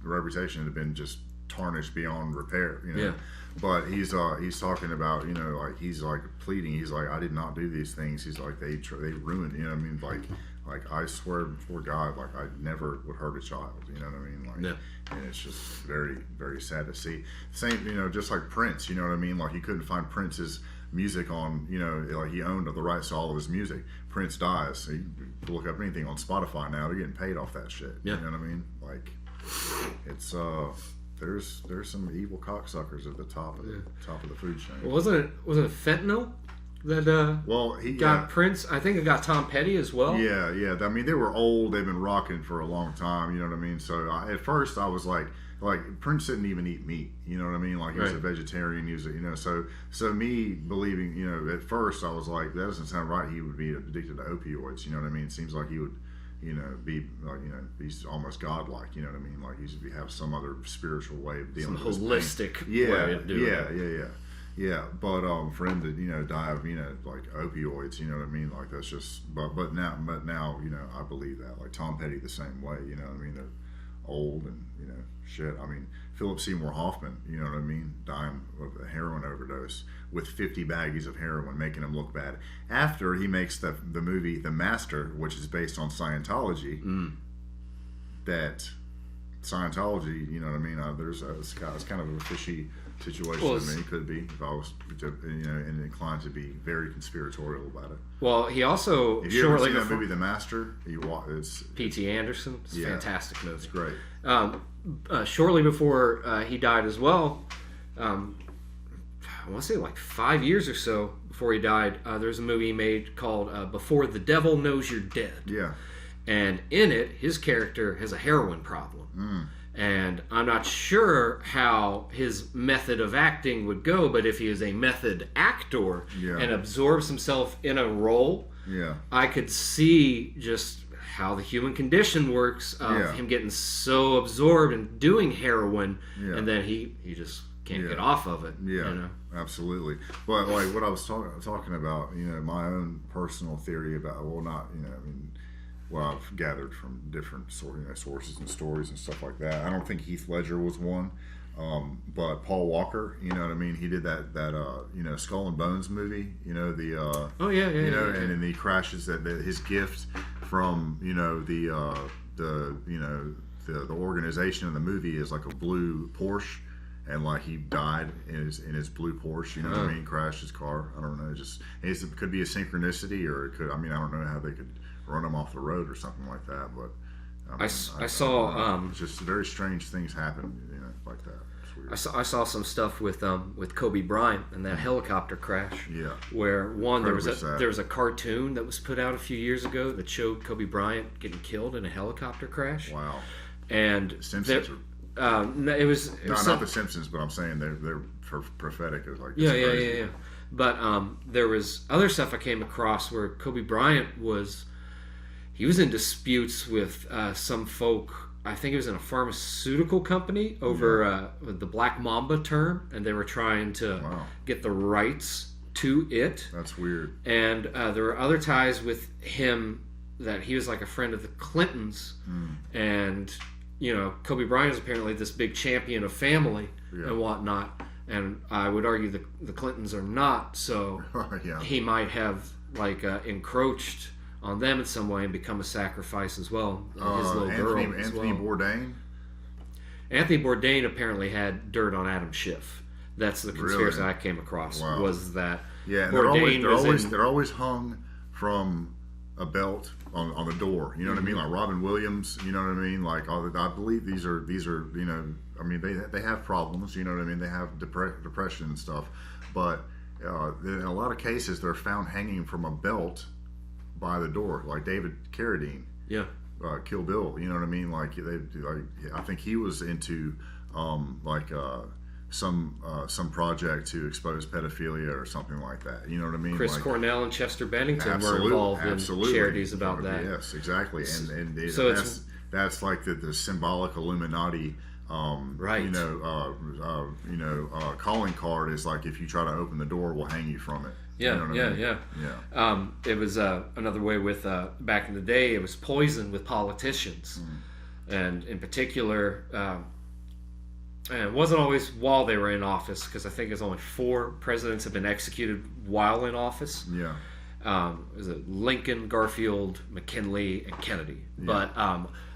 reputation had been just tarnished beyond repair. Yeah. But he's talking about, like he's like pleading. He's like, I did not do these things. He's like, they ruined. You know what I mean? Like I swear before God, like I never would hurt a child. You know what I mean? Like, and it's just very, very sad to see. Same, just like Prince. You know what I mean? Like you couldn't find Prince's music on, like he owned the rights to all of his music. Prince dies. So you look up anything on Spotify now, they're getting paid off that shit. Yeah. You know what I mean? Like it's there's some evil cocksuckers at the top of the food chain. Well, wasn't it fentanyl that he got Prince? I think it got Tom Petty as well. Yeah. I mean, they were old. They've been rocking for a long time. You know what I mean? So at first I was like Prince didn't even eat meat. You know what I mean? Like he was a vegetarian. He was, so me believing, at first I was like, that doesn't sound right. He would be addicted to opioids. You know what I mean? It seems like he would, be like, he's almost godlike. You know what I mean? Like he'd have some other spiritual way of dealing with holistic way of doing it. Yeah, but for him to die of like opioids, you know what I mean? Like that's just but now I believe that. Like Tom Petty the same way, you know what I mean? They're old and shit. I mean Philip Seymour Hoffman, you know what I mean? Dying of a heroin overdose with 50 baggies of heroin, making him look bad. After he makes the movie The Master, which is based on Scientology, that Scientology, you know what I mean? It's kind of a fishy situation. I mean, it could be if I was, and inclined to be very conspiratorial about it. Well, he also if you ever seen that movie, The Master, it's P.T. Anderson. It's a fantastic movie. It's great. Shortly before he died as well, I want to say like 5 years or so before he died, there's a movie he made called Before the Devil Knows You're Dead. Yeah. And in it, his character has a heroin problem. And I'm not sure how his method of acting would go, but if he is a method actor and absorbs himself in a role, I could see just how the human condition works of him getting so absorbed and doing heroin, and then he just can't get off of it. Absolutely. But like what I was talking about, my own personal theory about, what I've gathered from different sources and stories and stuff like that. I don't think Heath Ledger was one, but Paul Walker. You know what I mean? He did that Skull and Bones movie. And then he crashes his gift from the organization in the movie is like a blue Porsche. And like he died in his blue Porsche, you know what I mean? Crashed his car. I don't know. It could be a synchronicity, or it could. I mean, I don't know how they could run him off the road or something like that. But I saw it's just very strange things happen, like that. It's weird. I saw some stuff with Kobe Bryant and that helicopter crash. Yeah. Where there was a cartoon that was put out a few years ago that showed Kobe Bryant getting killed in a helicopter crash. Wow. And Simpsons. It was not the Simpsons, but I'm saying they're prophetic. It's like yeah. But there was other stuff I came across where Kobe Bryant was in disputes with some folk. I think it was in a pharmaceutical company over the Black Mamba term, and they were trying to get the rights to it. That's weird. And there were other ties with him that he was like a friend of the Clintons, and Kobe Bryant is apparently this big champion of family and whatnot, and I would argue the Clintons are not, so he might have encroached on them in some way and become a sacrifice as well. His little girl as well. Anthony Bourdain? Anthony Bourdain apparently had dirt on Adam Schiff. That's the conspiracy I came across, was that they're always hung from a belt on the door, you know what I mean? Like Robin Williams, you know what I mean? Like I believe these are I mean they have problems, you know what I mean? They have depression and stuff, but in a lot of cases, they're found hanging from a belt by the door, like David Carradine. Yeah. Kill Bill, you know what I mean? Like I think he was into some project to expose pedophilia or something like that. You know what I mean? Chris like, Cornell and Chester Bennington were involved in charities about that. Yes, exactly. And So that's like the symbolic Illuminati. Right. Calling card is like if you try to open the door, we'll hang you from it. Yeah, You know what I mean? yeah. It was another way with back in the day. It was poison with politicians, and in particular, and it wasn't always while they were in office, because I think there's only 4 presidents have been executed while in office. Yeah. It was Lincoln, Garfield, McKinley, and Kennedy. Yeah. But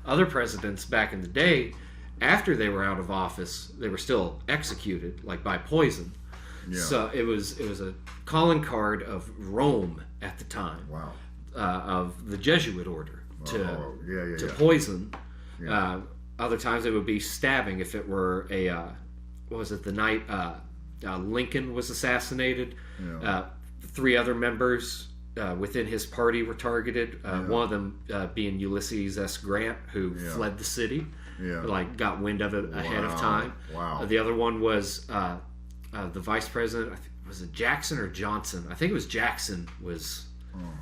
other presidents back in the day, after they were out of office, they were still executed, like by poison. Yeah. So it was a calling card of Rome at the time. Wow. Of the Jesuit order to yeah. poison. Yeah. Other times it would be stabbing if it were the night Lincoln was assassinated. Yeah. 3 other members within his party were targeted. One of them being Ulysses S. Grant, who fled the city. Yeah. Like got wind of it ahead of time. Wow. The other one was the vice president. Was it Jackson or Johnson? I think it was Jackson.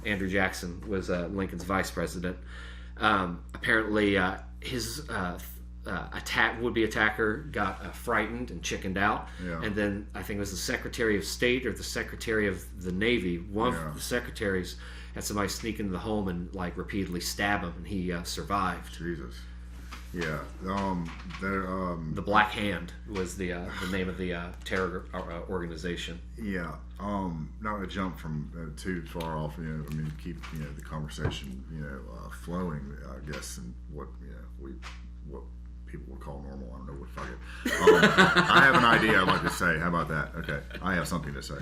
Andrew Jackson was Lincoln's vice president. Apparently, his would-be attacker got frightened and chickened out. Yeah. And then I think it was the Secretary of State or the Secretary of the Navy. One of the secretaries had somebody sneak into the home and like repeatedly stab him, and he survived. Jesus. Yeah. The Black Hand was the name of the terror organization. Yeah. Not to jump from too far off. Keep the conversation flowing. I guess, and what people would call normal. I don't know what fuck it. I have an idea I'd like to say. How about that? Okay, I have something to say.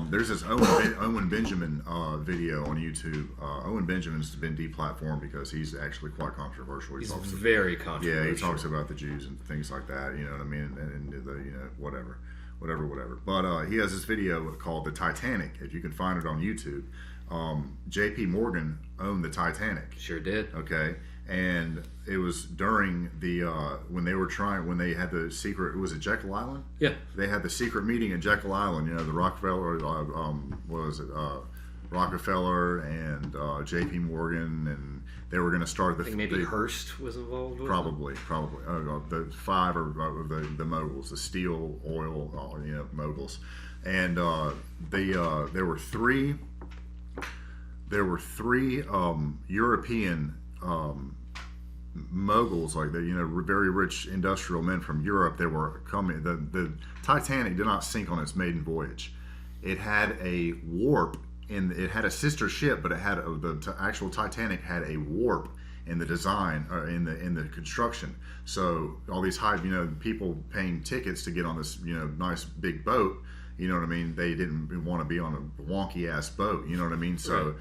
There's this Owen Benjamin video on YouTube. Owen Benjamin's been deplatformed because he's actually quite controversial. He's very controversial. Yeah, he talks about the Jews and things like that. You know what I mean? And the whatever. But he has this video called "The Titanic." If you can find it on YouTube, J.P. Morgan owned the Titanic. Sure did. Okay. And it was during the when they had the secret. Was it Jekyll Island? Yeah. They had the secret meeting at Jekyll Island. The Rockefeller, Rockefeller and J.P. Morgan, and they were going to start I think maybe Hearst was involved with probably the 5 of the moguls, the steel, oil, moguls, and there were three European moguls, like very rich industrial men from Europe. They were coming. The Titanic did not sink on its maiden voyage. It had a warp it had a sister ship, but it had the actual Titanic had a warp in the design or in the construction. So all these people paying tickets to get on this nice big boat. You know what I mean? They didn't want to be on a wonky ass boat. You know what I mean? So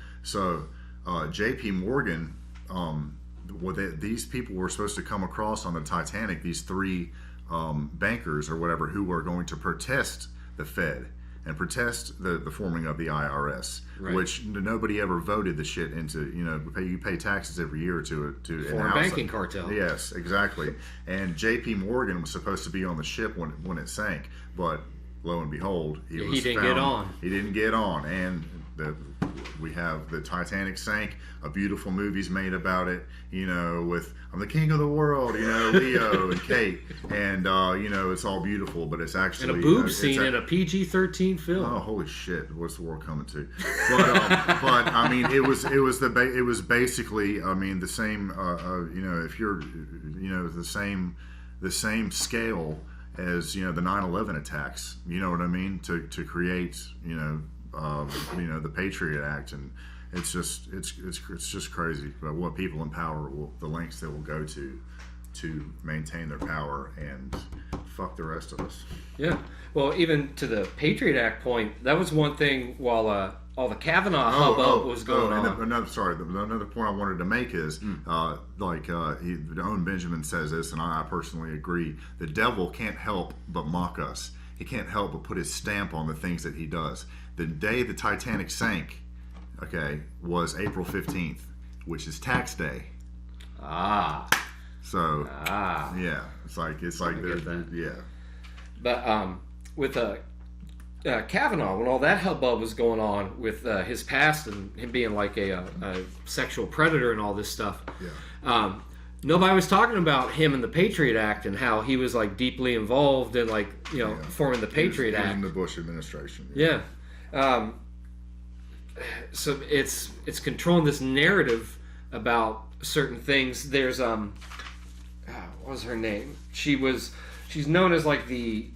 J.P. Morgan. These people were supposed to come across on the Titanic, these 3 bankers or whatever, who were going to protest the Fed and protest the forming of the IRS, right. Which nobody ever voted the shit into. You pay taxes every year to foreign banking cartel. Yes, exactly. And J.P. Morgan was supposed to be on the ship when it sank, but lo and behold, he didn't get on. He didn't get on, and we have the Titanic sank. A beautiful movie's made about it, with I'm the king of the world, Leo and Kate, and it's all beautiful, but it's actually and a boob scene in a PG-13 film. Oh, holy shit! What's the world coming to? But I mean, it was basically, I mean, the same. If you're, the same scale as the 9/11 attacks. You know what I mean? To create the Patriot Act, and it's just crazy about what people in power the lengths they will go to maintain their power and fuck the rest of us. Yeah. Well, even to the Patriot Act point, that was one thing while all the Kavanaugh hubbub was going on. Another point I wanted to make is, Owen Benjamin says this, and I personally agree, the devil can't help but mock us. he can't help but put his stamp on the things that he does. The day the Titanic sank, okay, was April 15th, which is tax day. So yeah, it's like yeah. But with Kavanaugh, when all that hubbub was going on with his past and him being like a sexual predator and all this stuff, nobody was talking about him and the Patriot Act and how he was like deeply involved in like forming the Patriot Act in the Bush administration. Yeah. So it's controlling this narrative about certain things. There's what was her name? She's known as like the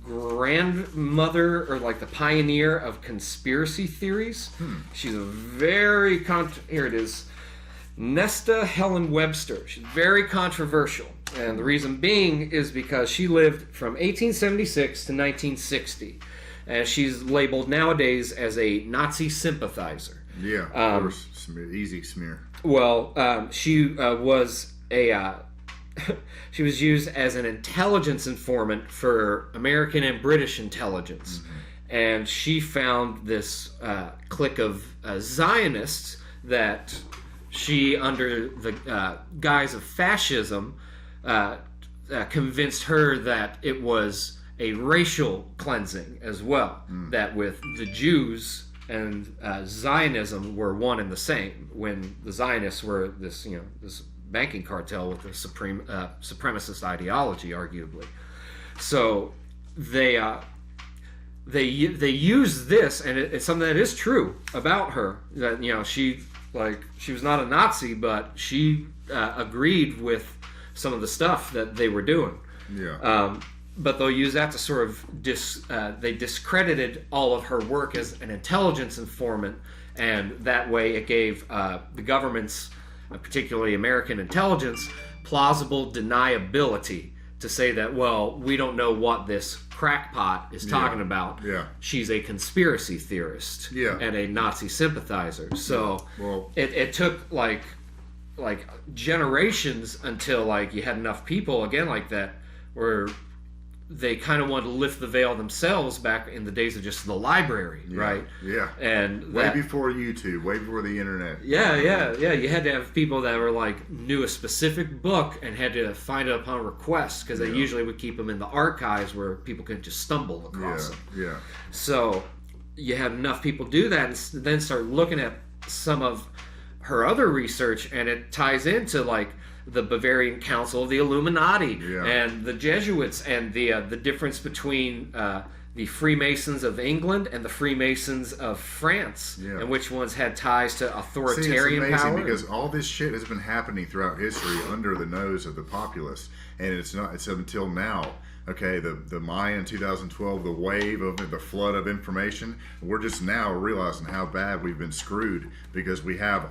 grandmother or like the pioneer of conspiracy theories. She's a very here it is, Nesta Helen Webster. She's very controversial, and the reason being is because she lived from 1876 to 1960, and she's labeled nowadays as a Nazi sympathizer. Yeah, of course, easy smear. Well, she was a she was used as an intelligence informant for American and British intelligence. And she found this clique of Zionists that she, under the guise of fascism, convinced her that it was a racial cleansing as well. That with the Jews and Zionism were one and the same, when the Zionists were this banking cartel with a supremacist ideology, arguably. So they use this, and it's something that is true about her, that she was not a Nazi, but she agreed with some of the stuff that they were doing. But they'll use that to sort of they discredited all of her work as an intelligence informant, and that way it gave the government's, particularly American intelligence, plausible deniability to say that, well, we don't know what this crackpot is talking about. She's a conspiracy theorist and a Nazi sympathizer. So it took like generations until like you had enough people again like that where they kind of wanted to lift the veil themselves back in the days of just the library, right? And way before YouTube, way before the internet. You had to have people that were like knew a specific book and had to find it upon request, because they usually would keep them in the archives where people could just stumble across them. So you had enough people do that, and then start looking at some of her other research, and it ties into like the Bavarian Council of the Illuminati and the Jesuits, and the difference between the Freemasons of England and the Freemasons of France, and which ones had ties to authoritarian it's amazing power. Because all this shit has been happening throughout history under the nose of the populace, and it's until now. Okay, the Maya in 2012, the wave of the flood of information, we're just now realizing how bad we've been screwed, because we have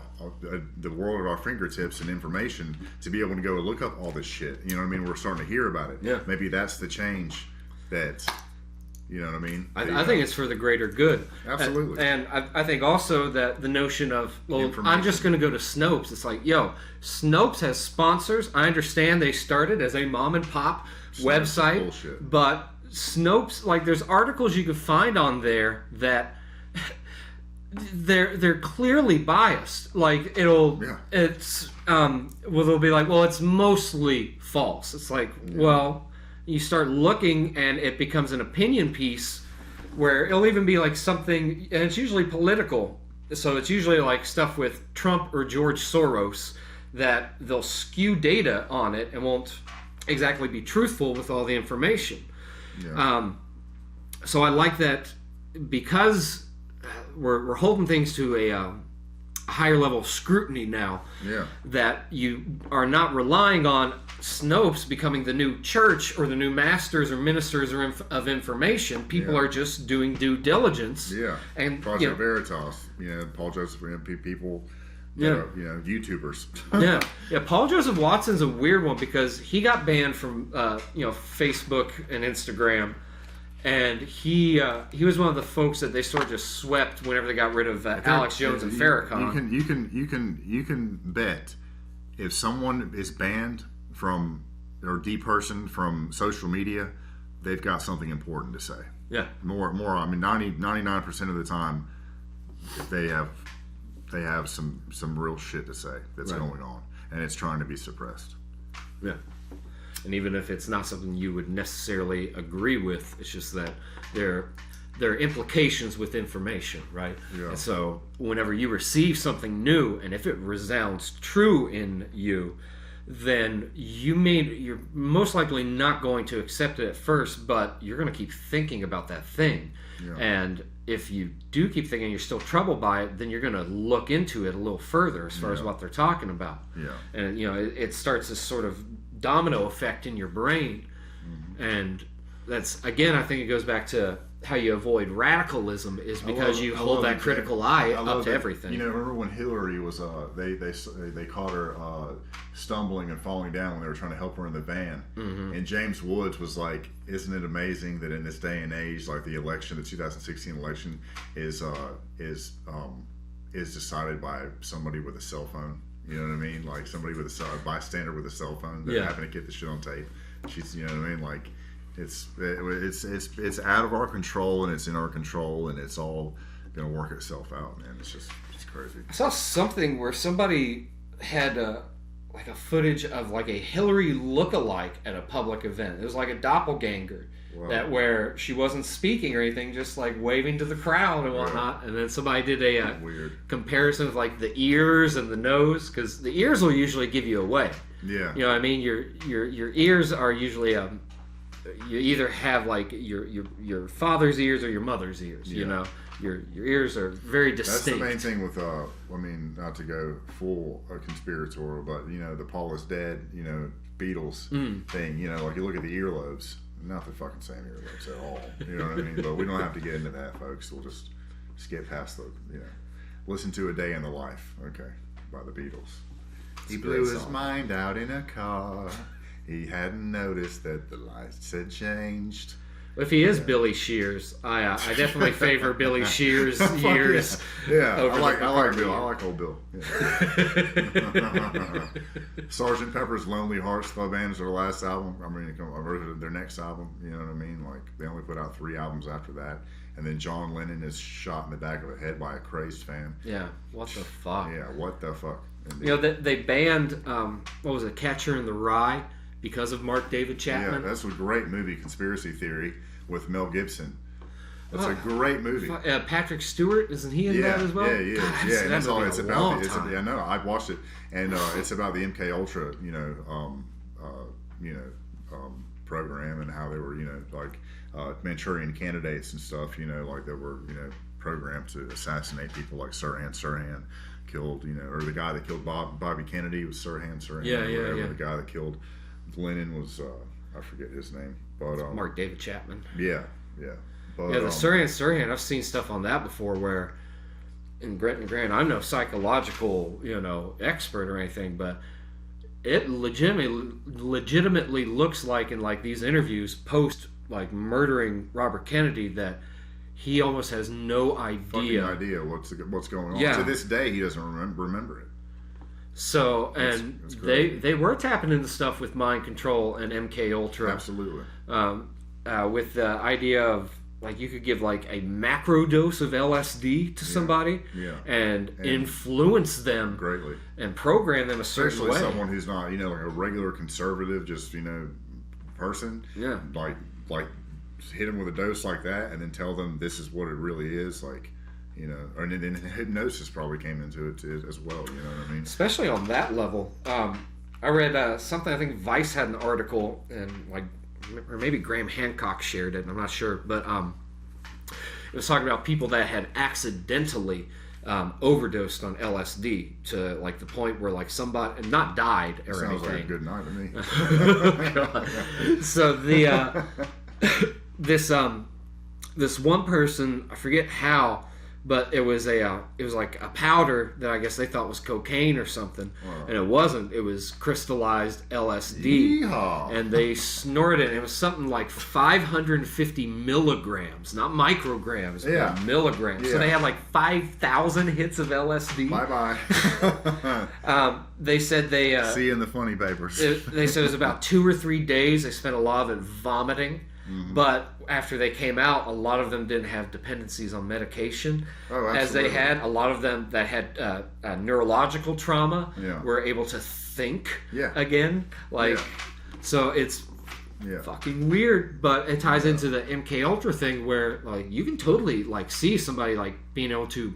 the world at our fingertips and information to be able to go and look up all this shit. You know what I mean? We're starting to hear about it. Maybe that's the change that, you know what I mean? I think it's for the greater good. Absolutely. And I think also that the notion of, well, I'm just going to go to Snopes. It's like, Snopes has sponsors. I understand they started as a mom and pop website, but Snopes, like, there's articles you can find on there that they're clearly biased. Like, they'll be like, well, it's mostly false. It's like, well, you start looking and it becomes an opinion piece where it'll even be like something, and it's usually political. So it's usually like stuff with Trump or George Soros, that they'll skew data on it and won't exactly be truthful with all the information. So I like that, because we're holding things to a higher level of scrutiny now, that you are not relying on Snopes becoming the new church or the new masters or ministers of information. People are just doing due diligence. And Project Veritas, Paul Joseph, people, YouTubers. Paul Joseph Watson's a weird one, because he got banned from Facebook and Instagram, and he was one of the folks that they sort of just swept whenever they got rid of Alex Jones and Farrakhan. You can bet if someone is banned from or depersoned from social media, they've got something important to say. Yeah. More. I mean, 99% of the time, they have some real shit to say that's going on, and it's trying to be suppressed. Yeah. And even if it's not something you would necessarily agree with, it's just that there are implications with information, right? Yeah. And so whenever you receive something new, and if it resounds true in you, then you're most likely not going to accept it at first, but you're going to keep thinking about that thing. Yeah. And if you do keep thinking you're still troubled by it, then you're going to look into it a little further as far as what they're talking about. Yeah. And it starts this sort of domino effect in your brain. And that's, again, I think it goes back to how you avoid radicalism is because you hold that critical eye up to everything. Remember when Hillary was they caught her stumbling and falling down when they were trying to help her in the van, and James Woods was like, "Isn't it amazing that in this day and age, like the 2016 election is decided by somebody with a cell phone? You know what I mean? Like somebody with a bystander with a cell phone that happened to get the shit on tape. She's, you know what I mean? Like it's out of our control, and it's in our control, and it's all gonna work itself out, man. It's crazy. I saw something where somebody had like a footage of like a Hillary lookalike at a public event. It was like a doppelganger. Wow. That where she wasn't speaking or anything, just like waving to the crowd and whatnot. And then somebody did a weird comparison of like the ears and the nose, because the ears will usually give you away. Yeah. You know what I mean? Your ears are usually you either have like your father's ears or your mother's ears. You know, your ears are very distinct. That's the main thing with I mean, not to go full conspiratorial, but the Paul is dead, Beatles thing. Like you look at the earlobes. Not the fucking same earlobes at all. You know what I mean? But we don't have to get into that, folks. We'll just skip past listen to A Day in the Life, okay, by the Beatles. He blew his mind out in a car. He hadn't noticed that the lights had changed. If he is Billy Shears, I definitely favor Billy Shears' years. Yeah, over I like Bill. McCartney. I like old Bill. Yeah. Sgt. Pepper's Lonely Hearts Club Band is their last album. I mean, their next album. You know what I mean? Like they only put out 3 albums after that, and then John Lennon is shot in the back of the head by a crazed fan. Yeah, what the fuck? Yeah, what the fuck? Indeed. They banned what was it, Catcher in the Rye, because of Mark David Chapman. Yeah, that's a great movie, Conspiracy Theory, with Mel Gibson. That's a great movie. Patrick Stewart, isn't he in that as well? Yeah. God, And that's all it's about. Time. I know. I watched it, and it's about the MK Ultra, program, and how they were, like Manchurian candidates and stuff. Like they were, programmed to assassinate people, like Sirhan killed, or the guy that killed Bobby Kennedy was Sirhan. Yeah. The guy that killed Lenin was I forget his name, but Mark David Chapman. Yeah. But, the Sirhan, I've seen stuff on that before where, and granted, I'm no psychological, expert or anything, but it legitimately looks like in like these interviews post like murdering Robert Kennedy that he almost has no idea what's going on. Yeah. To this day, he doesn't remember it. So, and that's they were tapping into stuff with mind control and MK Ultra. Absolutely. With the idea of like you could give like a macro dose of LSD to somebody and influence them greatly and program them a certain Especially way. someone who's not, like a regular conservative, just, person. Yeah. Like hit them with a dose like that and then tell them this is what it really is, like, and then hypnosis probably came into it as well, you know what I mean? Especially on that level. I read something, I think Vice had an article, and like, or maybe Graham Hancock shared it, I'm not sure, but it was talking about people that had accidentally overdosed on LSD to like the point where like somebody not died or Sounds anything. like a good night to me. Oh, God. So the this one person, I forget how, but it was like a powder that I guess they thought was cocaine or something, and it wasn't. It was crystallized LSD, Yeehaw. and they snorted it. And it was something like 550 milligrams, not micrograms, but milligrams. Yeah. So they had like 5,000 hits of LSD. Bye bye. They said they see you in the funny papers. they said it was about 2 or 3 days. They spent a lot of it vomiting. But after they came out, a lot of them didn't have dependencies on medication as they had. A lot of them that had neurological trauma were able to think again. So it's fucking weird, but it ties into the MK Ultra thing where like you can totally like see somebody like being able to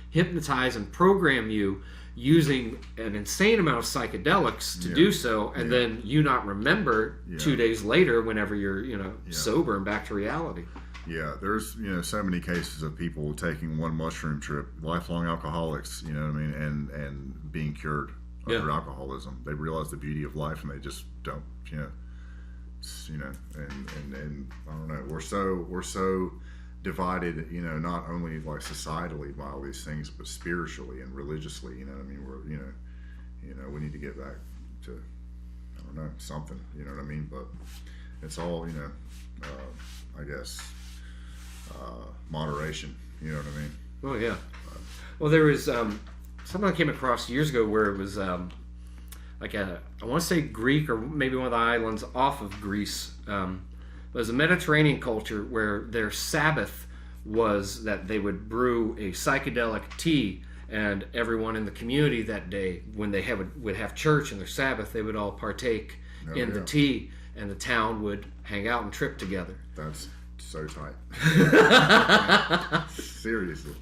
hypnotize and program you using an insane amount of psychedelics to do so, and then you not remember 2 days later whenever you're sober and back to reality. Yeah, there's so many cases of people taking one mushroom trip, lifelong alcoholics, you know what I mean, and being cured of their alcoholism. They realize the beauty of life and they just don't, and I don't know. We're so divided, not only like societally by all these things, but spiritually and religiously. You know what I mean? We're, we need to get back to, I don't know, something. You know what I mean? But it's all, I guess, moderation. You know what I mean? Oh yeah. Well, there was something I came across years ago where it was like I want to say Greek or maybe one of the islands off of Greece. There's a Mediterranean culture where their Sabbath was that they would brew a psychedelic tea, and everyone in the community that day, when they would have church and their Sabbath, they would all partake in the tea, and the town would hang out and trip together. That's so tight. Seriously.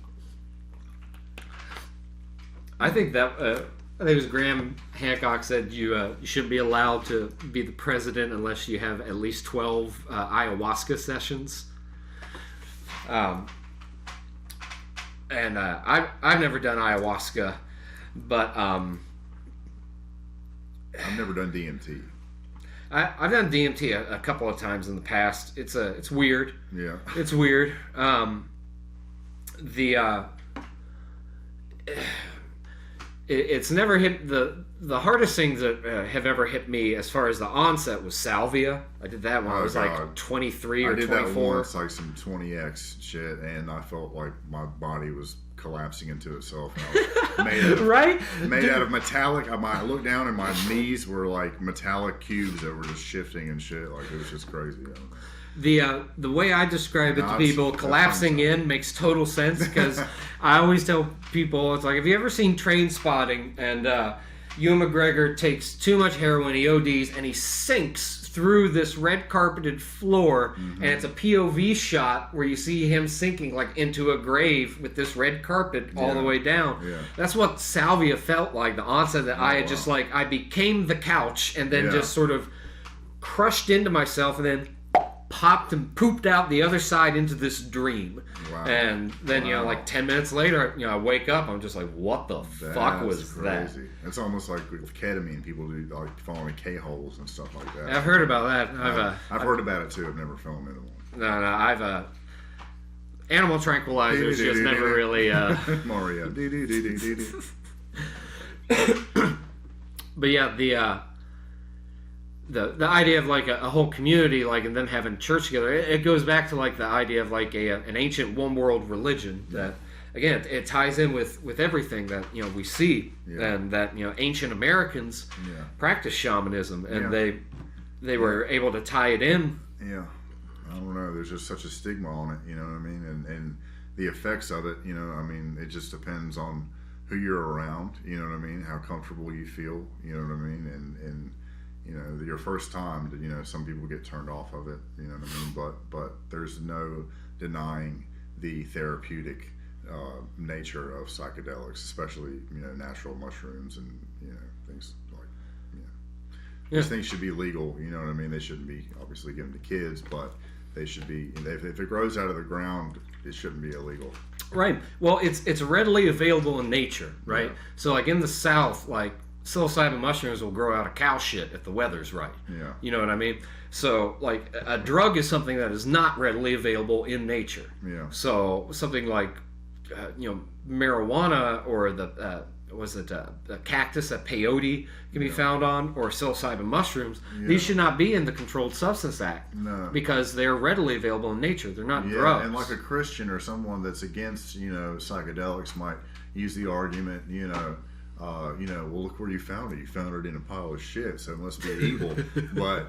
I think that I think it was Graham Hancock said you shouldn't be allowed to be the president unless you have at least 12 ayahuasca sessions. And I've never done ayahuasca, but I've never done DMT. I've done DMT a couple of times in the past. It's weird. Yeah. It's weird. It's never hit the hardest things that have ever hit me as far as the onset was salvia. I did that when I was like 23 or 24. I did that once, like some 20x shit, and I felt like my body was collapsing into itself. And I was made out of metallic. I looked down and my knees were like metallic cubes that were just shifting and shit. Like it was just crazy. The way I describe it to people, collapsing in makes total sense because I always tell people, it's like, have you ever seen Train Spotting? And Ewan McGregor takes too much heroin, he ODs, and he sinks through this red carpeted floor, and it's a POV shot where you see him sinking like into a grave with this red carpet all the way down. Yeah. That's what salvia felt like, the onset that I had just like, I became the couch and then just sort of crushed into myself and then popped and pooped out the other side into this dream. Wow. And then, like 10 minutes later, I wake up, I'm just like, what the fuck was crazy. That? It's almost like with ketamine, people do like falling in K-holes and stuff like that. I've heard about that. I've heard about it too. I've never fallen into one. No, I've animal tranquilizers just never really Mario. But yeah, the idea of like a whole community, like, and them having church together, it goes back to like the idea of like an ancient one world religion that, again, it ties in with everything that we see, and that ancient Americans practice shamanism, and they were able to tie it in. Yeah, I don't know. There's just such a stigma on it, you know what I mean, and the effects of it. I mean, it just depends on who you're around. You know what I mean? How comfortable you feel. You know what I mean? And your first time, some people get turned off of it, you know what I mean? But there's no denying the therapeutic nature of psychedelics, especially, natural mushrooms and, things like, These things should be legal, you know what I mean? They shouldn't be obviously given to kids, but they should be, if it grows out of the ground, it shouldn't be illegal. Right. Well, it's readily available in nature, right? Yeah. So like in the South, like, psilocybin mushrooms will grow out of cow shit if the weather's right. Yeah. You know what I mean? So, like, a drug is something that is not readily available in nature. Yeah. So, something like, marijuana or the cactus that peyote can be found on, or psilocybin mushrooms, these should not be in the Controlled Substance Act. No. Because they're readily available in nature. They're not drugs. And like a Christian or someone that's against, psychedelics might use the argument, well, look where you found it. You found it in a pile of shit, so it must be evil. But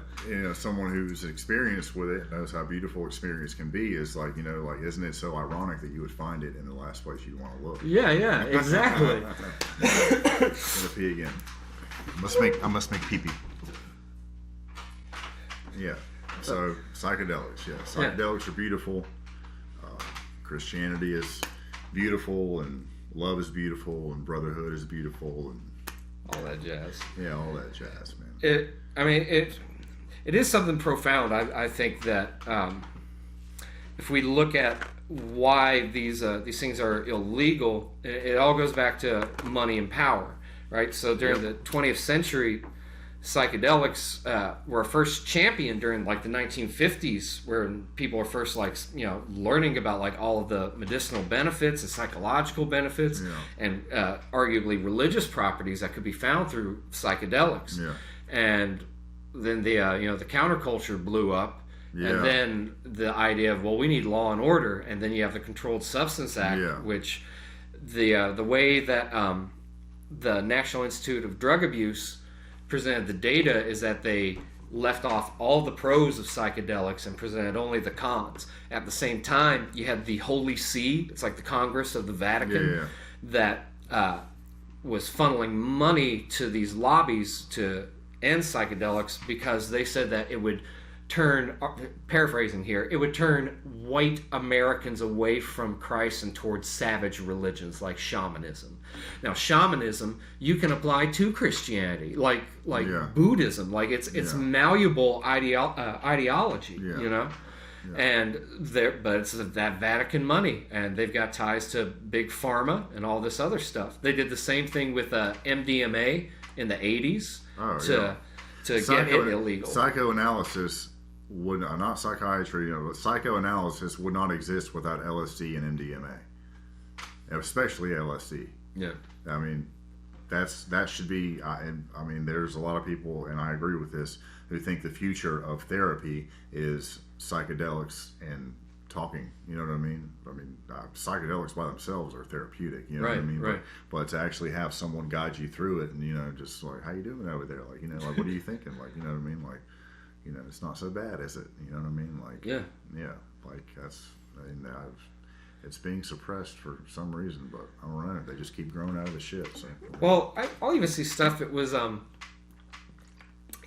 someone who's experienced with it knows how beautiful experience can be. Is like, isn't it so ironic that you would find it in the last place you'd want to look? Yeah, exactly. I'm gonna pee again. I must make pee pee. Yeah. So psychedelics, psychedelics are beautiful. Christianity is beautiful, and love is beautiful, and brotherhood is beautiful, and all that jazz. Yeah, all that jazz, man. It is something profound. I think that if we look at why these things are illegal, it all goes back to money and power, right? So during the 20th century, psychedelics were first championed during like the 1950s, where people are first learning about like all of the medicinal benefits and psychological benefits and arguably religious properties that could be found through psychedelics. And then the counterculture blew up. And then the idea of, well, we need law and order, and then you have the Controlled Substance Act, which the way that the National Institute of Drug Abuse presented the data is that they left off all the pros of psychedelics and presented only the cons. At the same time, you had the Holy See, it's like the Congress of the Vatican, that was funneling money to these lobbies to end psychedelics because they said that it would turn, paraphrasing here, it would turn white Americans away from Christ and towards savage religions like shamanism. Now, shamanism you can apply to Christianity, like Buddhism, like it's malleable ideology, and but it's that Vatican money, and they've got ties to big pharma and all this other stuff. They did the same thing with MDMA in the 80s to get it illegal. Psychoanalysis would not psychiatry, but psychoanalysis would not exist without LSD and MDMA, especially LSD. Yeah, I mean, that should be. There's a lot of people, and I agree with this, who think the future of therapy is psychedelics and talking. You know what I mean? Psychedelics by themselves are therapeutic. You know what I mean? Right. But to actually have someone guide you through it, and just like, how you doing over there? Like, like, what are you thinking? Like, you know what I mean? Like, it's not so bad, is it? You know what I mean? Like, like it's being suppressed for some reason, but I don't know. They just keep growing out of the shit. So. Well, I'll even see stuff. It was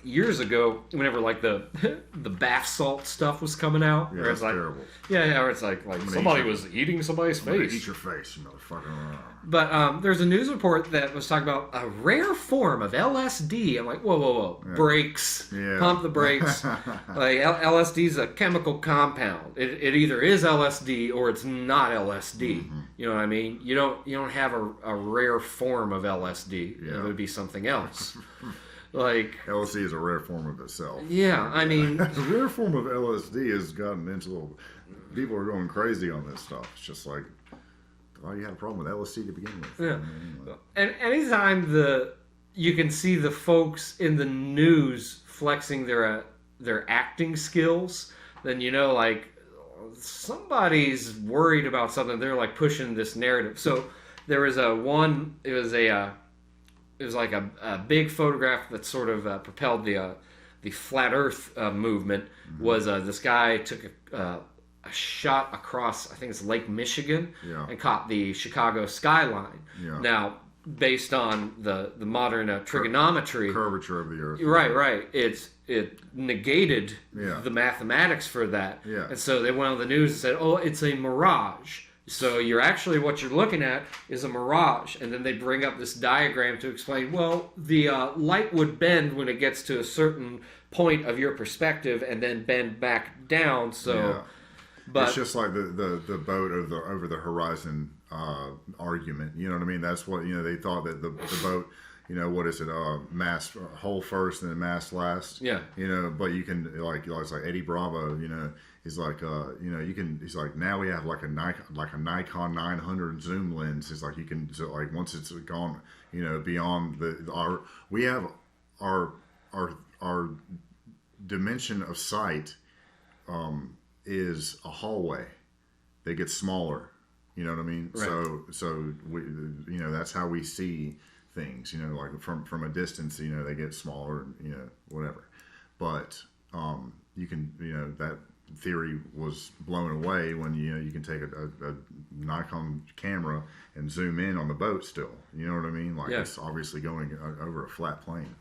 years ago, whenever like the bath salt stuff was coming out, Yeah, where it's like terrible. where it's like somebody was eating somebody's face. Eat your face, you motherfucker. But there's a news report that was talking about a rare form of LSD. I'm like, whoa, brakes, pump the brakes. Like LSD is a chemical compound. It either is LSD or it's not LSD. Mm-hmm. You know what I mean? You don't have a rare form of LSD. It would be something else. Like LSD is a rare form of itself. Yeah, I mean, the rare form of LSD has gotten into people are going crazy on this stuff. It's just like, oh, you had a problem with LSD to begin with. Yeah. You know what I mean? Like, and anytime you can see the folks in the news flexing their acting skills, then like somebody's worried about something. They're like pushing this narrative. So there was it was like a big photograph that sort of propelled the flat Earth movement. Mm-hmm. Was this guy took a shot across, I think it's Lake Michigan, and caught the Chicago skyline. Yeah. Now, based on the modern trigonometry, curvature of the Earth. Right. It negated the mathematics for that. Yeah. And so they went on the news and said, "Oh, it's a mirage." So what you're looking at is a mirage, and then they bring up this diagram to explain, well, the light would bend when it gets to a certain point of your perspective and then bend back down. So, but it's just like the boat over the horizon argument. You know what I mean? That's what they thought, that the boat. What is it? Mast hole first and then mast last. Yeah. But you can it's like Eddie Bravo. He's like you can. He's like, now we have like a Nikon 900 zoom lens. He's like, you can once it's gone beyond we have our dimension of sight is a hallway that gets smaller. You know what I mean? Right. So we that's how we see things. Like from a distance, they get smaller, whatever. But you can, that theory was blown away when you can take a Nikon camera and zoom in on the boat still. You know what I mean? Like it's obviously going over a flat plane.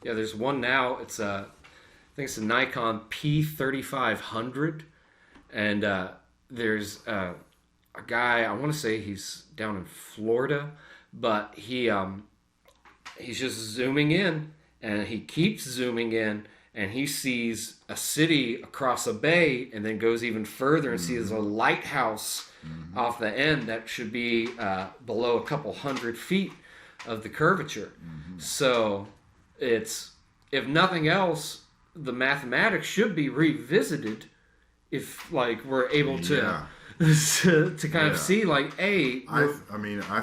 There's one now. It's I think it's a Nikon P3500, and there's a guy. I want to say he's down in Florida, but he's just zooming in, and he keeps zooming in, and he sees a city across a bay, and then goes even further and sees a lighthouse off the end that should be below a couple 100 feet of the curvature. So it's, if nothing else, the mathematics should be revisited if we're able to to kind of see I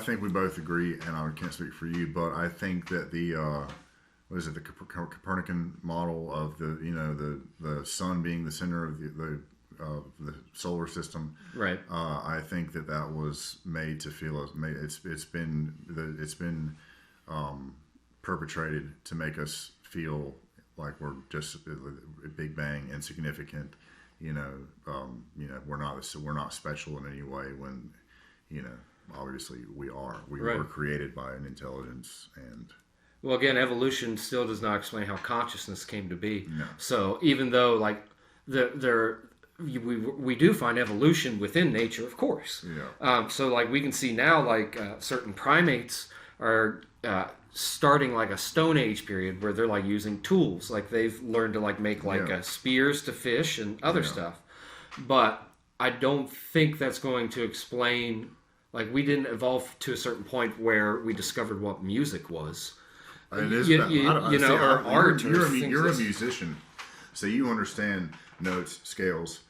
think we both agree, and I can't speak for you, but I think that the the Copernican model of the sun being the center of the solar system, right? I think that was made to feel it's been perpetrated to make us feel like we're just a Big Bang, insignificant. We're not special in any way when, obviously we are. We were created by an intelligence, and well, again, evolution still does not explain how consciousness came to be. No. So even though we do find evolution within nature, of course. Yeah. So we can see now certain primates are starting a Stone Age period where they're using tools, they've learned to make spears to fish and other stuff. But I don't think that's going to explain, we didn't evolve to a certain point where we discovered what music was. It is, or art. You're a musician, so you understand notes, scales,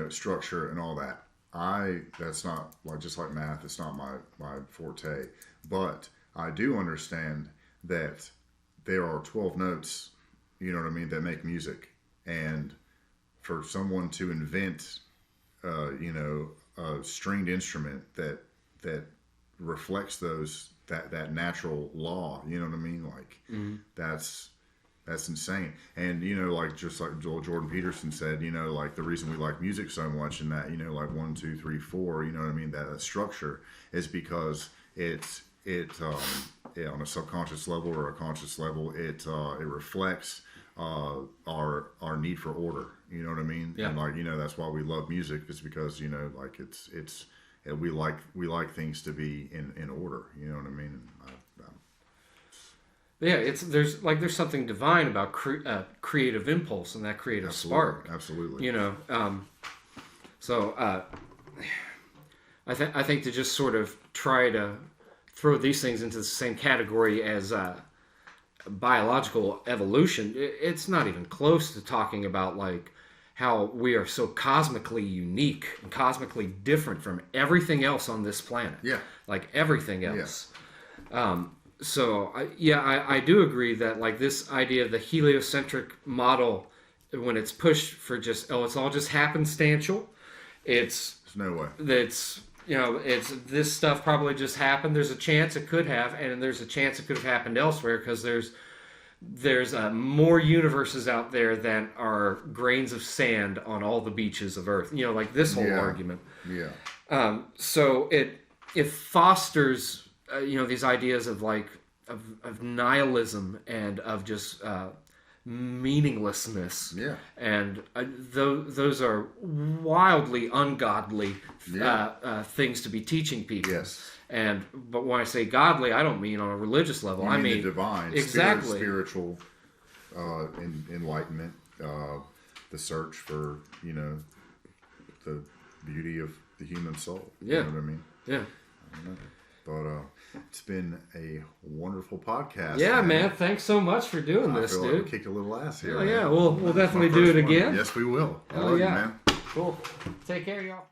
structure, and all that. That's not just like math. It's not my forte, but I do understand that there are 12 notes, that make music. And for someone to invent, a stringed instrument that reflects that natural law, that's insane. And, just like Jordan Peterson said, the reason we like music so much, and that, 1, 2, 3, 4, that structure is because it on a subconscious level or a conscious level, it reflects our need for order. You know what I mean? Yeah. And that's why we love music. It's because we like things to be in order. You know what I mean? There's something divine about creative impulse and that creative spark. Absolutely. So I think to just sort of try to throw these things into the same category as biological evolution, it's not even close to talking about how we are so cosmically unique and cosmically different from everything else on this planet. Yeah. Everything else. Yeah. So I do agree that this idea of the heliocentric model, when it's pushed for just, it's all just happenstantial. There's no way. It's this stuff probably just happened. There's a chance it could have, and there's a chance it could have happened elsewhere because there's more universes out there than are grains of sand on all the beaches of Earth. This whole argument. Yeah. So it fosters these ideas of of nihilism and of just meaninglessness. Yeah. And those are wildly ungodly things to be teaching people. Yes. But when I say godly, I don't mean on a religious level. I mean the divine, exactly spiritual enlightenment, the search for the beauty of the human soul. Yeah. You know what I mean? Yeah. I don't know. But it's been a wonderful podcast. Yeah, man. Thanks so much for doing this, I feel dude. like we kicked a little ass here. Yeah, we'll definitely do it again. Yes, we will. Oh, yeah. You, man. Cool. Take care, y'all.